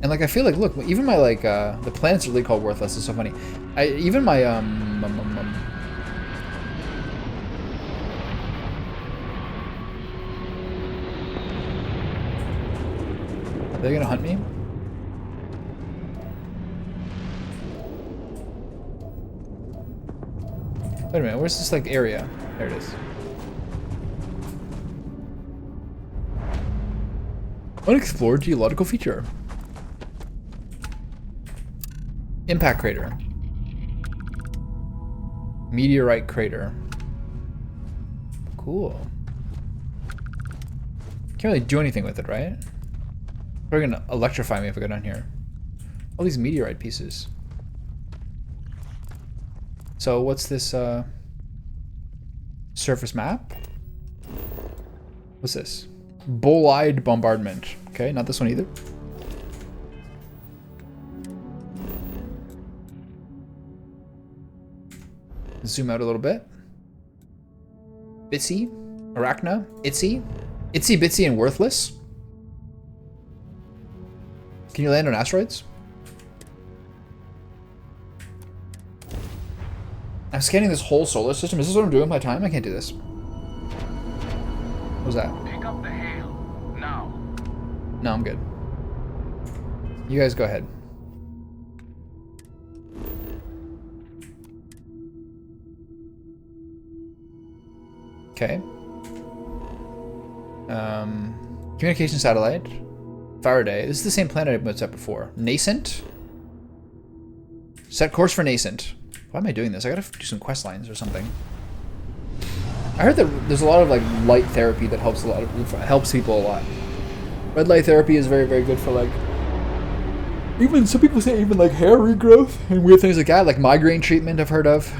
And like, I feel like, look, even my like the planets are really called Worthless. It's so funny. Even my Are they gonna hunt me? Wait a minute, where's this like area? There it is. Unexplored geological feature. Impact crater. Meteorite crater. Cool. Can't really do anything with it, right? They're gonna electrify me if I go down here. All these meteorite pieces. So what's this surface map? What's this? Bull-eyed bombardment. Okay, not this one either. Zoom out a little bit. Bitsy, Arachna, Itsy, Bitsy, and Worthless. Can you land on asteroids? I'm scanning this whole solar system. Is this what I'm doing with my time? I can't do this. What was that? Pick up the hail. Now. No, I'm good. You guys go ahead. Okay. Communication satellite. Faraday. This is the same planet I've looked at before. Nascent. Set course for Nascent. Why am I doing this? I gotta do some quest lines or something. I heard that there's a lot of like light therapy that helps people a lot. Red light therapy is very, very good for like, even some people say even like hair regrowth and weird things like that, like migraine treatment I've heard of.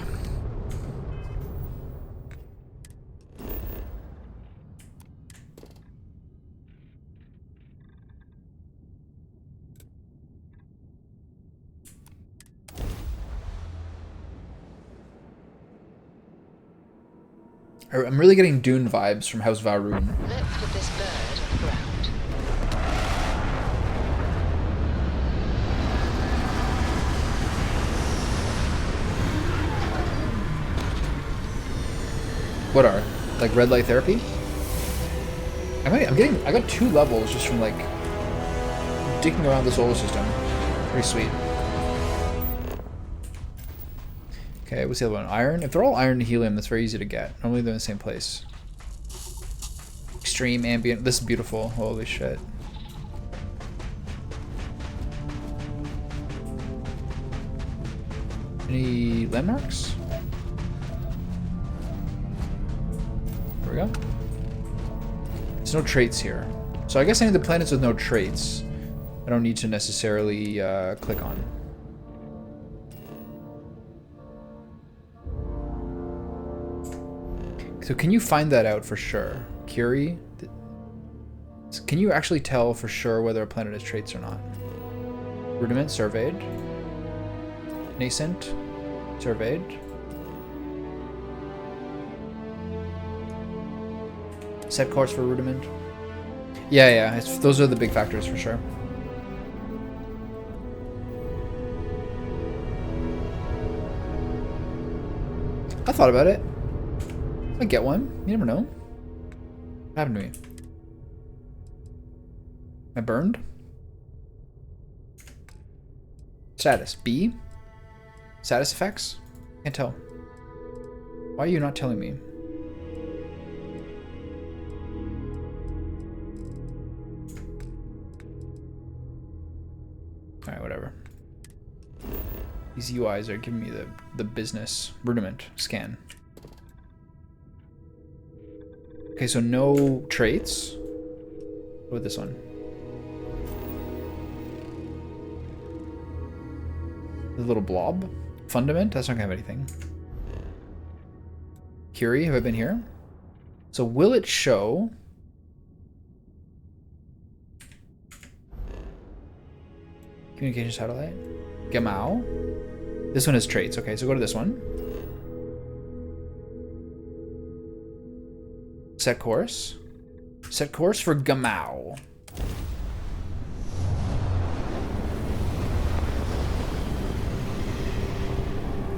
I'm really getting Dune vibes from House Varun. Let's put this bird on the ground. What are? Like red light therapy? I got 2 levels just from like digging around the solar system. Pretty sweet. Okay, what's the other one? Iron? If they're all iron and helium, that's very easy to get. Normally they're in the same place. Extreme ambient. This is beautiful. Holy shit. Any landmarks? There we go. There's no traits here. So I guess any of the planets with no traits, I don't need to necessarily click on. So can you find that out for sure? Curie? Can you actually tell for sure whether a planet has traits or not? Rudiment surveyed. Nascent surveyed. Set course for rudiment. Yeah, those are the big factors for sure. I thought about it. I get one. You never know. What happened to me? I burned? Status. B? Status effects? Can't tell. Why are you not telling me? Alright, whatever. These UIs are giving me the business. Rudiment. Scan. Okay, so no traits. What about this one? The little blob. Fundament? That's not gonna have anything. Curie, have I been here? So will it show... Communication satellite? Gamau? This one has traits. Okay, so go to this one. Set course. Set course for Gamau.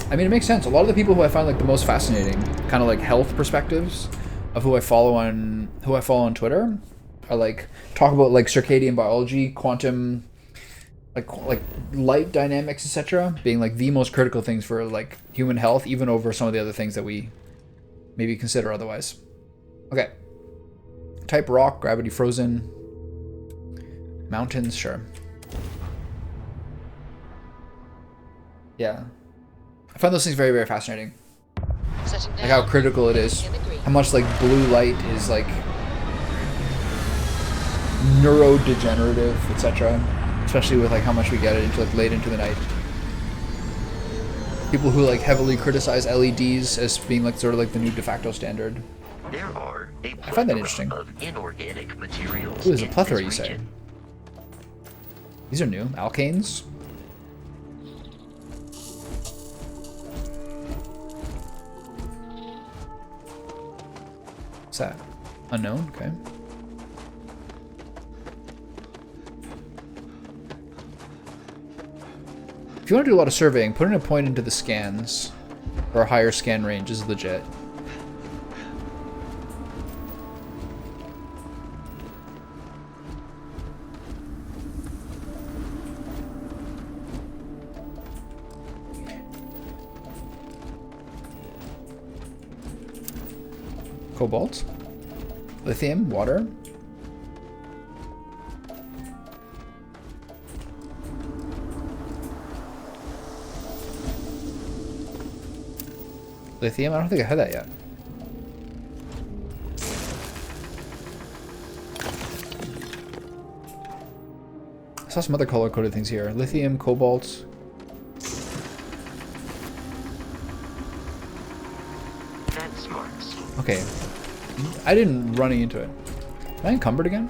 I mean, it makes sense. A lot of the people who I find like the most fascinating, kind of like health perspectives of who I follow on Twitter, are like talk about like circadian biology, quantum, like light dynamics, etc., being like the most critical things for like human health, even over some of the other things that we maybe consider otherwise. Okay. Type rock, gravity frozen. Mountains, sure. Yeah. I find those things very, very fascinating. Like how critical it is. How much like blue light is like neurodegenerative, etc. Especially with like how much we get it into like late into the night. People who like heavily criticize LEDs as being like sort of like the new de facto standard. There are a I find that interesting. of inorganic materials. Ooh, there's a in plethora, this you say? region. These are new. Alkanes. What's that? Unknown? Okay. If you want to do a lot of surveying, putting a point into the scans for a higher scan range is legit. Cobalt, lithium, water. Lithium? I don't think I had that yet. I saw some other color-coded things here. Lithium, cobalt. That smarts. Okay. I didn't run into it. Am I encumbered again?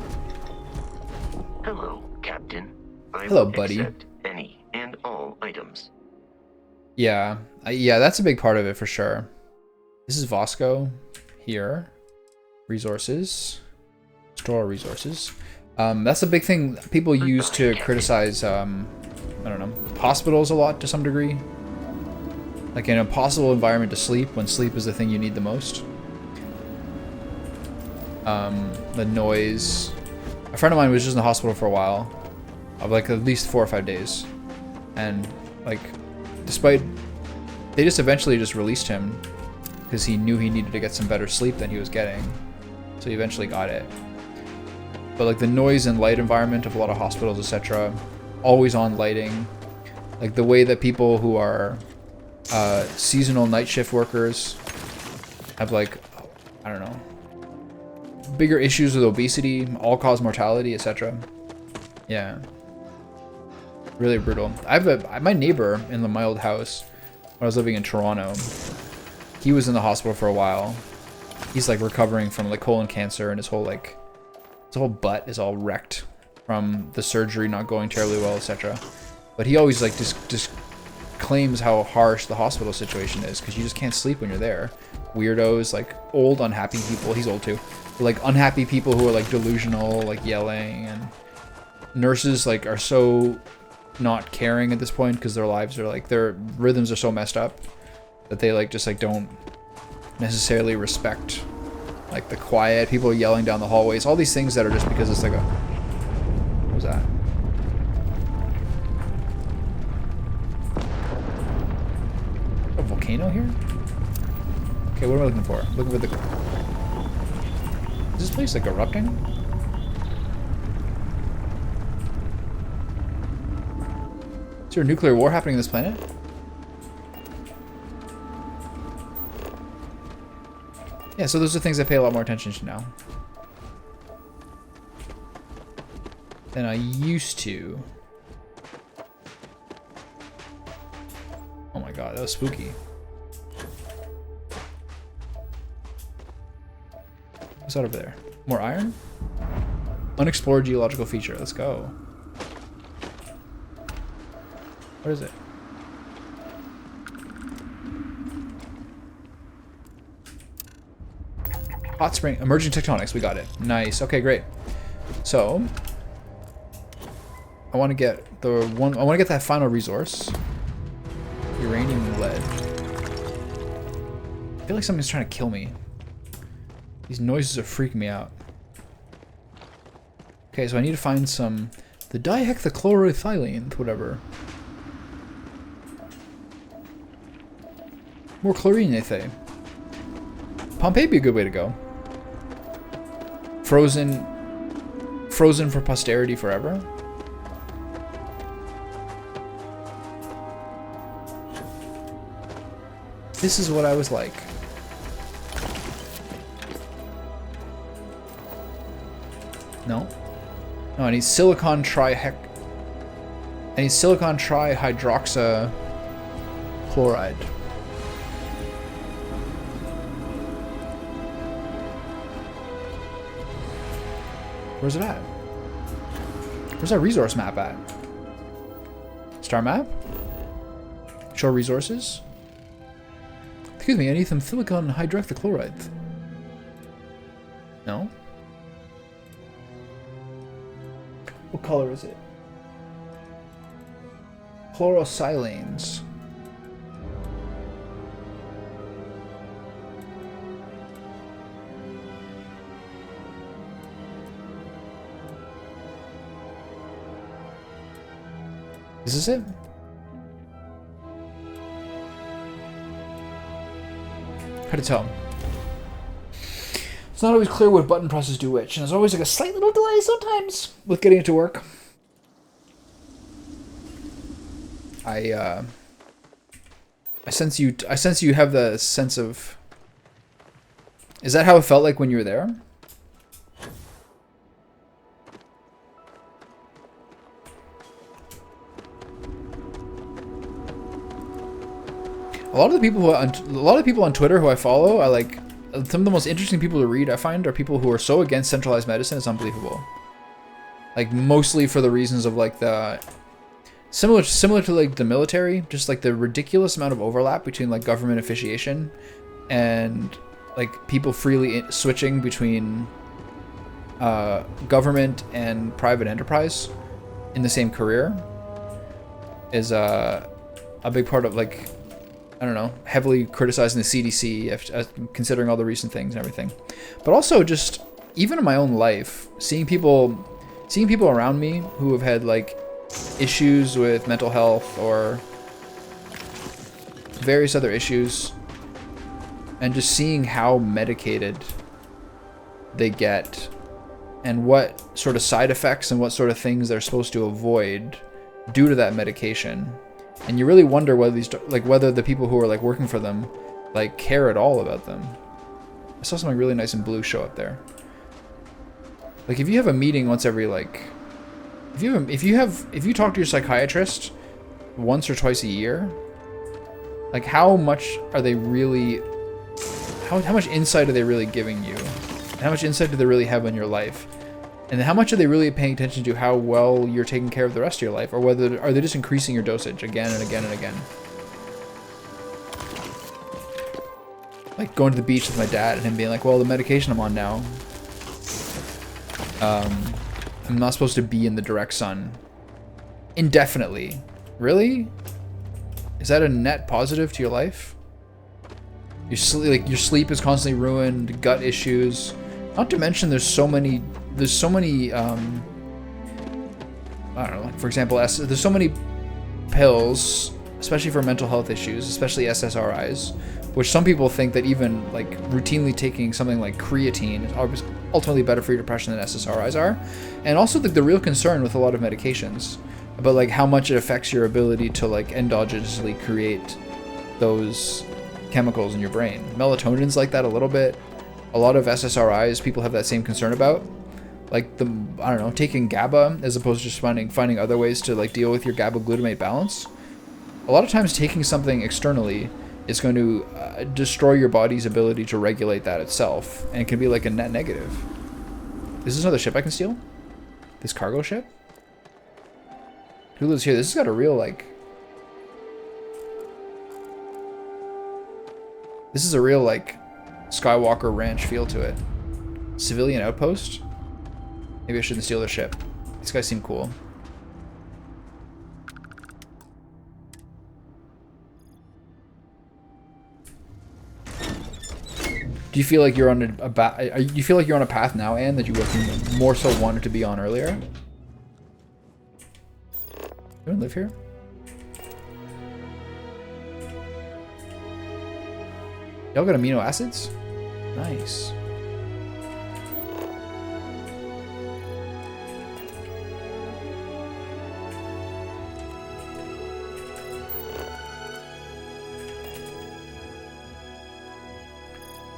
Hello, Captain. I Hello, will buddy. accept any and all items. Yeah. Yeah, that's a big part of it for sure. This is Vosco here. Resources. Store resources. That's a big thing people use to criticize, I don't know, hospitals a lot to some degree. Like an impossible environment to sleep when sleep is the thing you need the most. The noise. A friend of mine was just in the hospital for a while, of like at least 4 or 5 days, and like, despite, they just eventually just released him because he knew he needed to get some better sleep than he was getting, so he eventually got it. But like the noise and light environment of a lot of hospitals, etc., always on lighting, like the way that people who are seasonal night shift workers have like, I don't know, bigger issues with obesity, all-cause mortality, etc. Yeah, really brutal. I have my neighbor in my old house when I was living in Toronto. He was in the hospital for a while. He's like recovering from like colon cancer, and his whole butt is all wrecked from the surgery not going terribly well, etc. But he always like just claims how harsh the hospital situation is because you just can't sleep when you're there. Weirdos, like old unhappy people. He's old too. But, like unhappy people who are like delusional, like yelling, and nurses like are so not caring at this point because their lives are like, their rhythms are so messed up that they like just like don't necessarily respect like the quiet. People are yelling down the hallways, all these things that are just because it's like a, what was that? A volcano here? Okay, what am I looking for? Looking for the, is this place like erupting? Is there a nuclear war happening on this planet? Yeah, so those are things I pay a lot more attention to now than I used to. Oh my god, that was spooky. What's that over there? More iron? Unexplored geological feature. Let's go. What is it? Hot spring, emerging tectonics, we got it. Nice, okay, great. So, I want to get the one, I want to get that final resource. Uranium and lead. I feel like something's trying to kill me. These noises are freaking me out. Okay, so I need to find some, the dihexachloroethylene, whatever. More chlorine, they say. Pompeii would be a good way to go. Frozen for posterity forever. This is what I was like. No. No, I need silicon trihydroxy chloride. Where's it at? Where's that resource map at? Star map? Show resources? Excuse me, I need some silicon hydroxychloride. No? What color is it? Chlorosilanes. Is this it? Hard to tell. It's not always clear what button presses do which, and there's always like a slight little delay sometimes with getting it to work. I sense you have the sense of... Is that how it felt like when you were there? A lot of the people on Twitter who I follow, I like some of the most interesting people to read. I find are people who are so against centralized medicine. It's unbelievable. Like mostly for the reasons of like the similar to like the military, just like the ridiculous amount of overlap between like government officiation and like people freely switching between government and private enterprise in the same career is a big part of like, I don't know, heavily criticizing the CDC, considering all the recent things and everything. But also just, even in my own life, seeing people around me who have had like issues with mental health or various other issues, and just seeing how medicated they get and what sort of side effects and what sort of things they're supposed to avoid due to that medication. And you really wonder whether the people who are like working for them like care at all about them. I saw something really nice in blue show up there. Like if you have a meeting once every like, if you talk to your psychiatrist once or twice a year, like how much are they really, how much insight are they really giving you? And how much insight do they really have in your life? And how much are they really paying attention to how well you're taking care of the rest of your life? Or whether are they just increasing your dosage again and again and again? Like going to the beach with my dad and him being like, well, the medication I'm on now, I'm not supposed to be in the direct sun indefinitely. Really? Is that a net positive to your life? Your sleep is constantly ruined, gut issues. Not to mention there's so many I don't know, like for example, there's so many pills, especially for mental health issues, especially SSRIs, which some people think that even like routinely taking something like creatine is ultimately better for your depression than SSRIs are. And also the real concern with a lot of medications about like how much it affects your ability to like endogenously create those chemicals in your brain. Melatonin's like that a little bit. A lot of SSRIs people have that same concern about. Like I don't know, taking GABA as opposed to just finding other ways to like deal with your GABA glutamate balance. A lot of times taking something externally is going to destroy your body's ability to regulate that itself, and it can be like a net negative. Is this another ship I can steal? This cargo ship? Who lives here? This has got a real like... This is a real like Skywalker Ranch feel to it. Civilian outpost? Maybe I shouldn't steal their ship. These guys seem cool. Do you feel like you're on you feel like you're on a path now, Anne, that you more so wanted to be on earlier? Anyone live here? Y'all got amino acids? Nice.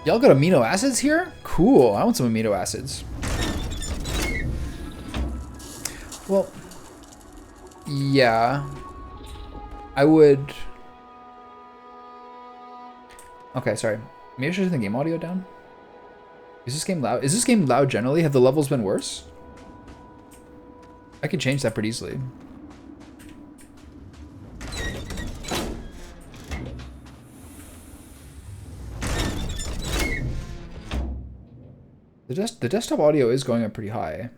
Y'all got amino acids here? Cool. I want some amino acids. Well, yeah. I would... Okay, sorry. Maybe I should turn the game audio down. Is this game loud? Is this game loud generally? Have the levels been worse? I could change that pretty easily. The desktop audio is going up pretty high.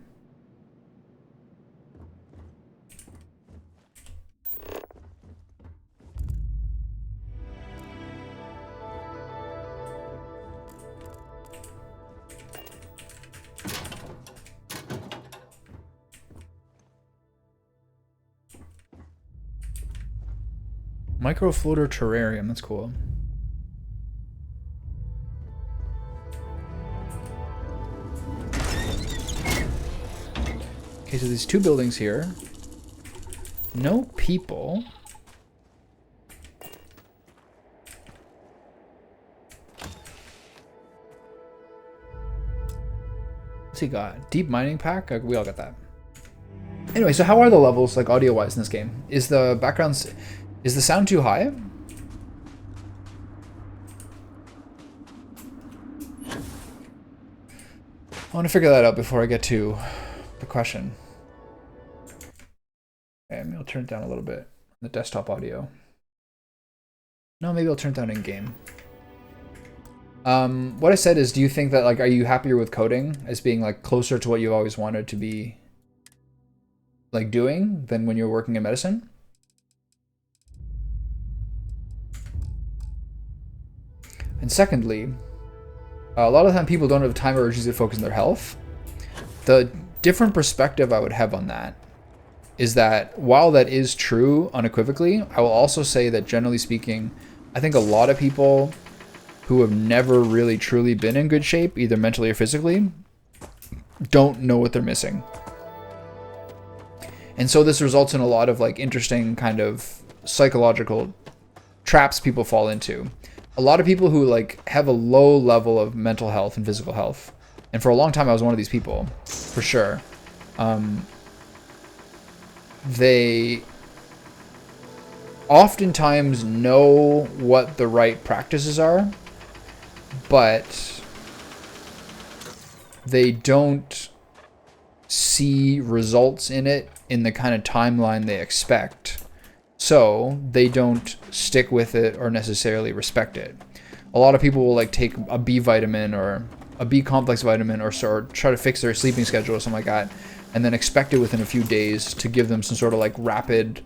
Microfloater terrarium, that's cool. Okay, so these two buildings here. No people. What's he got? Deep mining pack? We all got that. Anyway, so how are the levels, like audio-wise in this game? Is the background... Is the sound too high? I want to figure that out before I get to the question. Okay, maybe I'll turn it down a little bit. The desktop audio. No, maybe I'll turn it down in game. What I said is, do you think that, like, are you happier with coding as being, like, closer to what you've always wanted to be, like, doing than when you're working in medicine? And secondly, a lot of the time people don't have time or urgency to focus on their health. The different perspective I would have on that is that while that is true unequivocally, I will also say that generally speaking, I think a lot of people who have never really truly been in good shape, either mentally or physically, don't know what they're missing. And so this results in a lot of like interesting kind of psychological traps people fall into. A lot of people who like have a low level of mental health and physical health, and for a long time I was one of these people, for sure. They oftentimes know what the right practices are, but they don't see results in it in the kind of timeline they expect. So they don't stick with it or necessarily respect it. A lot of people will like take a B vitamin or a B complex vitamin or try to fix their sleeping schedule or something like that, and then expect it within a few days to give them some sort of like rapid,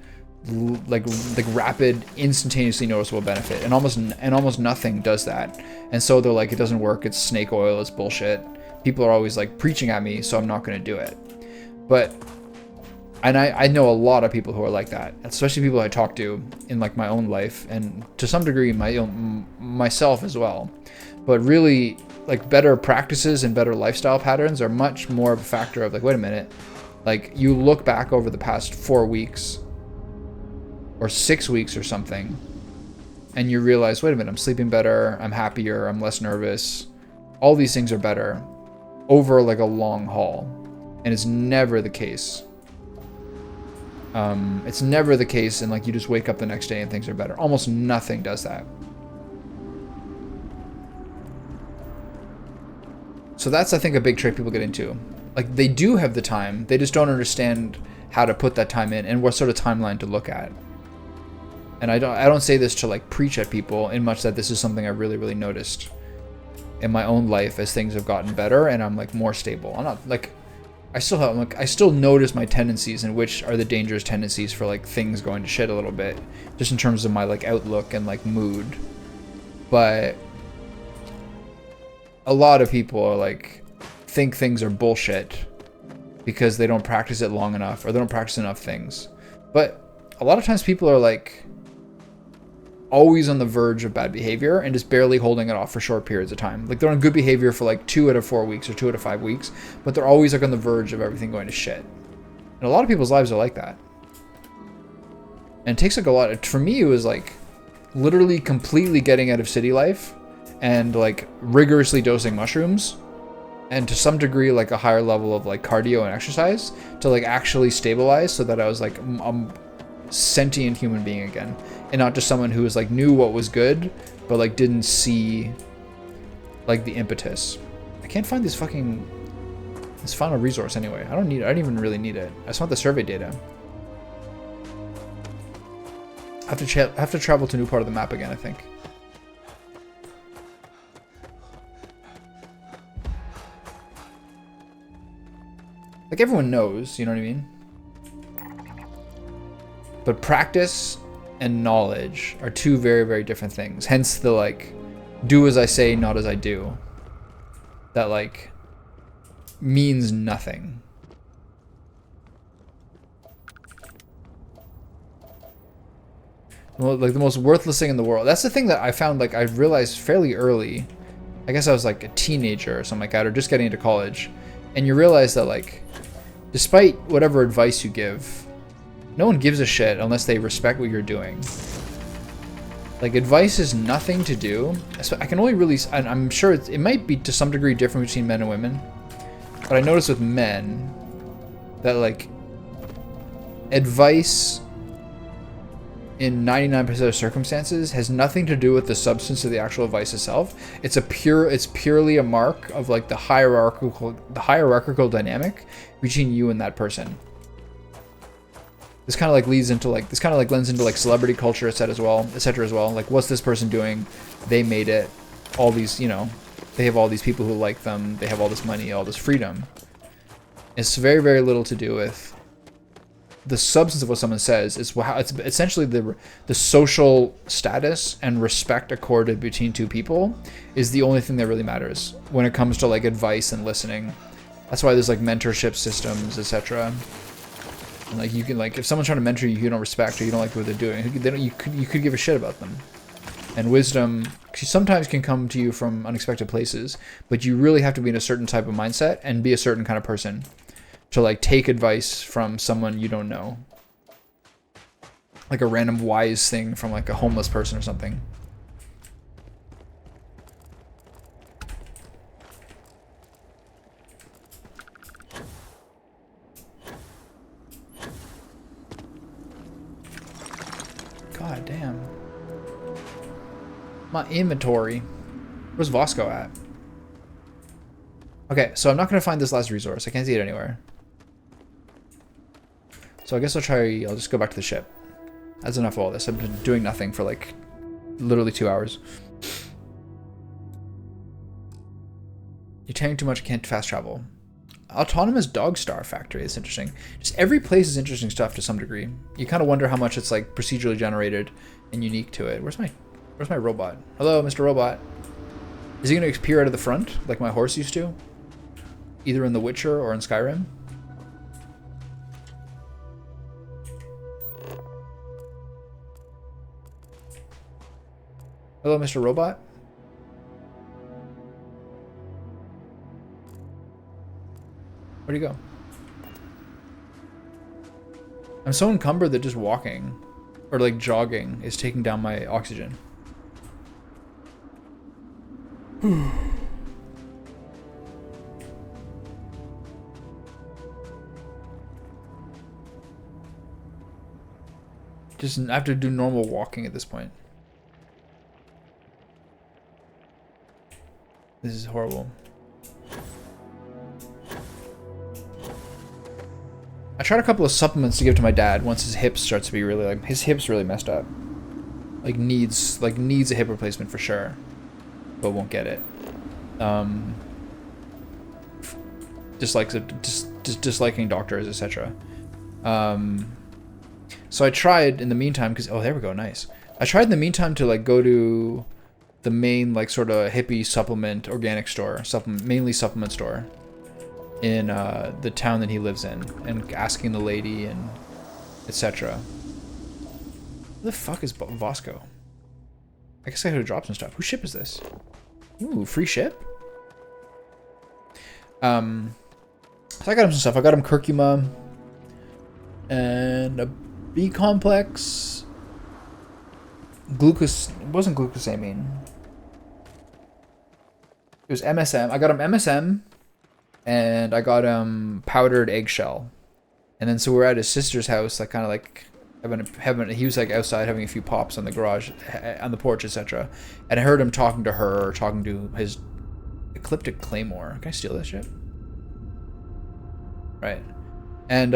instantaneously noticeable benefit. And almost nothing does that. And so they're like, it doesn't work. It's snake oil. It's bullshit. People are always like preaching at me, so I'm not going to do it. But and I know a lot of people who are like that, especially people I talk to in like my own life and to some degree myself as well. But really, like better practices and better lifestyle patterns are much more of a factor of like, wait a minute, like you look back over the past 4 weeks or 6 weeks or something, and you realize, wait a minute, I'm sleeping better, I'm happier, I'm less nervous. All these things are better over like a long haul, and it's never the case. It's never the case and like you just wake up the next day and things are better. Almost nothing does that. So that's, I think, a big trick people get into. Like they do have the time, they just don't understand how to put that time in and what sort of timeline to look at. And I don't say this to like preach at people in much that this is something I really, really noticed in my own life as things have gotten better and I'm like more stable. I'm not like, I still notice my tendencies and which are the dangerous tendencies for like things going to shit a little bit, just in terms of my like outlook and like mood. But a lot of people are like think things are bullshit because they don't practice it long enough or they don't practice enough things. But a lot of times people are like always on the verge of bad behavior and just barely holding it off for short periods of time. Like they're on good behavior for like 2 out of 4 weeks or 2 out of 5 weeks, but they're always like on the verge of everything going to shit. And a lot of people's lives are like that. And it takes like a lot. For me, it was like literally completely getting out of city life and like rigorously dosing mushrooms, and to some degree like a higher level of like cardio and exercise to like actually stabilize, so that I was like a sentient human being again, and not just someone who was like knew what was good but like didn't see like the impetus. I can't find this final resource anyway. I don't even really need it. I just want the survey data. I have to travel to a new part of the map again, I think. Like everyone knows, you know what I mean? But practice and knowledge are two very, very different things. Hence the like, do as I say, not as I do. That like means nothing. Well, like the most worthless thing in the world. That's the thing that I found, like I realized fairly early. I guess I was like a teenager or something like that, or just getting into college. And you realize that like, despite whatever advice you give, no one gives a shit unless they respect what you're doing. Like advice is nothing to do. I can only really, I'm sure it might be to some degree different between men and women. But I noticed with men that like advice in 99% of circumstances has nothing to do with the substance of the actual advice itself. It's purely a mark of like the hierarchical dynamic between you and that person. This kind of like lends into like celebrity culture, etc. as well. Like, what's this person doing? They made it. All these, you know, they have all these people who like them. They have all this money, all this freedom. It's very, very little to do with the substance of what someone says. It's essentially the social status and respect accorded between two people is the only thing that really matters when it comes to like advice and listening. That's why there's like mentorship systems, etc. Like you can, like, if someone's trying to mentor you, you don't respect or you don't like what they're doing, you could give a shit about them. And wisdom sometimes can come to you from unexpected places, but you really have to be in a certain type of mindset and be a certain kind of person to like take advice from someone you don't know. Like a random wise thing from like a homeless person or something. God damn. My inventory. Where's Vasco at? Okay, so I'm not gonna find this last resource. I can't see it anywhere. So I guess I'll just go back to the ship. That's enough of all this. I've been doing nothing for like literally 2 hours. You're carrying too much, can't fast travel. Autonomous dog star factory is interesting. Just every place is interesting stuff to some degree. You kind of wonder how much it's like procedurally generated and unique to it. Where's my robot? Hello, Mr. Robot. Is he gonna appear out of the front like my horse used to? Either in The Witcher or in Skyrim? Hello, Mr. Robot. Where'd he go? I'm so encumbered that just walking or like jogging is taking down my oxygen. Just I have to do normal walking at this point. This is horrible. I tried a couple of supplements to give to my dad once his hips starts to be really like his hips really messed up. Like needs a hip replacement for sure, but won't get it. Disliking doctors, etc. So I tried in the meantime because oh there we go, nice. I tried in the meantime to like go to the main like sort of hippie supplement organic store, mainly supplement store in the town that he lives in, and asking the lady and etc. Who the fuck is Vasco? I guess I could have dropped some stuff. Whose ship is this? Ooh, free ship? So I got him some stuff. I got him curcuma and a B complex. It wasn't glucosamine. It was MSM. I got him MSM, and I got him powdered eggshell. And then so we're at his sister's house, like kind of like having he was like outside having a few pops on the garage, on the porch, etc. And I heard him talking to her, talking to his ecliptic claymore. Can I steal that shit? Right. And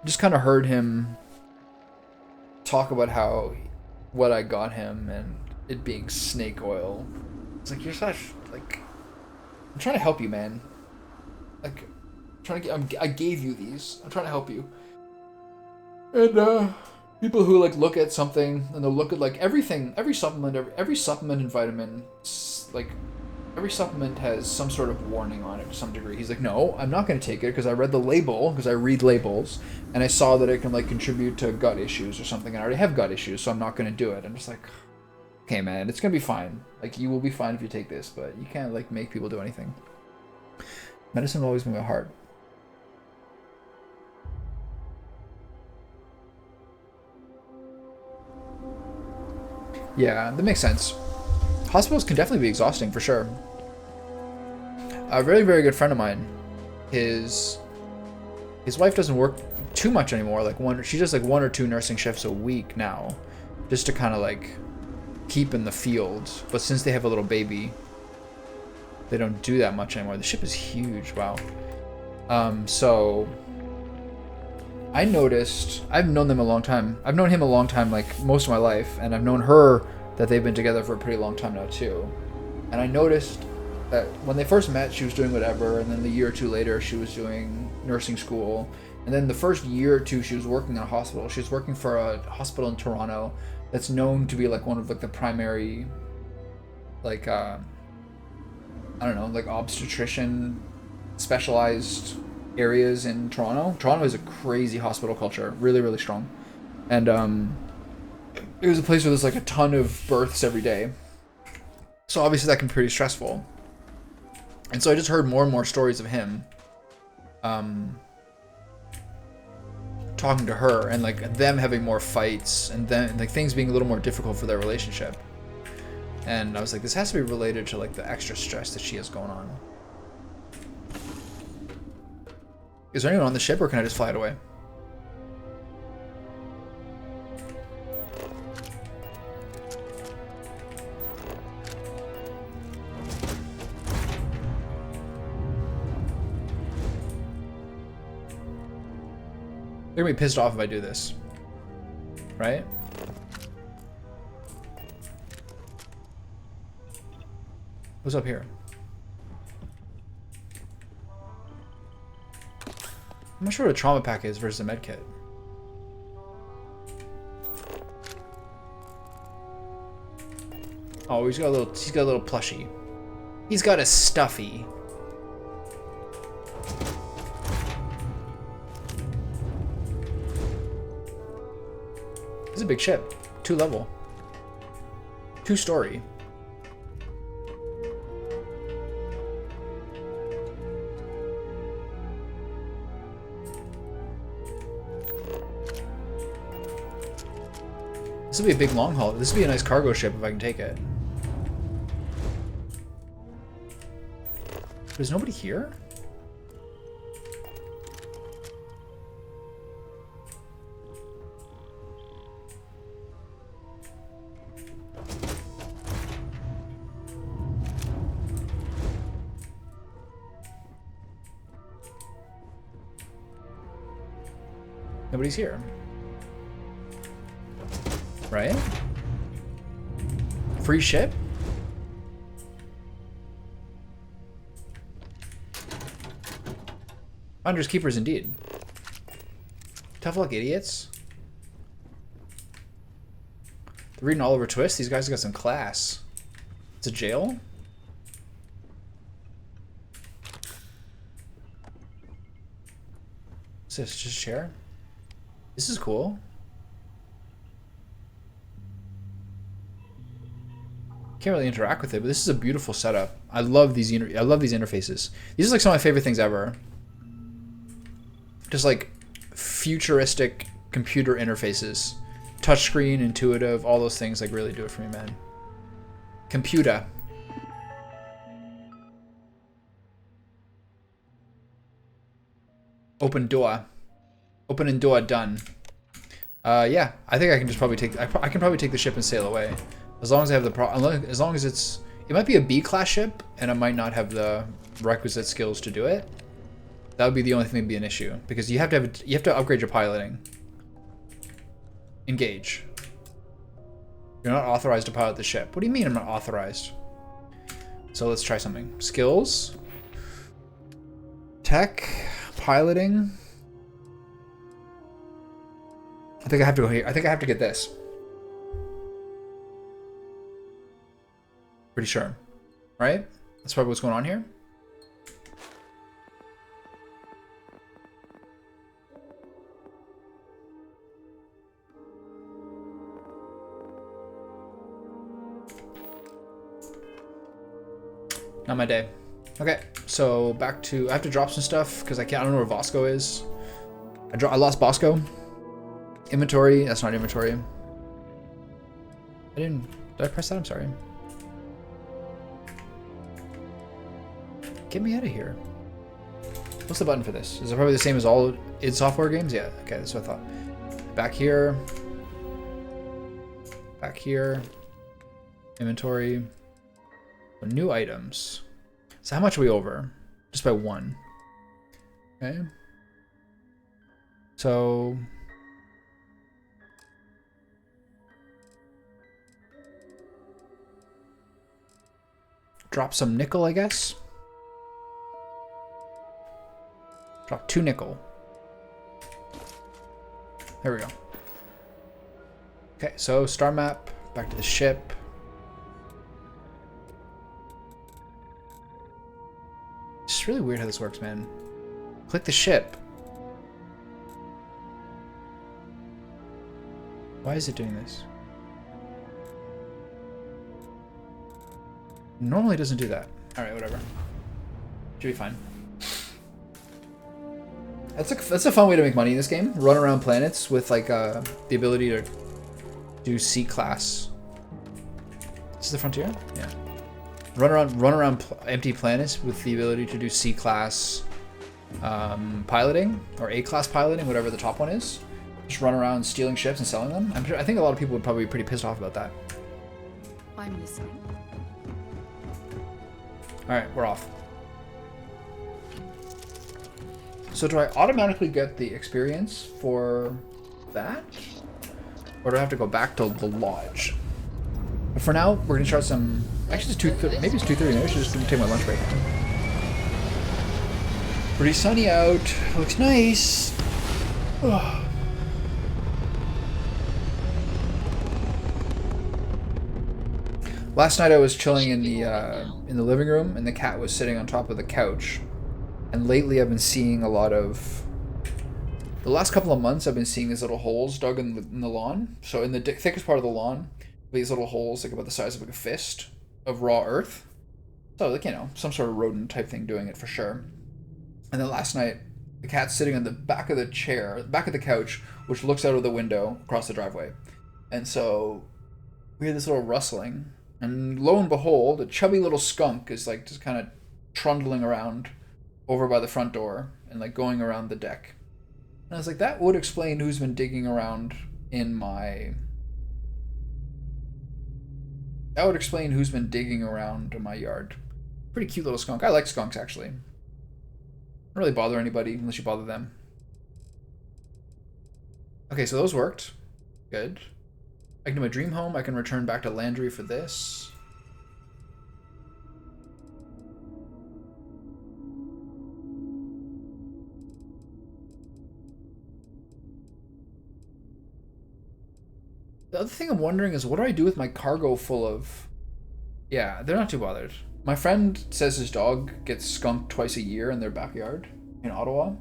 just kind of heard him talk about how what I got him and it being snake oil. It's like, you're such like, I'm trying to help you, man. Like, I'm trying to get, I gave you these. I'm trying to help you. And people who like look at something and they'll look at like everything, every supplement and vitamin, like every supplement has some sort of warning on it to some degree. He's like, no, I'm not going to take it because I read the label, because I read labels, and I saw that it can like contribute to gut issues or something. And I already have gut issues, so I'm not going to do it. I'm just like, okay, man, it's going to be fine. Like, you will be fine if you take this, but you can't like make people do anything. Medicine will always be my heart. Yeah, that makes sense. Hospitals can definitely be exhausting, for sure. A very, very good friend of mine, his wife doesn't work too much anymore. Like she does like 1 or 2 nursing shifts a week now, just to kind of like keep in the field. But since they have a little baby, they don't do that much anymore. The ship is huge. Wow. So I noticed, I've known them a long time. I've known him a long time, like most of my life, and I've known her that they've been together for a pretty long time now too. And I noticed that when they first met, she was doing whatever, and then the year or two later, she was doing nursing school. And then the first year or two, she was working in a hospital. She was working for a hospital in Toronto that's known to be like one of like the primary, like, I don't know, like obstetrician specialized areas in Toronto. Toronto is a crazy hospital culture, really, really strong. And it was a place where there's like a ton of births every day. So obviously that can be pretty stressful. And so I just heard more and more stories of him talking to her and like them having more fights and then like things being a little more difficult for their relationship. And I was like, this has to be related to like the extra stress that she has going on. Is there anyone on the ship, or can I just fly it away? They're gonna be pissed off if I do this, right? What's up here? I'm not sure what a trauma pack is versus a med kit. Oh, he's got a little plushie. He's got a stuffy. This is a big ship. 2-level. 2-story. This will be a big long haul. This will be a nice cargo ship if I can take it. There's nobody here? Nobody's here. Right? Free ship? Finders keepers indeed. Tough luck, idiots. They're reading Oliver Twist. These guys got some class. It's a jail? What's this? Just a chair? This is cool. Can't really interact with it, but this is a beautiful setup. I love these interfaces. These are like some of my favorite things ever. Just like futuristic computer interfaces. Touchscreen, intuitive, all those things like really do it for me, man. Computer. Open door. Open and door done. Yeah, I think I can just probably take. I can probably take the ship and sail away, as long as I have the as long as it's. It might be a B class ship, and I might not have the requisite skills to do it. That would be the only thing that'd be an issue, because you have to upgrade your piloting. Engage. You're not authorized to pilot the ship. What do you mean I'm not authorized? So let's try something. Skills. Tech. Piloting. I think I have to go here. I think I have to get this. Pretty sure. Right? That's probably what's going on here. Not my day. Okay, so back to... I have to drop some stuff because I don't know where Bosco is. I lost Bosco. Inventory. That's not inventory. Did I press that? I'm sorry. Get me out of here. What's the button for this? Is it probably the same as all id Software games? Yeah, okay, that's what I thought. Back here. Back here. Inventory. New items. So how much are we over? Just by 1. Okay. So... drop some nickel, I guess. Drop 2 nickel. There we go. Okay, so star map, back to the ship. It's really weird how this works, man. Click the ship. Why is it doing this? Normally it doesn't do that. Alright, whatever. Should be fine. That's a fun way to make money in this game. Run around planets with like the ability to do C class. This is the frontier? Yeah. Run around empty planets with the ability to do C class piloting or A class piloting, whatever the top one is. Just run around stealing ships and selling them. I think a lot of people would probably be pretty pissed off about that. I'm listening. All right, we're off. So do I automatically get the experience for that? Or do I have to go back to the lodge? But for now, we're gonna start some. Actually, it's 2:30. Maybe it's 2:30. Maybe I should just take my lunch break. Pretty sunny out. Looks nice. Ugh. Last night I was chilling in the living room, and the cat was sitting on top of the couch. And lately, I've been seeing a lot of. The last couple of months, I've been seeing these little holes dug in the lawn. So in the thickest part of the lawn, these little holes, like about the size of like a fist, of raw earth. So like, you know, some sort of rodent type thing doing it for sure. And then last night, the cat's sitting on the back of the chair, back of the couch, which looks out of the window across the driveway. And so we hear this little rustling, and lo and behold, a chubby little skunk is like just kind of trundling around over by the front door and like going around the deck. And I was like, that would explain who's been digging around in my... That would explain who's been digging around in my yard. Pretty cute little skunk. I like skunks, actually. Don't really bother anybody unless you bother them. Okay, so those worked. Good. I can do my dream home. I can return back to Landry for this. The other thing I'm wondering is, what do I do with my cargo full of... Yeah, they're not too bothered. My friend says his dog gets skunked twice a year in their backyard in Ottawa.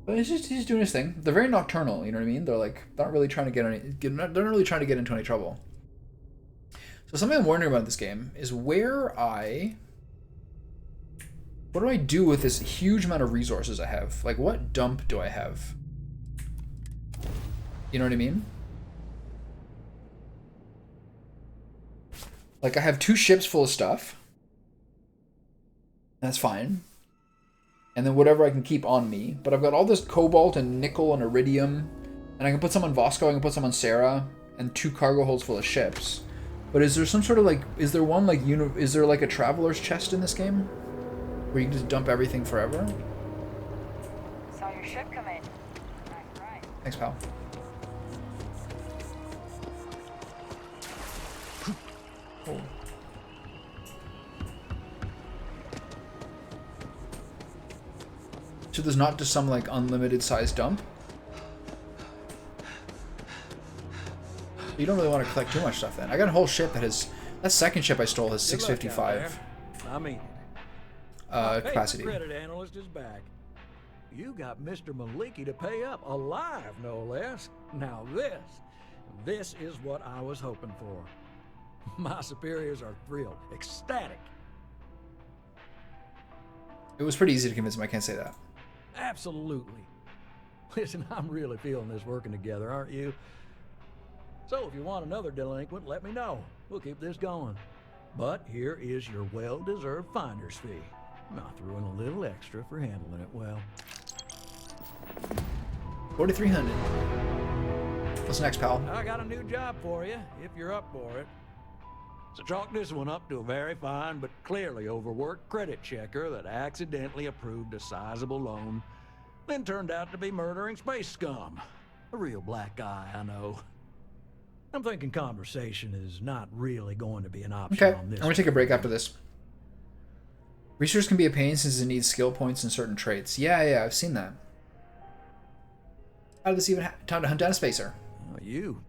But he's doing his thing. They're very nocturnal, you know what I mean? They're like, not really trying to they're not really trying to get into any trouble. So something I'm wondering about this game is what do I do with this huge amount of resources I have? Like, what dump do I have? You know what I mean? Like, I have 2 ships full of stuff. That's fine. and then whatever I can keep on me. But I've got all this cobalt and nickel and iridium, and I can put some on Vasco, I can put some on Sarah, and 2 cargo holds full of ships. But is there some sort of like, is there one like, is there like a traveler's chest in this game? Where you can just dump everything forever? Saw your ship come in. Right. Thanks, pal. Oh. So there's not just some like unlimited size dump? You don't really want to collect too much stuff then. I got a whole ship that has, that second ship I stole has 655 I mean, capacity. Credit analyst is back. You got Mr. Maliki to pay up, alive no less. Now this is what I was hoping for. My superiors are thrilled, ecstatic. It was pretty easy to convince him, I can't say that. Absolutely. Listen, I'm really feeling this working together, aren't you? So if you want another delinquent, let me know. We'll keep this going. But here is your well-deserved finder's fee. I threw in a little extra for handling it well. 4,300. What's next, pal? I got a new job for you, if you're up for it. So chalk this one up to a very fine but clearly overworked credit checker that accidentally approved a sizable loan, then turned out to be murdering space scum. A real black guy, I know. I'm thinking conversation is not really going to be an option Okay, on this. I'm gonna take a break after this. Research can be a pain since it needs skill points and certain traits. Yeah, I've seen that. How did this even happen? Time to hunt down a spacer. You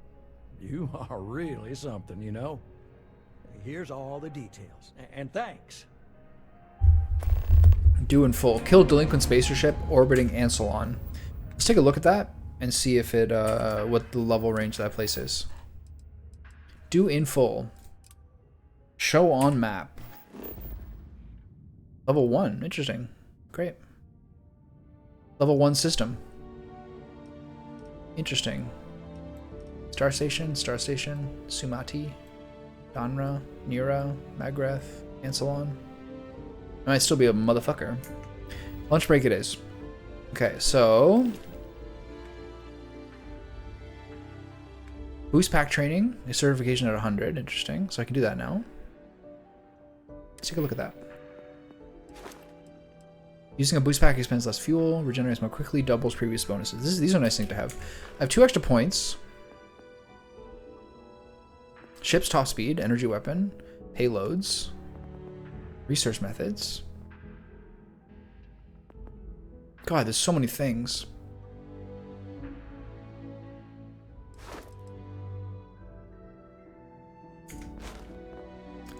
are really something, you know. Here's all the details, and thanks. Do in full. Kill delinquent spacer ship orbiting Anselon. Let's take a look at that and see if it what the level range that place is. Do in full. Show on map. Level 1. Interesting. Great. Level 1 system. Interesting. Star Station, Sumati, Donra, Nira, Magreth, Anselon. I might still be a motherfucker. Lunch break it is. Okay, so boost pack training is certification at 100. Interesting. So I can do that now. Let's take a look at that. Using a boost pack expends less fuel, regenerates more quickly, doubles previous bonuses. These are nice things to have. I have 2 extra points. Ship's top speed, energy weapon, payloads, research methods. God, there's so many things.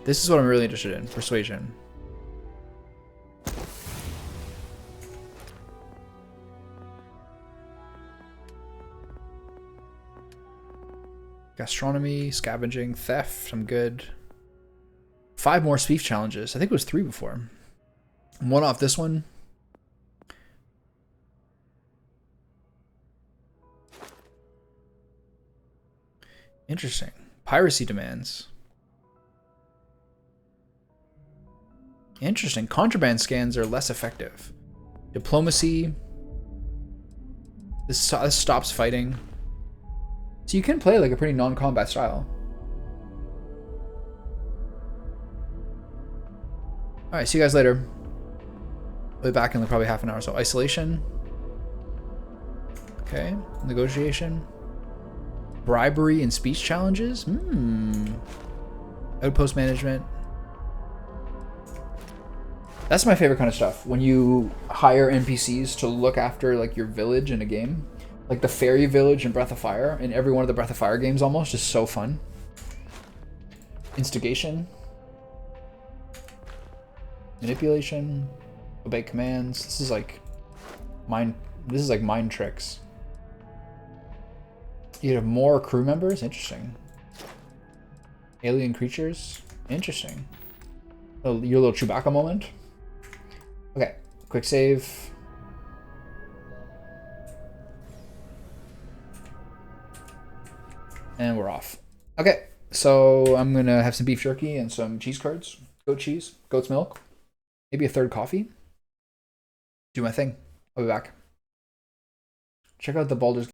This is what I'm really interested in. Persuasion. Gastronomy, scavenging, theft, I'm good. 5 more speech challenges. I think it was 3 before. 1 off this one. Interesting. Piracy demands. Interesting. Contraband scans are less effective. Diplomacy. This stops fighting. So you can play like a pretty non-combat style. Alright, see you guys later. I'll be back in like probably half an hour or so. Isolation. Okay. Negotiation. Bribery and speech challenges. Outpost management. That's my favorite kind of stuff. When you hire NPCs to look after like your village in a game. Like the fairy village in Breath of Fire, in every one of the Breath of Fire games almost, is so fun. Instigation. Manipulation. Obey commands. This is like mind tricks. You have more crew members? Interesting. Alien creatures? Interesting. Oh, your little Chewbacca moment? Okay, quick save. And we're off. Okay, so I'm gonna have some beef jerky and some cheese curds. Goat cheese, goat's milk, maybe a 3rd coffee. do my thing. I'll be back. Check out the Baldur's